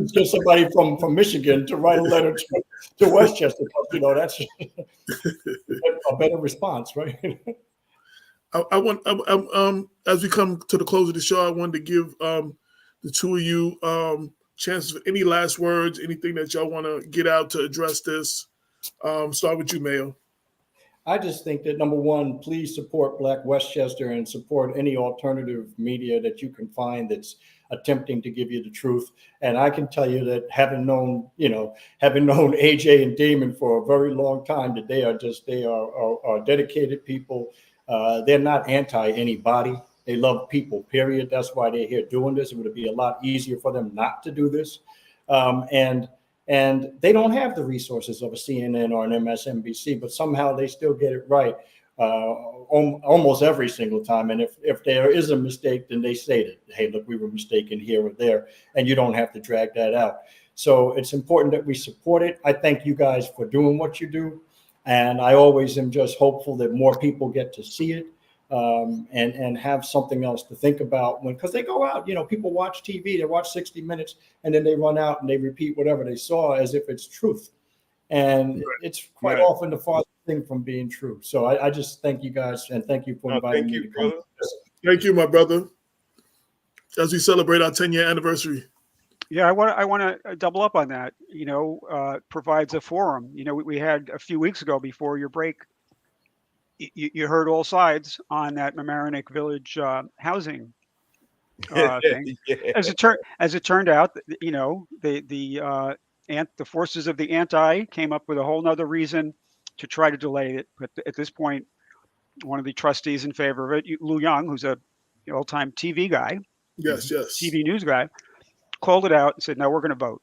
Just somebody from Michigan to write a letter to Westchester. That's a better response, right? I want, as we come to the close of the show, I wanted to give the two of you chances for any last words, anything that y'all want to get out to address this. Start with you, Mayo. I just think that, number one, please support Black Westchester and support any alternative media that you can find that's attempting to give you the truth. And I can tell you that having known AJ and Damon for a very long time, that they are dedicated people. They're not anti anybody. They love people, period. That's why they're here doing this. It would be a lot easier for them not to do this. And they don't have the resources of a CNN or an MSNBC, but somehow they still get it right almost every single time. And if there is a mistake, then they say that, hey, look, we were mistaken here or there, and you don't have to drag that out. So it's important that we support it. I thank you guys for doing what you do. And I always am just hopeful that more people get to see it. And have something else to think about because they go out, people watch TV, they watch 60 Minutes, and then they run out and they repeat whatever they saw as if it's truth. And it's quite often the farthest thing from being true. So I just thank you guys and thank you for inviting me to come. Thank you, my brother. As we celebrate our 10-year anniversary. Yeah, I want to double up on that. Provides a forum. We had a few weeks ago before your break. You heard all sides on that Mamaroneck Village housing thing. Yeah. As it turned out, the forces of the anti came up with a whole nother reason to try to delay it. But at this point, one of the trustees in favor of it, Lou Young, who's a old-time TV guy, TV news guy, called it out and said, "No, we're going to vote."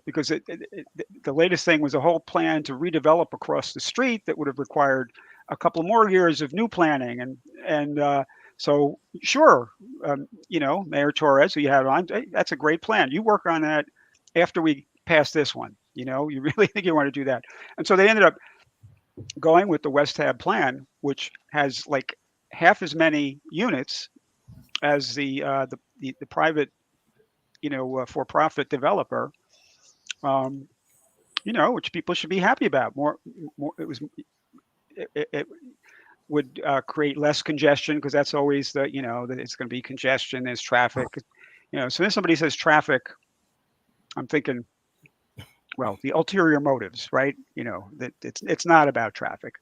Because the latest thing was a whole plan to redevelop across the street that would have required a couple more years of new planning. And so, sure, Mayor Torres, who you have on, hey, that's a great plan. You work on that after we pass this one. You really think you want to do that. And so they ended up going with the West Tab plan, which has like half as many units as the private, for-profit developer. Which people should be happy about. It would create less congestion because that's always that it's going to be congestion. There's traffic. So when somebody says traffic, I'm thinking, well, the ulterior motives, right? That it's not about traffic.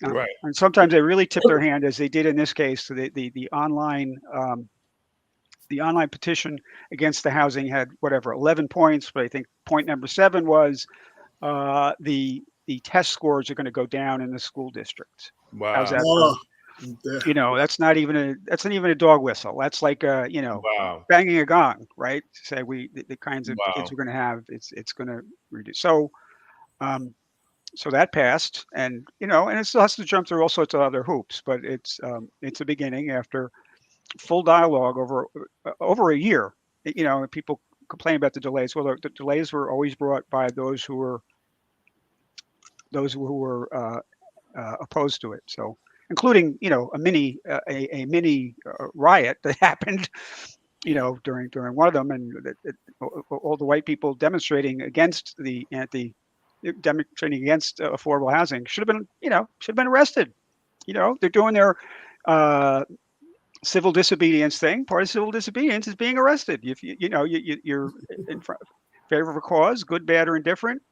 Right. And sometimes they really tip their hand, as they did in this case. The online. The online petition against the housing had 11 points, but I think point number 7 was the test scores are going to go down in the school district. How's Wow. that? Oh, That's not even a dog whistle. That's like Wow. banging a gong, right? To say the kinds of Wow. kids we're going to have, it's going to reduce. So that passed, and and it still has to jump through all sorts of other hoops, but it's a beginning after full dialogue over a year. People complain about the delays. Well, the delays were always brought by those who were opposed to it. So, including a mini riot that happened, during one of them, and all the white people demonstrating against affordable housing should have been arrested. They're doing their civil disobedience thing. Part of civil disobedience is being arrested. If you're in favor of a cause, good, bad, or indifferent,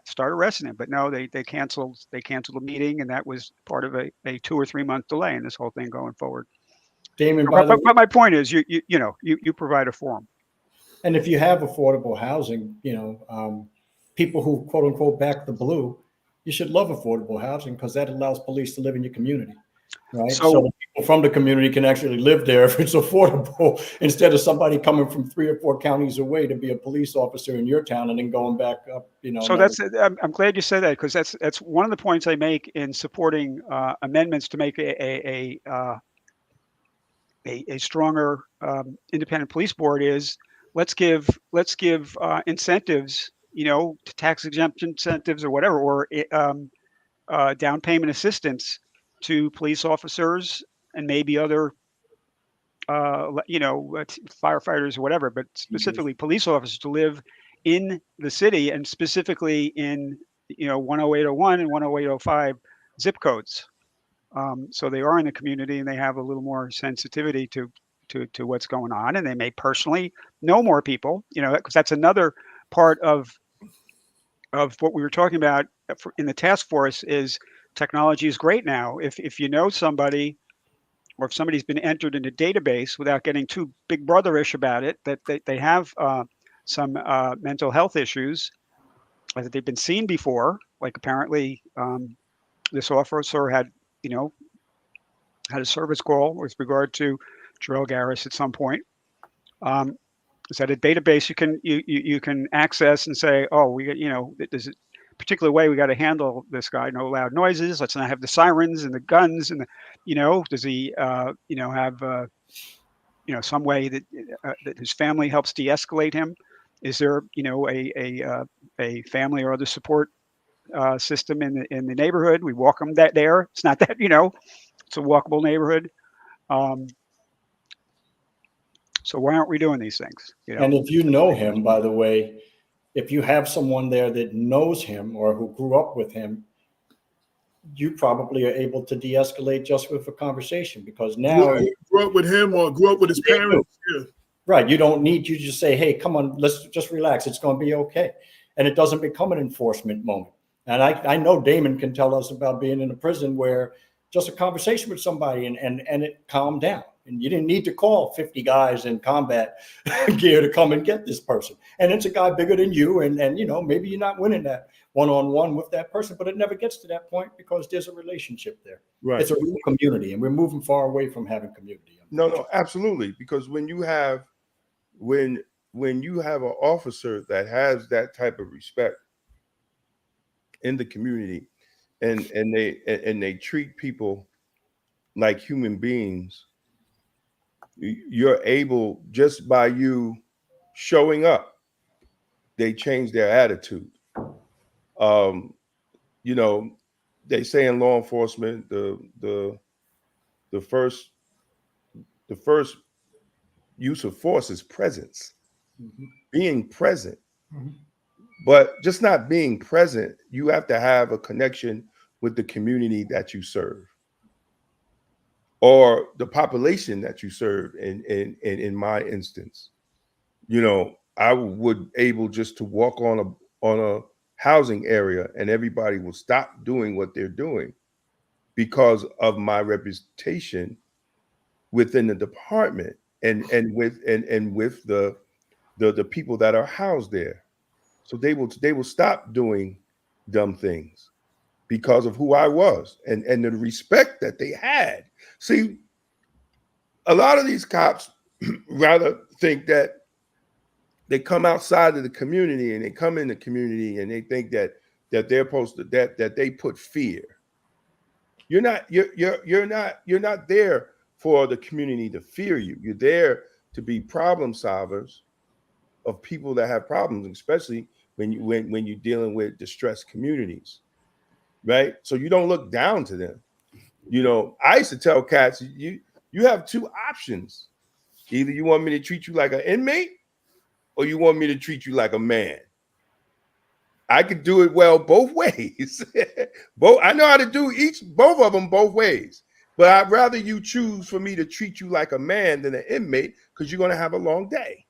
start arresting him. But no, they canceled the meeting, and that was part of a 2 or 3 month delay in this whole thing going forward. Damon, but my point is, you provide a forum. And if you have affordable housing, people who quote unquote back the blue, you should love affordable housing because that allows police to live in your community, right? So the people from the community can actually live there if it's affordable, instead of somebody coming from 3 or 4 counties away to be a police officer in your town and then going back up. So I'm glad you said that, because that's one of the points I make in supporting amendments to make a stronger independent police board. Is let's give incentives, to tax exemption incentives or whatever, or down payment assistance to police officers and maybe other firefighters or whatever, but specifically police officers to live in the city, and specifically in 10801 and 10805 zip codes. So they are in the community and they have a little more sensitivity to what's going on, and they may personally know more people, because that's another part of what we were talking about in the task force. Is technology is great now. If you know somebody, or if somebody's been entered in a database without getting too big brotherish about it, that they have some mental health issues, that they've been seen before, like apparently this officer had a service call with regard to Jarrell Garris at some point. Is that a database you can access and say, oh, we got, there's a particular way we got to handle this guy. No loud noises. Let's not have the sirens and the guns and does he have some way that his family helps de-escalate him? Is there a family or other support system in the neighborhood? We walk them there. It's not that it's a walkable neighborhood. So why aren't we doing these things? And if you know him, by the way, if you have someone there that knows him or who grew up with him, you probably are able to de-escalate just with a conversation, because now grew up with him or grew up with his parents. Yeah. Right. You don't need, you just say, hey, come on, let's just relax. It's going to be okay. And it doesn't become an enforcement moment. And I know Damon can tell us about being in a prison where just a conversation with somebody and it calmed down. And you didn't need to call 50 guys in combat gear to come and get this person. And it's a guy bigger than you. And maybe you're not winning that one-on-one with that person, but it never gets to that point because there's a relationship there. Right. It's a real community, and we're moving far away from having community. No, absolutely. Because when you have an officer that has that type of respect in the community, and they treat people like human beings, you're able, just by you showing up, they change their attitude. They say in law enforcement, the first use of force is presence, being present. But just not being present, you have to have a connection with the community that you serve, or the population that you serve. In my instance, I would able just to walk on a housing area and everybody will stop doing what they're doing because of my reputation within the department and with the people that are housed there. So they will stop doing dumb things because of who I was and the respect that they had. See, a lot of these cops rather think that they come outside of the community and they come in the community and they think that they're supposed to that they put fear. You're not there for the community to fear you. You're there to be problem solvers of people that have problems, especially when you're dealing with distressed communities, right? So you don't look down to them. You know, I used to tell cats, you have two options. Either you want me to treat you like an inmate or you want me to treat you like a man. I could do it well both ways. I know how to do both of them both ways. But I'd rather you choose for me to treat you like a man than an inmate because you're going to have a long day.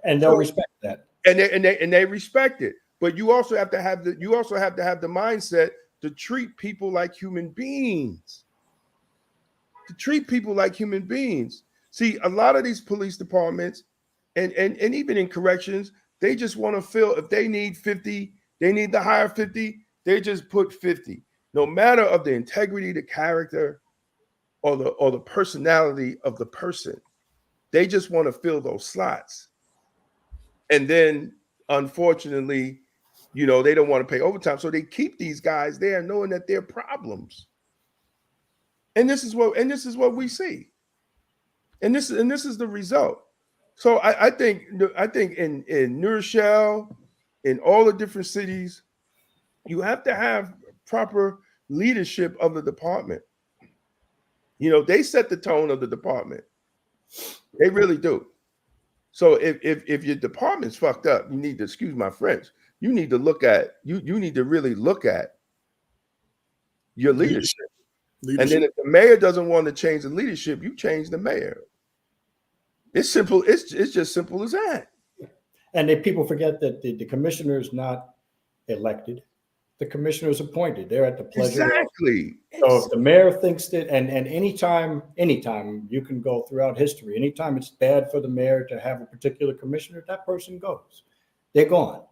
And they'll respect that. And they respect it. But you also have to have the mindset to treat people like human beings. To treat people like human beings. See, a lot of these police departments and even in corrections, they just want to feel if they need 50, they need to hire 50, they just put 50. No matter of the integrity, the character, or the personality of the person. They just want to fill those slots. And then unfortunately, you know, they don't want to pay overtime. So they keep these guys there knowing that they're problems. And this is what we see. And this is the result. So I think in New Rochelle, in all the different cities, you have to have proper leadership of the department. You know, they set the tone of the department. They really do. So if your department's fucked up, you need to, excuse my French, you need to look at you need to really look at your leadership. And then if the mayor doesn't want to change the leadership, you change the mayor. It's simple. It's just simple as that. And people forget that the commissioner is not elected. The commissioner is appointed. They're at the pleasure. Exactly. So if the mayor thinks that, and anytime you can go throughout history, anytime it's bad for the mayor to have a particular commissioner, that person goes. They're gone.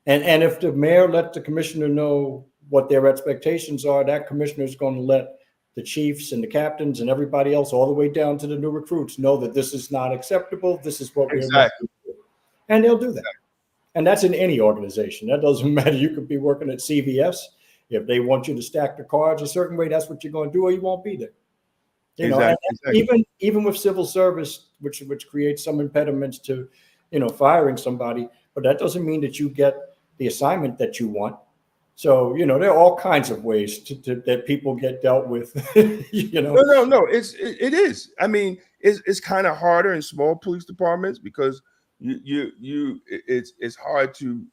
And if the mayor lets the commissioner know what their expectations are, that commissioner is going to let the chiefs and the captains and everybody else, all the way down to the new recruits, know that this is not acceptable. This is what we're going to do. And they'll do that. And that's in any organization. That doesn't matter. You could be working at CVS. If they want you to stack the cards a certain way, that's what you're going to do, or you won't be there. You know, exactly. Even with civil service, which creates some impediments to, you know, firing somebody, but that doesn't mean that you get the assignment that you want. So, you know, there are all kinds of ways that people get dealt with. You know, no, it is. I mean, it's kind of harder in small police departments because it's hard to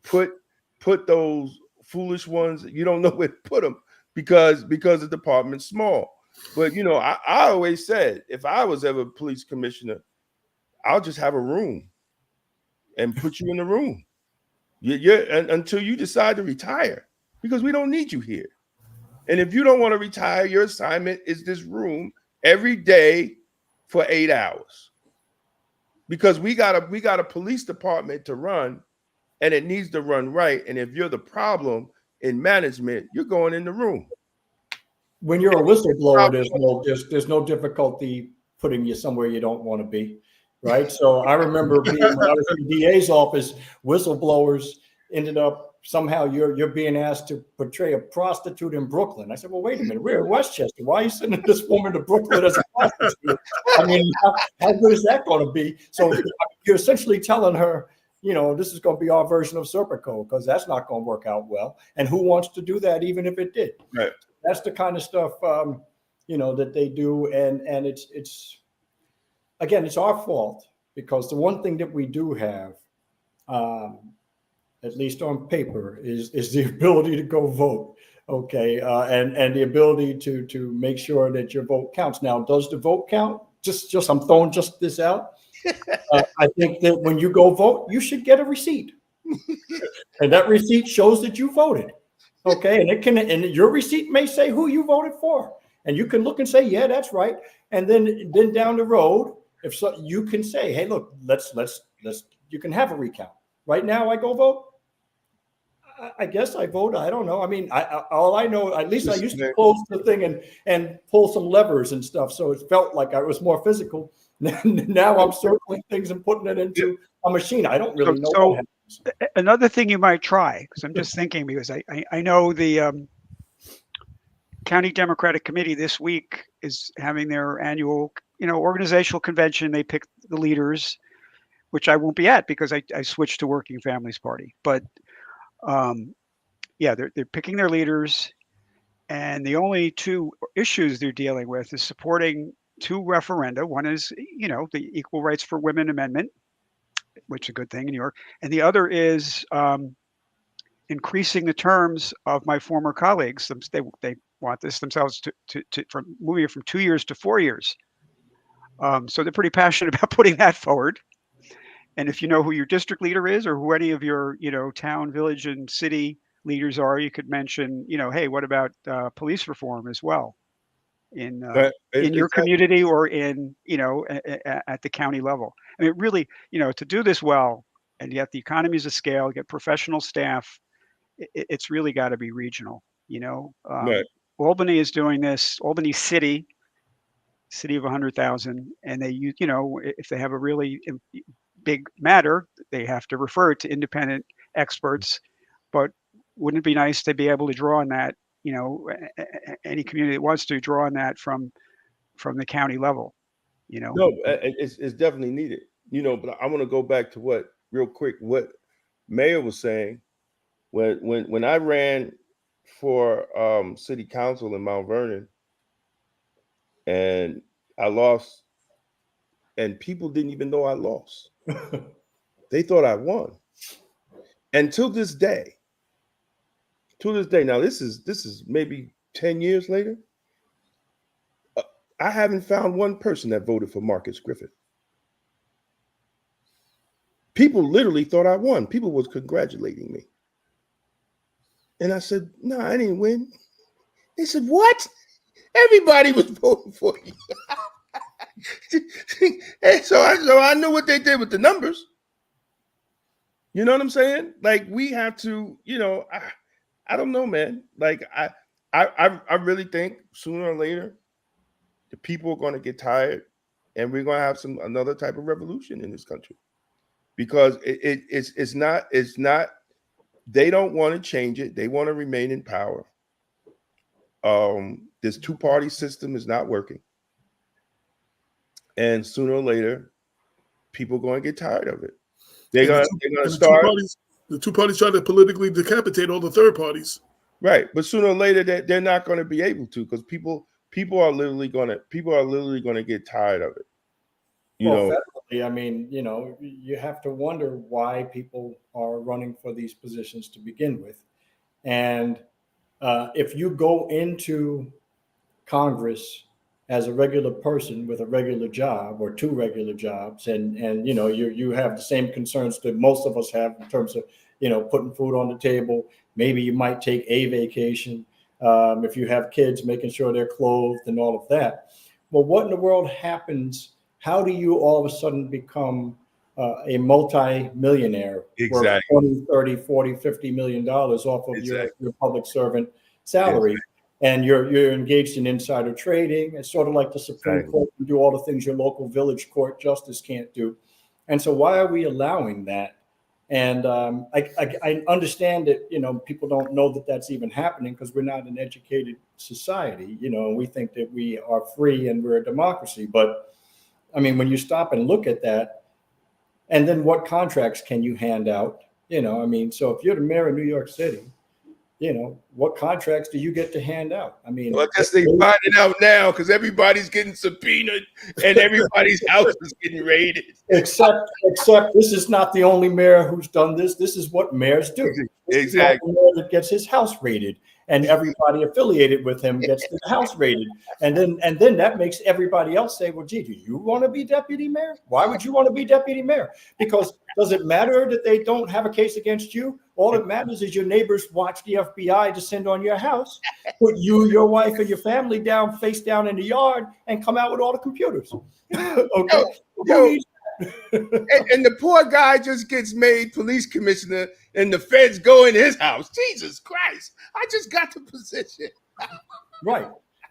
put those foolish ones. You don't know where to put them because the department's small. But you know, I always said if I was ever police commissioner, I'll just have a room and put you in the room. Until you decide to retire, because we don't need you here. And if you don't want to retire, your assignment is this room every day for 8 hours. Because we got a police department to run, and it needs to run right. And if you're the problem in management, you're going in the room. When you're a whistleblower, there's no difficulty putting you somewhere you don't want to be. Right. So I remember when I was in the DA's office, whistleblowers ended up somehow you're being asked to portray a prostitute in Brooklyn. I said, well, wait a minute, we're in Westchester. Why are you sending this woman to Brooklyn as a prostitute? I mean, how good is that going to be? So you're essentially telling her, you know, this is going to be our version of Serpico, because that's not going to work out well. And who wants to do that, even if it did? Right. That's the kind of stuff, you know, that they do. And it's again, it's our fault, because the one thing that we do have, at least on paper, is the ability to go vote. Okay. And the ability to make sure that your vote counts. Now, does the vote count? Just I'm throwing just this out. I think that when you go vote, you should get a receipt. And that receipt shows that you voted. Okay. And your receipt may say who you voted for. And you can look and say, yeah, that's right. And then down the road, if so, you can say, hey, look, let's you can have a recount, right now I go vote. I guess I vote. I don't know. I mean, all I know, at least I used to close the thing and pull some levers and stuff. So it felt like I was more physical. Now I'm circling things and putting it into a machine. I don't really know what happens. Another thing you might try, because I'm just thinking, because I know the County Democratic Committee this week is having their annual, organizational convention. They pick the leaders, which I won't be at because I switched to Working Families Party. But they're picking their leaders, and the only two issues they're dealing with is supporting two referenda. One is, the Equal Rights for Women Amendment, which is a good thing in New York, and the other is increasing the terms of my former colleagues. They want this themselves from moving it from 2 years to 4 years. So they're pretty passionate about putting that forward. And if you know who your district leader is, or who any of your, town, village, and city leaders are, you could mention, hey, what about police reform as well in your community or in, at the county level. I mean, really, to do this well and get the economies of scale, get professional staff, it's really got to be regional. Right. Albany is doing this. Albany city of 100,000, and they use, if they have a really big matter, they have to refer it to independent experts. But wouldn't it be nice to be able to draw on that? Any community that wants to draw on that from the county level. No, it's definitely needed. But I want to go back to what Mayor was saying when I ran for city council in Mount Vernon, and I lost, and people didn't even know I lost. They thought I won. And to this day, now this is maybe 10 years later, I haven't found one person that voted for Marcus Griffith. People literally thought I won. People was congratulating me. And I said, no, I didn't win. They said, what? Everybody was voting for you. And so I knew what they did with the numbers. You know what I'm saying? Like, we have to, I don't know, man. Like, I really think sooner or later, the people are going to get tired, and we're going to have another type of revolution in this country, because it's not. They don't want to change it. They want to remain in power. This two-party system is not working, and sooner or later, people are going to get tired of it. They're going to start. The two parties try to politically decapitate all the third parties. Right, but sooner or later, they're not going to be able to, because people are literally going to get tired of it. Federally, I mean, you have to wonder why people are running for these positions to begin with, and if you go into Congress as a regular person with a regular job or two regular jobs, and you have the same concerns that most of us have in terms of putting food on the table. Maybe you might take a vacation. If you have kids, making sure they're clothed and all of that. Well, what in the world happens? How do you all of a sudden become a multi-millionaire? Exactly. Worth 20, 30, 40, $50 million off of your public servant salary. Exactly. And you're engaged in insider trading. It's sort of like the Supreme Court can do all the things your local village court justice can't do. And so why are we allowing that? And I understand that, people don't know that that's even happening because we're not an educated society, and we think that we are free and we're a democracy. But I mean, when you stop and look at that, and then what contracts can you hand out? So if you're the mayor of New York City, what contracts do you get to hand out? I mean, well, I guess they find it out now because everybody's getting subpoenaed and everybody's house is getting raided. Except this is not the only mayor who's done this. This is what mayors do. Exactly. The mayor that gets his house raided, and everybody affiliated with him gets the house raided, and then that makes everybody else say, "Well, gee, do you want to be deputy mayor? Why would you want to be deputy mayor? Because does it matter that they don't have a case against you? All that matters is your neighbors watch the FBI descend on your house, put you, your wife, and your family down, face down in the yard, and come out with all the computers." Okay. and the poor guy just gets made police commissioner, and the feds go in his house. Jesus Christ! I just got the position. Right,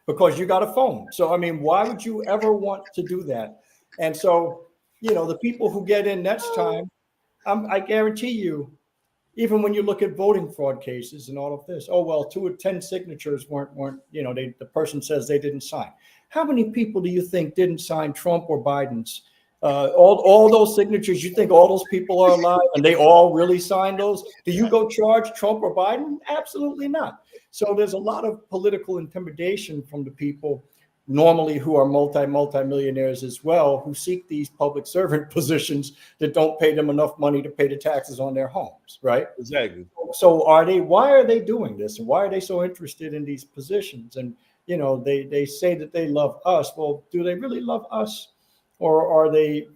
because you got a phone. So I mean, why would you ever want to do that? And so, you know, the people who get in next time, I guarantee you, even when you look at voting fraud cases and all of this, oh well, 2 of 10 signatures weren't, you know, the person says they didn't sign. How many people do you think didn't sign Trump or Biden's? All those signatures, you think all those people are alive and they all really signed those? Do you go charge Trump or Biden? Absolutely not. So there's a lot of political intimidation from the people normally who are multi-millionaires as well, who seek these public servant positions that don't pay them enough money to pay the taxes on their homes, right? Exactly. So why are they doing this? And why are they so interested in these positions? And, you know, they say that they love us. Well, do they really love us? Or are they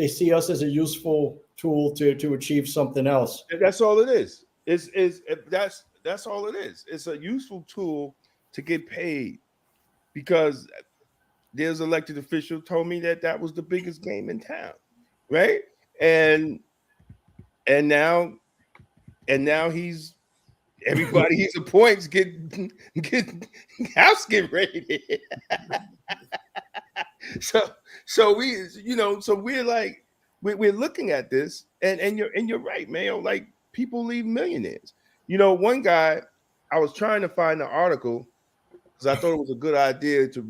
see us as a useful tool to achieve something else? That's all it is. That's all it is. It's a useful tool to get paid, because there's an elected official told me that was the biggest game in town, right? And now he's everybody he appoints get house get raided. So we're like we're looking at this, and you're right, man. Like, people leave millionaires. You know, one guy, I was trying to find the article because I thought it was a good idea to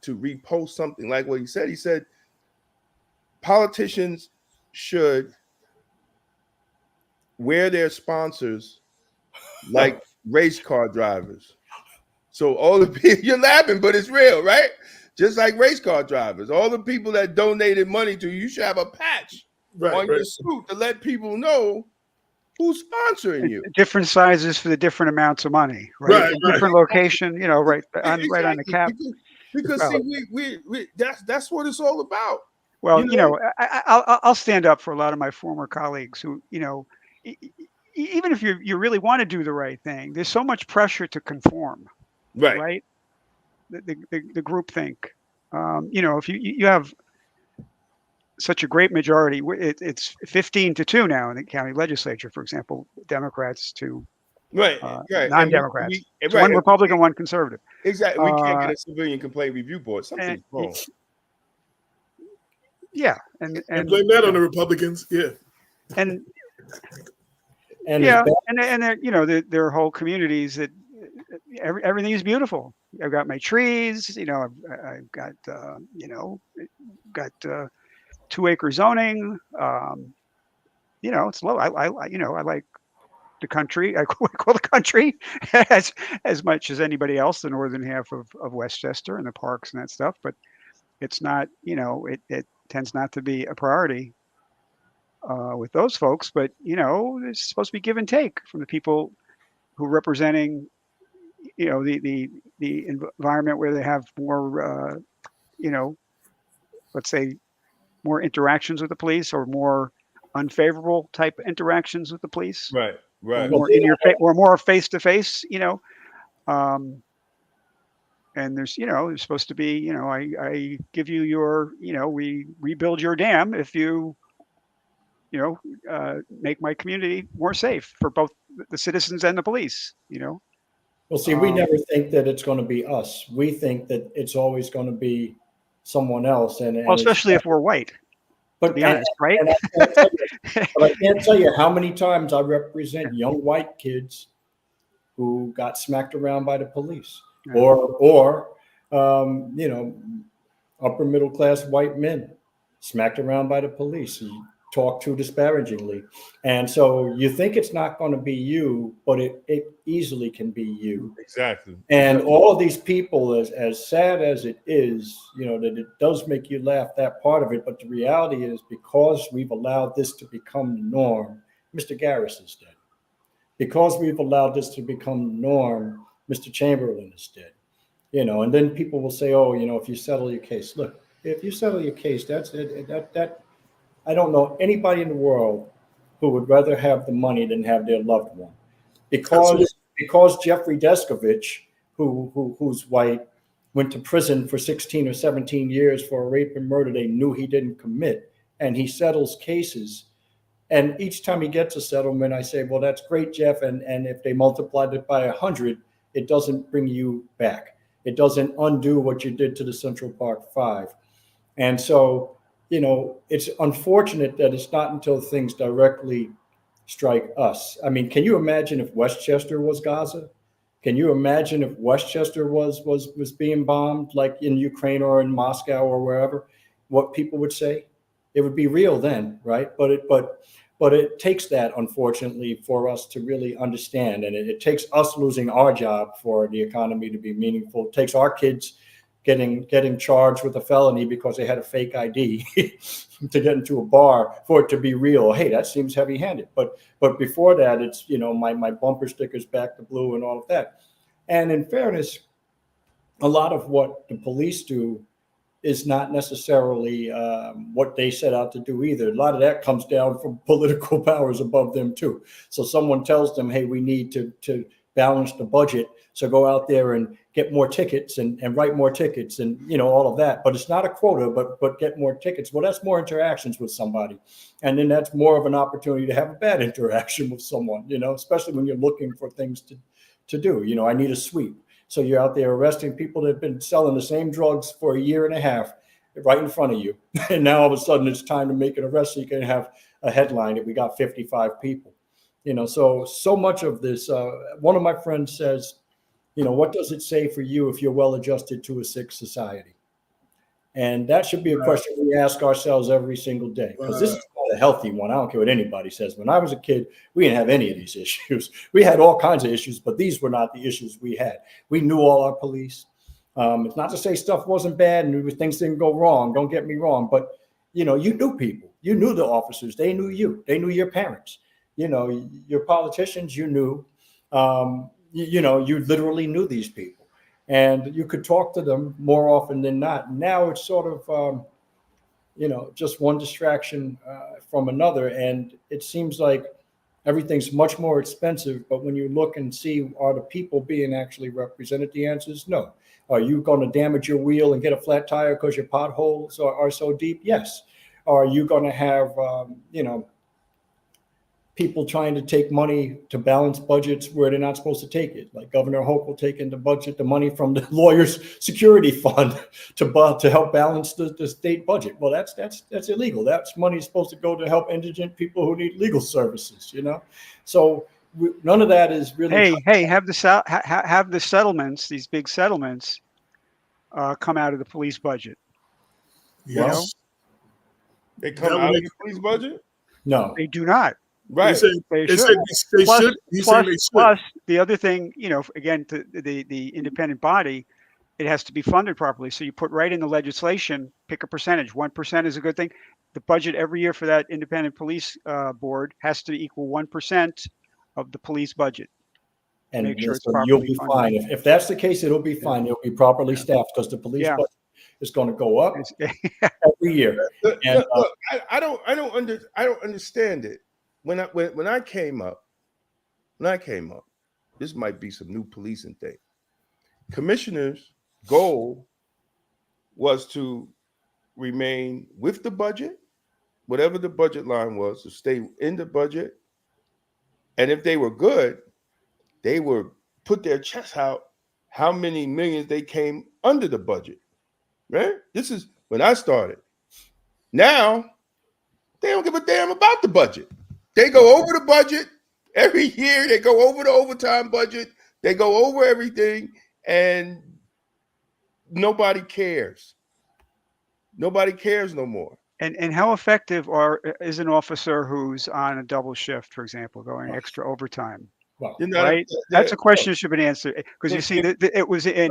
repost something like what he said. He said politicians should wear their sponsors like race car drivers. So all the people, you're laughing, but it's real, right? Just like race car drivers, all the people that donated money to you should have a patch on your suit to let people know who's sponsoring you. Different sizes for the different amounts of money, right? Different location, you know, right on the cap. Because see, we that's what it's all about. Well, you know, I'll stand up for a lot of my former colleagues who, you know, even if you really want to do the right thing, there's so much pressure to conform, right? The group think, you know, if you have such a great majority, it's 15-2 now in the county legislature, for example, Democrats to non-Democrats. It's one Republican, one conservative. Exactly. We can't get a civilian complaint review board. Something's wrong. Yeah, and blame that on the Republicans. Yeah, and they're, you know, there are whole communities that everything is beautiful. I've got my trees, you know, I've got you know, got 2-acre zoning. You know, it's low. I you know, I like the country. I call the country as much as anybody else, the northern half of Westchester and the parks and that stuff. But it's not, you know, it tends not to be a priority with those folks. But, you know, it's supposed to be give and take from the people who are representing, you know, the environment where they have more, you know, let's say more interactions with the police, or more unfavorable type interactions with the police. Right. Or more in your face, or more face to face, you know. And there's, you know, there's supposed to be, you know, I give you your, you know, we rebuild your dam if you, you know, make my community more safe for both the citizens and the police, you know. Well, see, we never think that it's going to be us. We think that it's always going to be someone else. And well, especially if we're white, to be honest, right? I can't tell you how many times I represent young white kids who got smacked around by the police, or you know, upper middle class white men smacked around by the police, talked to disparagingly. And so you think it's not going to be you, but it easily can be you. Exactly. And all of these people, as sad as it is, you know, that it does make you laugh, that part of it. But the reality is, because we've allowed this to become the norm, Mr. Garris is dead. Because we've allowed this to become the norm, Mr. Chamberlain is dead. You know, and then people will say, oh, you know, if you settle your case, look, if you settle your case, that's it. That I don't know anybody in the world who would rather have the money than have their loved one. Because Jeffrey Descovich, who's white, went to prison for 16 or 17 years for a rape and murder they knew he didn't commit. and he settles cases. And each time he gets a settlement, I say, well, that's great, Jeff. And if they multiplied it by 100, it doesn't bring you back. It doesn't undo what you did to the Central Park Five. And so, you know, it's unfortunate that it's not until things directly strike us. I mean, can you imagine if Westchester was Gaza? Can you imagine if Westchester was being bombed, like in Ukraine or in Moscow or wherever, what people would say? It would be real then, right? But it takes that, unfortunately, for us to really understand. And it takes us losing our job for the economy to be meaningful. It takes our kids getting charged with a felony because they had a fake ID to get into a bar for it to be real. Hey, that seems heavy-handed. But before that, it's, you know, my bumper stickers back to blue and all of that. And in fairness, a lot of what the police do is not necessarily what they set out to do either. A lot of that comes down from political powers above them too. So someone tells them, hey, we need to balance the budget. So go out there and get more tickets and write more tickets and, you know, all of that. But it's not a quota, but get more tickets. Well, that's more interactions with somebody. And then that's more of an opportunity to have a bad interaction with someone, you know, especially when you're looking for things to do. You know, I need a sweep. So you're out there arresting people that have been selling the same drugs for a year and a half right in front of you. And now all of a sudden it's time to make an arrest so you can have a headline that we got 55 people. You know, so much of this, one of my friends says, you know, what does it say for you if you're well adjusted to a sick society? And that should be a question we ask ourselves every single day, because this is not a healthy one. I don't care what anybody says. When I was a kid, we didn't have any of these issues. We had all kinds of issues, but these were not the issues we had. We knew all our police. It's not to say stuff wasn't bad and things didn't go wrong. Don't get me wrong. But, you know, you knew people. You knew the officers. They knew you. They knew your parents. You know, your politicians, you knew. You know, you literally knew these people. And you could talk to them more often than not. Now it's sort of, you know, just one distraction from another. And it seems like everything's much more expensive. But when you look and see, are the people being actually represented? The answer is no. Are you going to damage your wheel and get a flat tire because your potholes are so deep? Yes. Are you going to have, you know, people trying to take money to balance budgets where they're not supposed to take it, like Governor Hochul taking the money from the lawyers' security fund to help balance the state budget. Well, that's illegal. That's money supposed to go to help indigent people who need legal services. You know, so none of that is really. Hey, have the settlements, these big settlements, come out of the police budget. Yes. You know? They come out of the police budget? No, they do not. Right. They should. Plus, the other thing, you know, again, the independent body, it has to be funded properly. So you put right in the legislation, pick a percentage. 1% is a good thing. The budget every year for that independent police board has to equal 1% of the police budget. And make sure it's so properly you'll be funded. fine. If that's the case, it'll be fine. It'll be properly staffed because the police budget is going to go up every year. And look, I don't understand it. When I came up, this might be some new policing thing. Commissioner's goal was to remain with the budget, whatever the budget line was, to stay in the budget. And if they were good, they would put their chest out how many millions they came under the budget. Right? This is when I started. Now, they don't give a damn about the budget. They go over the budget every year. They go over the overtime budget. They go over everything, and nobody cares. Nobody cares no more. And how effective is an officer who's on a double shift, for example, going extra overtime? well, Right? That's a question that should be answered, because you see, it was in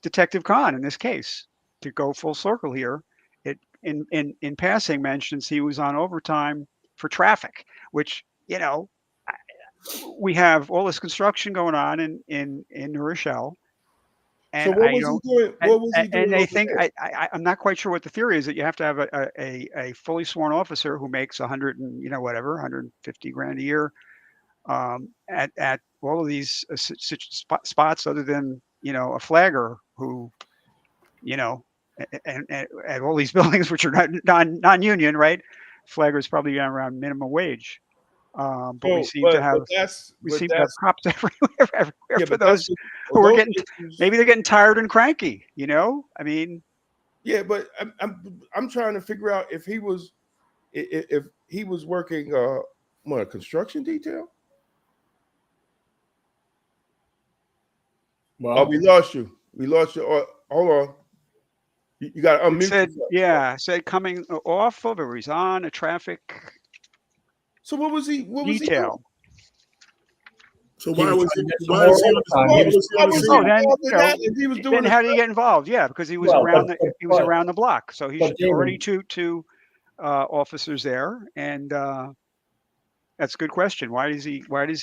Detective Khan in this case, to go full circle here. It in passing mentions he was on overtime for traffic, which, you know, we have all this construction going on in Rochelle. And so what was he doing? What was he doing? And they think I'm not quite sure what the theory is, that you have to have a fully sworn officer who makes 100 and, you know, whatever, 150 grand a year at all of these spots, other than, you know, a flagger who, you know, and all these buildings which are non-union, right? Flaggers probably around minimum wage. But we seem to have cops everywhere for those who are getting maybe they're getting tired and cranky. I mean, yeah. But I'm trying to figure out if he was working a construction detail. Well, we lost you. Or hold on. You got to unmute. Said coming off of, or he's on a traffic. So what was he? What was detail? So why was he on the Then how did he get involved? Yeah, because he was around the block. So he's already two officers there, and that's a good question. Why does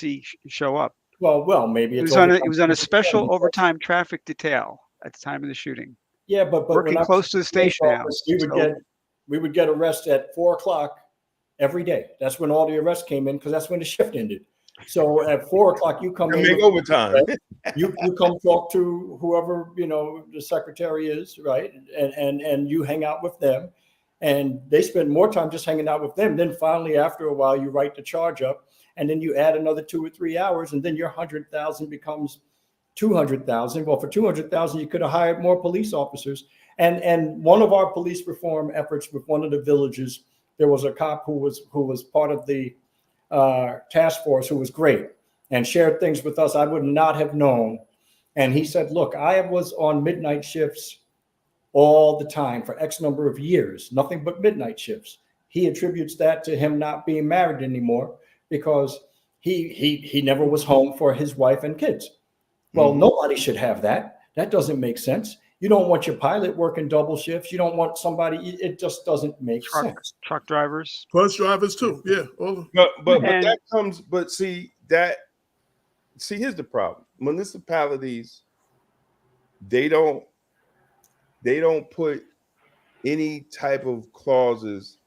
he show up? Well, maybe he was on a special overtime traffic detail at the time of the shooting. Yeah, but working close to the station house. We would get arrested at 4:00 every day. That's when all the arrests came in, because that's when the shift ended. So at 4:00 you come in, make overtime. You come talk to whoever the secretary is, right? And you hang out with them, and they spend more time just hanging out with them. Then finally, after a while, you write the charge up, and then you add another 2 or 3 hours, and then your 100,000 becomes 200,000. Well, for 200,000, you could have hired more police officers. And one of our police reform efforts with one of the villages, there was a cop who was part of the task force who was great and shared things with us I would not have known. And he said, look, I was on midnight shifts all the time for X number of years, nothing but midnight shifts. He attributes that to him not being married anymore, because he never was home for his wife and kids. Well, nobody should have that. That doesn't make sense. You don't want your pilot working double shifts. You don't want somebody. It just doesn't make sense. Truck drivers, bus drivers too. Yeah. But that comes. But see, here's the problem. Municipalities, they don't put any type of clauses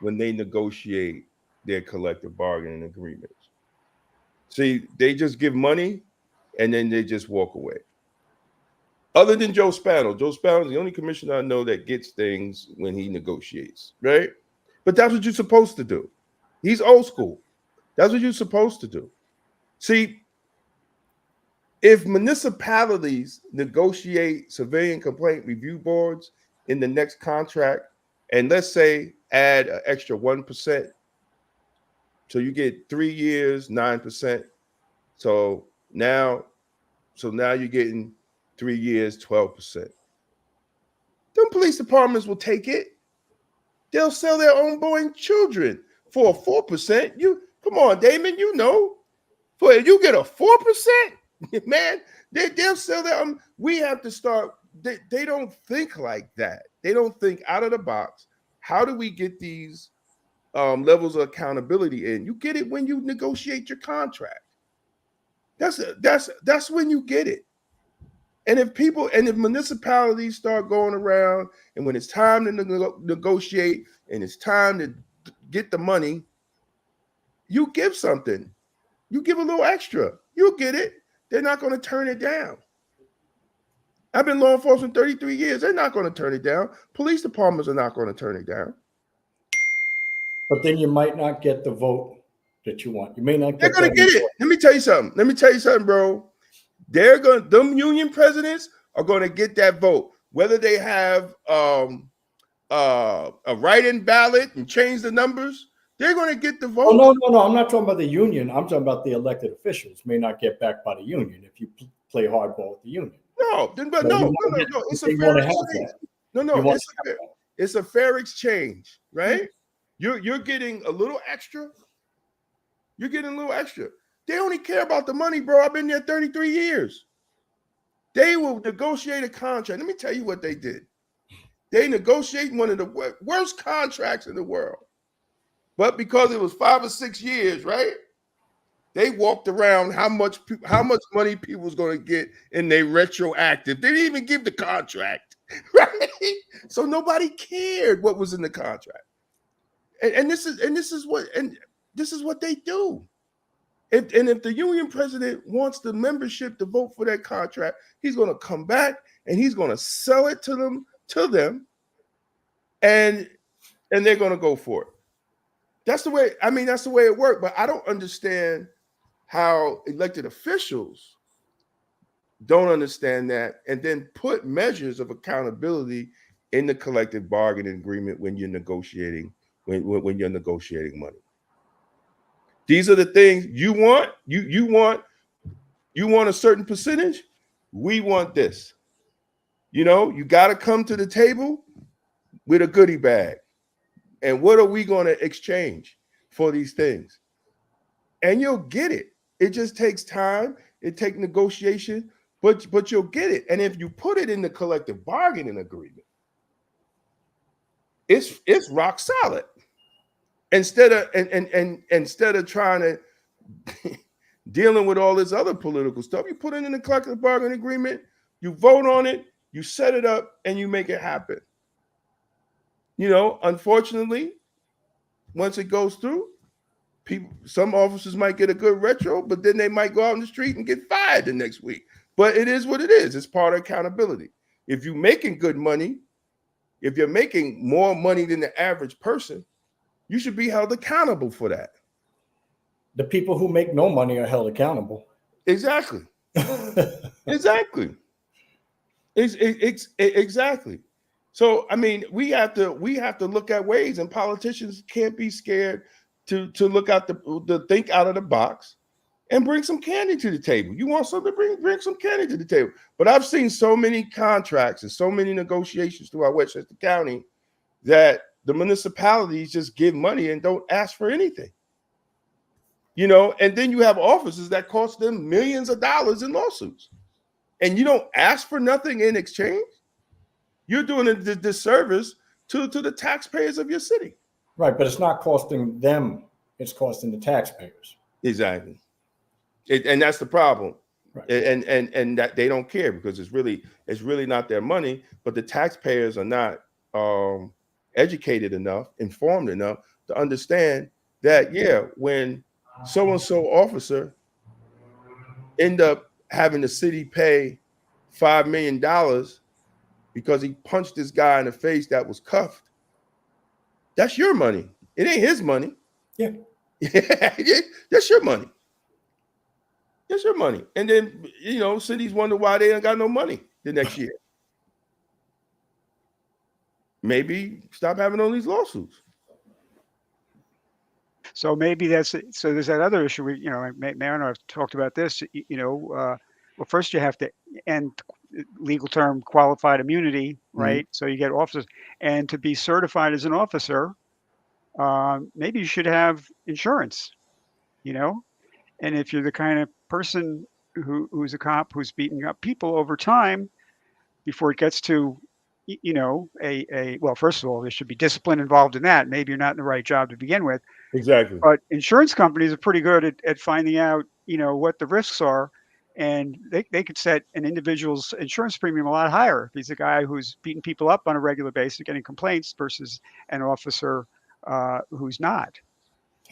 when they negotiate their collective bargaining agreements. See, they just give money and then they just walk away. Other than Joe Spano. Joe Spano is the only commissioner I know that gets things when he negotiates, right? But that's what you're supposed to do. He's old school. That's what you're supposed to do. See, if municipalities negotiate civilian complaint review boards in the next contract, and let's say add an extra 1%, so you get 3 years, 9%. So now you're getting 3 years, 12%. Them police departments will take it. They'll sell their unborn children for 4%. You come on, Damon. For you get a 4%, man. They'll sell their. We have to start. They don't think like that. They don't think out of the box. How do we get these levels of accountability in? You get it when you negotiate your contract. That's when you get it. And if municipalities start going around, and when it's time to negotiate and it's time to get the money, you give something. You give a little extra. You'll get it. They're not going to turn it down. I've been law enforcement 33 years. They're not going to turn it down. Police departments are not going to turn it down. But then you might not get the vote that you want. You may not get. They're going to get it. Let me tell you something, bro. Them union presidents are going to get that vote, whether they have a write-in ballot and change the numbers. They're going to get the vote. Oh, no. I'm not talking about the union. I'm talking about the elected officials may not get backed by the union if you play hardball with the union. No. It's a fair exchange. It's a fair exchange, right? You're getting a little extra. They only care about the money, bro. I've been there 33 years. They will negotiate a contract. Let me tell you what they did. They negotiated one of the worst contracts in the world. But because it was 5 or 6 years, right? They walked around how much money people was going to get in their retroactive. They didn't even give the contract, right? So nobody cared what was in the contract. And this is what they do. And if the union president wants the membership to vote for that contract, he's going to come back and he's going to sell it to them to them, and they're going to go for it. That's the way. I mean, that's the way it worked. But I don't understand how elected officials don't understand that, and then put measures of accountability in the collective bargaining agreement when you're negotiating when you're negotiating money. These are the things you want. You want a certain percentage. We want this. You know, you got to come to the table with a goodie bag. And what are we going to exchange for these things? And you'll get it. It just takes time. It takes negotiation, but you'll get it. And if you put it in the collective bargaining agreement, it's rock solid. Instead of trying to dealing with all this other political stuff, you put it in the collective bargaining agreement, you vote on it, you set it up, and you make it happen. You know, unfortunately, once it goes through, some officers might get a good retro, but then they might go out in the street and get fired the next week. But it is what it is. It's part of accountability. If you're making good money, if you're making more money than the average person, you should be held accountable for that. The people who make no money are held accountable. Exactly. Exactly. Exactly. So, I mean, we have to look at ways, and politicians can't be scared to look out to think out of the box and bring some candy to the table. You want something, bring some candy to the table. But I've seen so many contracts and so many negotiations throughout Westchester County that the municipalities just give money and don't ask for anything. You know, and then you have offices that cost them millions of dollars in lawsuits, and you don't ask for nothing in exchange. You're doing a disservice to the taxpayers of your city. Right, but it's not costing them; it's costing the taxpayers. Exactly, and that's the problem. Right. And that they don't care because it's really not their money. But the taxpayers are not educated enough, informed enough to understand that when so-and-so officer end up having the city pay $5 million because he punched this guy in the face that was cuffed, that's your money. It ain't his money. Yeah. That's your money. That's your money. And then, you know, cities wonder why they ain't got no money the next year. Maybe stop having all these lawsuits. So maybe there's that other issue. Mayor and I have talked about this. Well, first you have to end legal term qualified immunity, right? Mm-hmm. So you get officers, and to be certified as an officer, maybe you should have insurance, you know. And if you're the kind of person who's a cop who's beating up people over time, before it gets to well, first of all, there should be discipline involved in that. Maybe you're not in the right job to begin with. Exactly. But insurance companies are pretty good at finding out, what the risks are. And they could set an individual's insurance premium a lot higher if he's a guy who's beating people up on a regular basis, getting complaints, versus an officer who's not.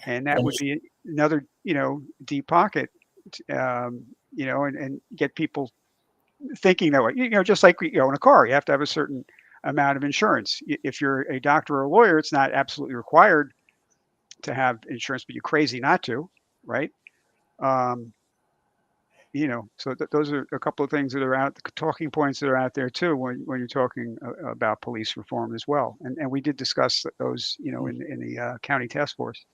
And that would be another, deep pocket, and get people thinking that way. Just like, in a car, you have to have a certain amount of insurance. If you're a doctor or a lawyer, it's not absolutely required to have insurance, but you're crazy not to, right? So those are a couple of things that are out, talking points that are out there too, when you're talking about police reform as well. And we did discuss those, in the county task force.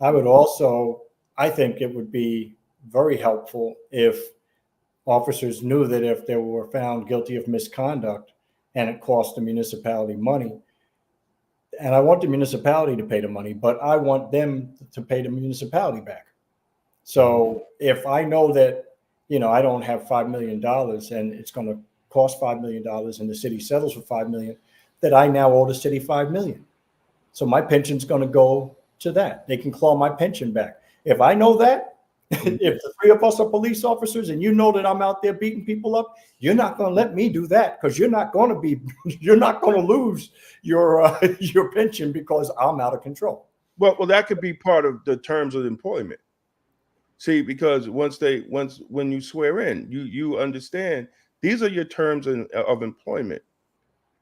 I think it would be very helpful if officers knew that if they were found guilty of misconduct and it cost the municipality money, and I want the municipality to pay the money, but I want them to pay the municipality back. So if I know that, I don't have $5 million and it's going to cost $5 million and the city settles for $5 million, that I now owe the city $5 million. So my pension's going to go to that. They can claw my pension back. If I know that, if the three of us are police officers and you know that I'm out there beating people up, you're not going to let me do that, because you're not going to lose your pension because I'm out of control. Well, that could be part of the terms of employment. See, because when you swear in, you understand these are your terms of employment.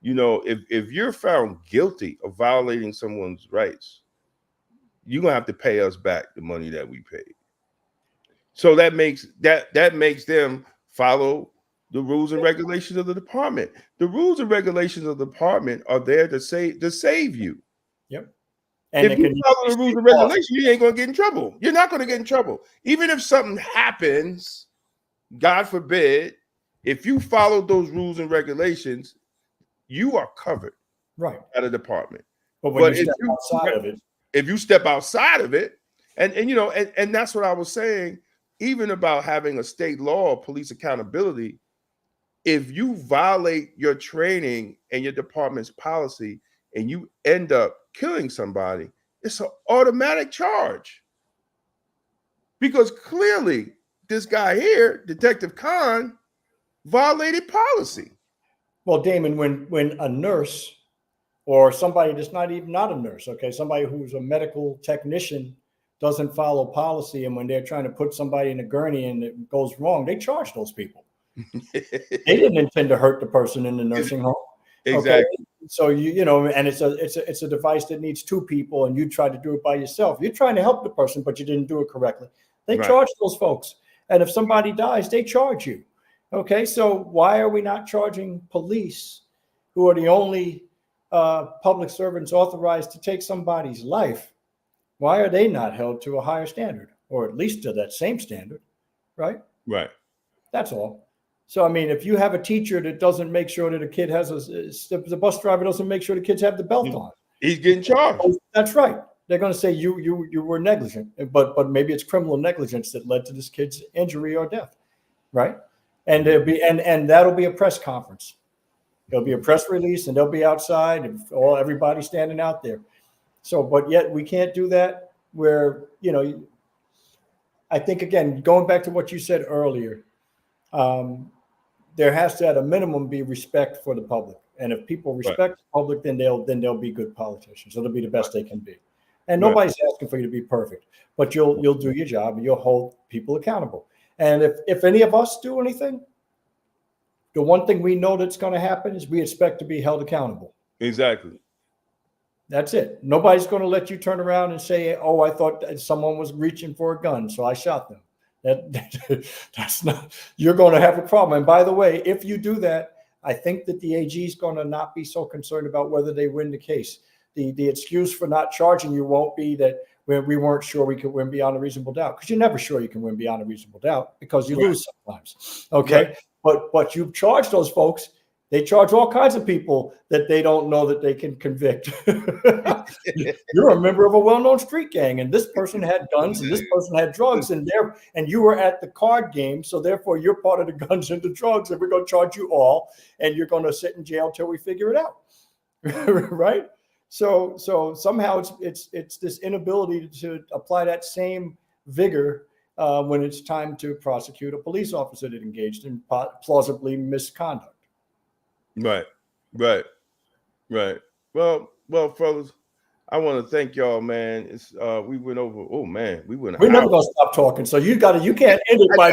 you know, if you're found guilty of violating someone's rights, you're gonna have to pay us back the money that we paid. So that makes them follow the rules and regulations of the department. The rules and regulations of the department are there to save you. Yep. And if you follow the rules and regulations, you ain't gonna get in trouble. You're not gonna get in trouble. Even if something happens, God forbid, if you follow those rules and regulations, you are covered right by the department. But when you step outside of it, if you step outside of it, and you know, and that's what I was saying, even about having a state law of police accountability. If you violate your training and your department's policy and you end up killing somebody, it's an automatic charge. Because clearly this guy here, Detective Khan, violated policy. Well, Damon, when a nurse or somebody that's not a nurse, okay, somebody who's a medical technician doesn't follow policy, and when they're trying to put somebody in a gurney and it goes wrong, they charge those people. They didn't intend to hurt the person in the nursing home. Exactly. Okay? So you know, and it's a device that needs two people, and you try to do it by yourself. You're trying to help the person, but you didn't do it correctly. They charge those folks, and if somebody dies, they charge you. Okay, so why are we not charging police, who are the only public servants authorized to take somebody's life? Why are they not held to a higher standard, or at least to that same standard? Right. Right. That's all. So, I mean, if you have a teacher that doesn't make sure that a kid has the bus driver doesn't make sure the kids have the belt on, he's getting charged. That's right. They're going to say you were negligent, but maybe it's criminal negligence that led to this kid's injury or death, right? And there'll be and that'll be a press conference. There'll be a press release, and they'll be outside, and everybody standing out there. So, but yet we can't do that. Where, you know, I think, again, going back to what you said earlier. There has to, at a minimum, be respect for the public, and if people respect the public, then they'll be good politicians. It'll be the best they can be, and nobody's asking for you to be perfect, but you'll do your job and you'll hold people accountable. And if any of us do anything, the one thing we know that's going to happen is we expect to be held accountable. Exactly. That's it. Nobody's going to let you turn around and say, "Oh, I thought that someone was reaching for a gun, so I shot them." That's not, you're going to have a problem. And by the way, if you do that, I think that the AG is going to not be so concerned about whether they win the case. The excuse for not charging you won't be that we weren't sure we could win beyond a reasonable doubt, because you're never sure you can win beyond a reasonable doubt, because you lose sometimes. Okay. Right. But you charge those folks. They charge all kinds of people that they don't know that they can convict. You're a member of a well-known street gang, and this person had guns, and this person had drugs, and you were at the card game, so therefore you're part of the guns and the drugs, and we're going to charge you all, and you're going to sit in jail till we figure it out, right? So somehow it's this inability to apply that same vigor when it's time to prosecute a police officer that engaged in plausibly misconduct. Right. Well, fellas, I want to thank y'all, man. It's we went over. Oh man, we're never gonna stop talking. So you can't end it by.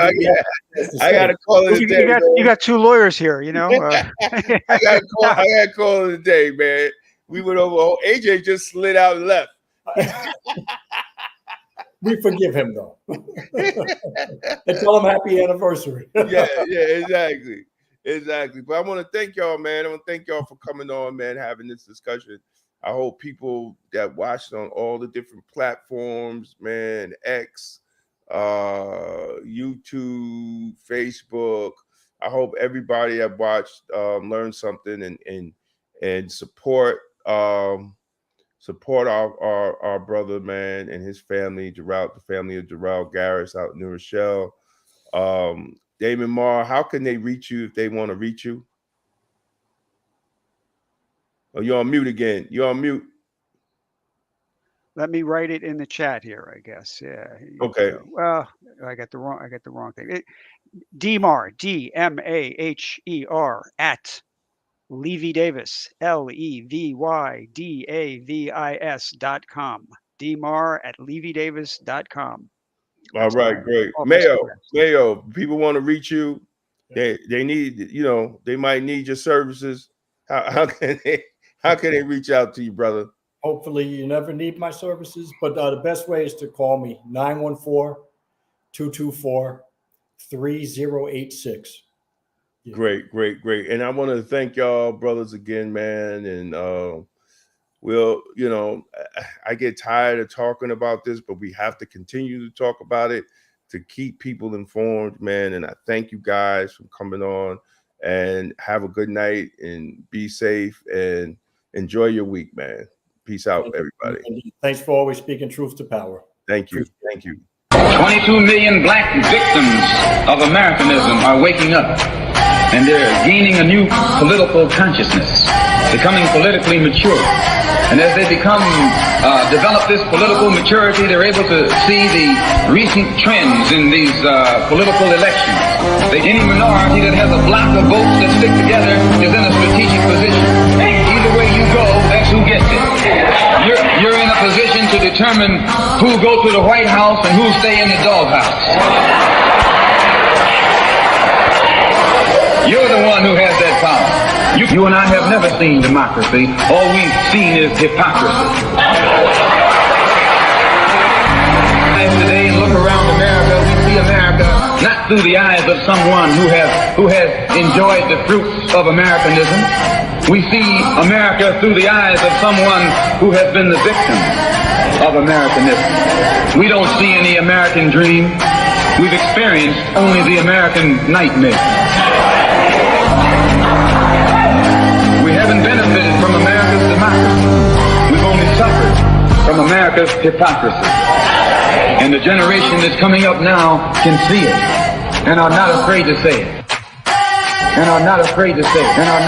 I gotta call it a day. You got two lawyers here, you know. I gotta call it a day, man. We went over. Oh, AJ just slid out and left. We forgive him though. And tell him happy anniversary. Yeah, exactly. But I want to thank y'all, man. I want to thank y'all for coming on, man, having this discussion. I hope people that watched on all the different platforms, man, X, YouTube, Facebook. I hope everybody that watched learned something and support our brother, man, and his family, the family of Gerald Garris out in New Rochelle. Damon Maher, how can they reach you if they want to reach you? Oh, you're on mute again. You're on mute. Let me write it in the chat here, I guess. Yeah. Okay. Well, I got the wrong thing. DMAHER, DMAHER at Levy Davis, LEVYDAVIS.com. DMAHER at LevyDavis.com. All right, great. Mayo, people want to reach you. They need, they might need your services. how can they reach out to you, brother? Hopefully you never need my services, but the best way is to call me 914-224-3086. Yeah. Great. And I want to thank y'all brothers again, man. And we'll, I get tired of talking about this, but we have to continue to talk about it to keep people informed, man. And I thank you guys for coming on, and have a good night and be safe and enjoy your week, man. Peace out, everybody. Thanks for always speaking truth to power. Thank you. 22 million black victims of Americanism are waking up, and they're gaining a new political consciousness, becoming politically mature. And as they develop this political maturity, they're able to see the recent trends in these political elections. Any minority that has a block of votes that stick together is in a strategic position. Either way you go, that's who gets it. You're in a position to determine who go to the White House and who stay in the doghouse. You're the one who has that power. You and I have never seen democracy. All we've seen is hypocrisy. Today, look around America, we see America not through the eyes of someone who has enjoyed the fruits of Americanism. We see America through the eyes of someone who has been the victim of Americanism. We don't see any American dream. We've experienced only the American nightmare. We haven't benefited from America's democracy. We've only suffered from America's hypocrisy. And the generation that's coming up now can see it and are not afraid to say it.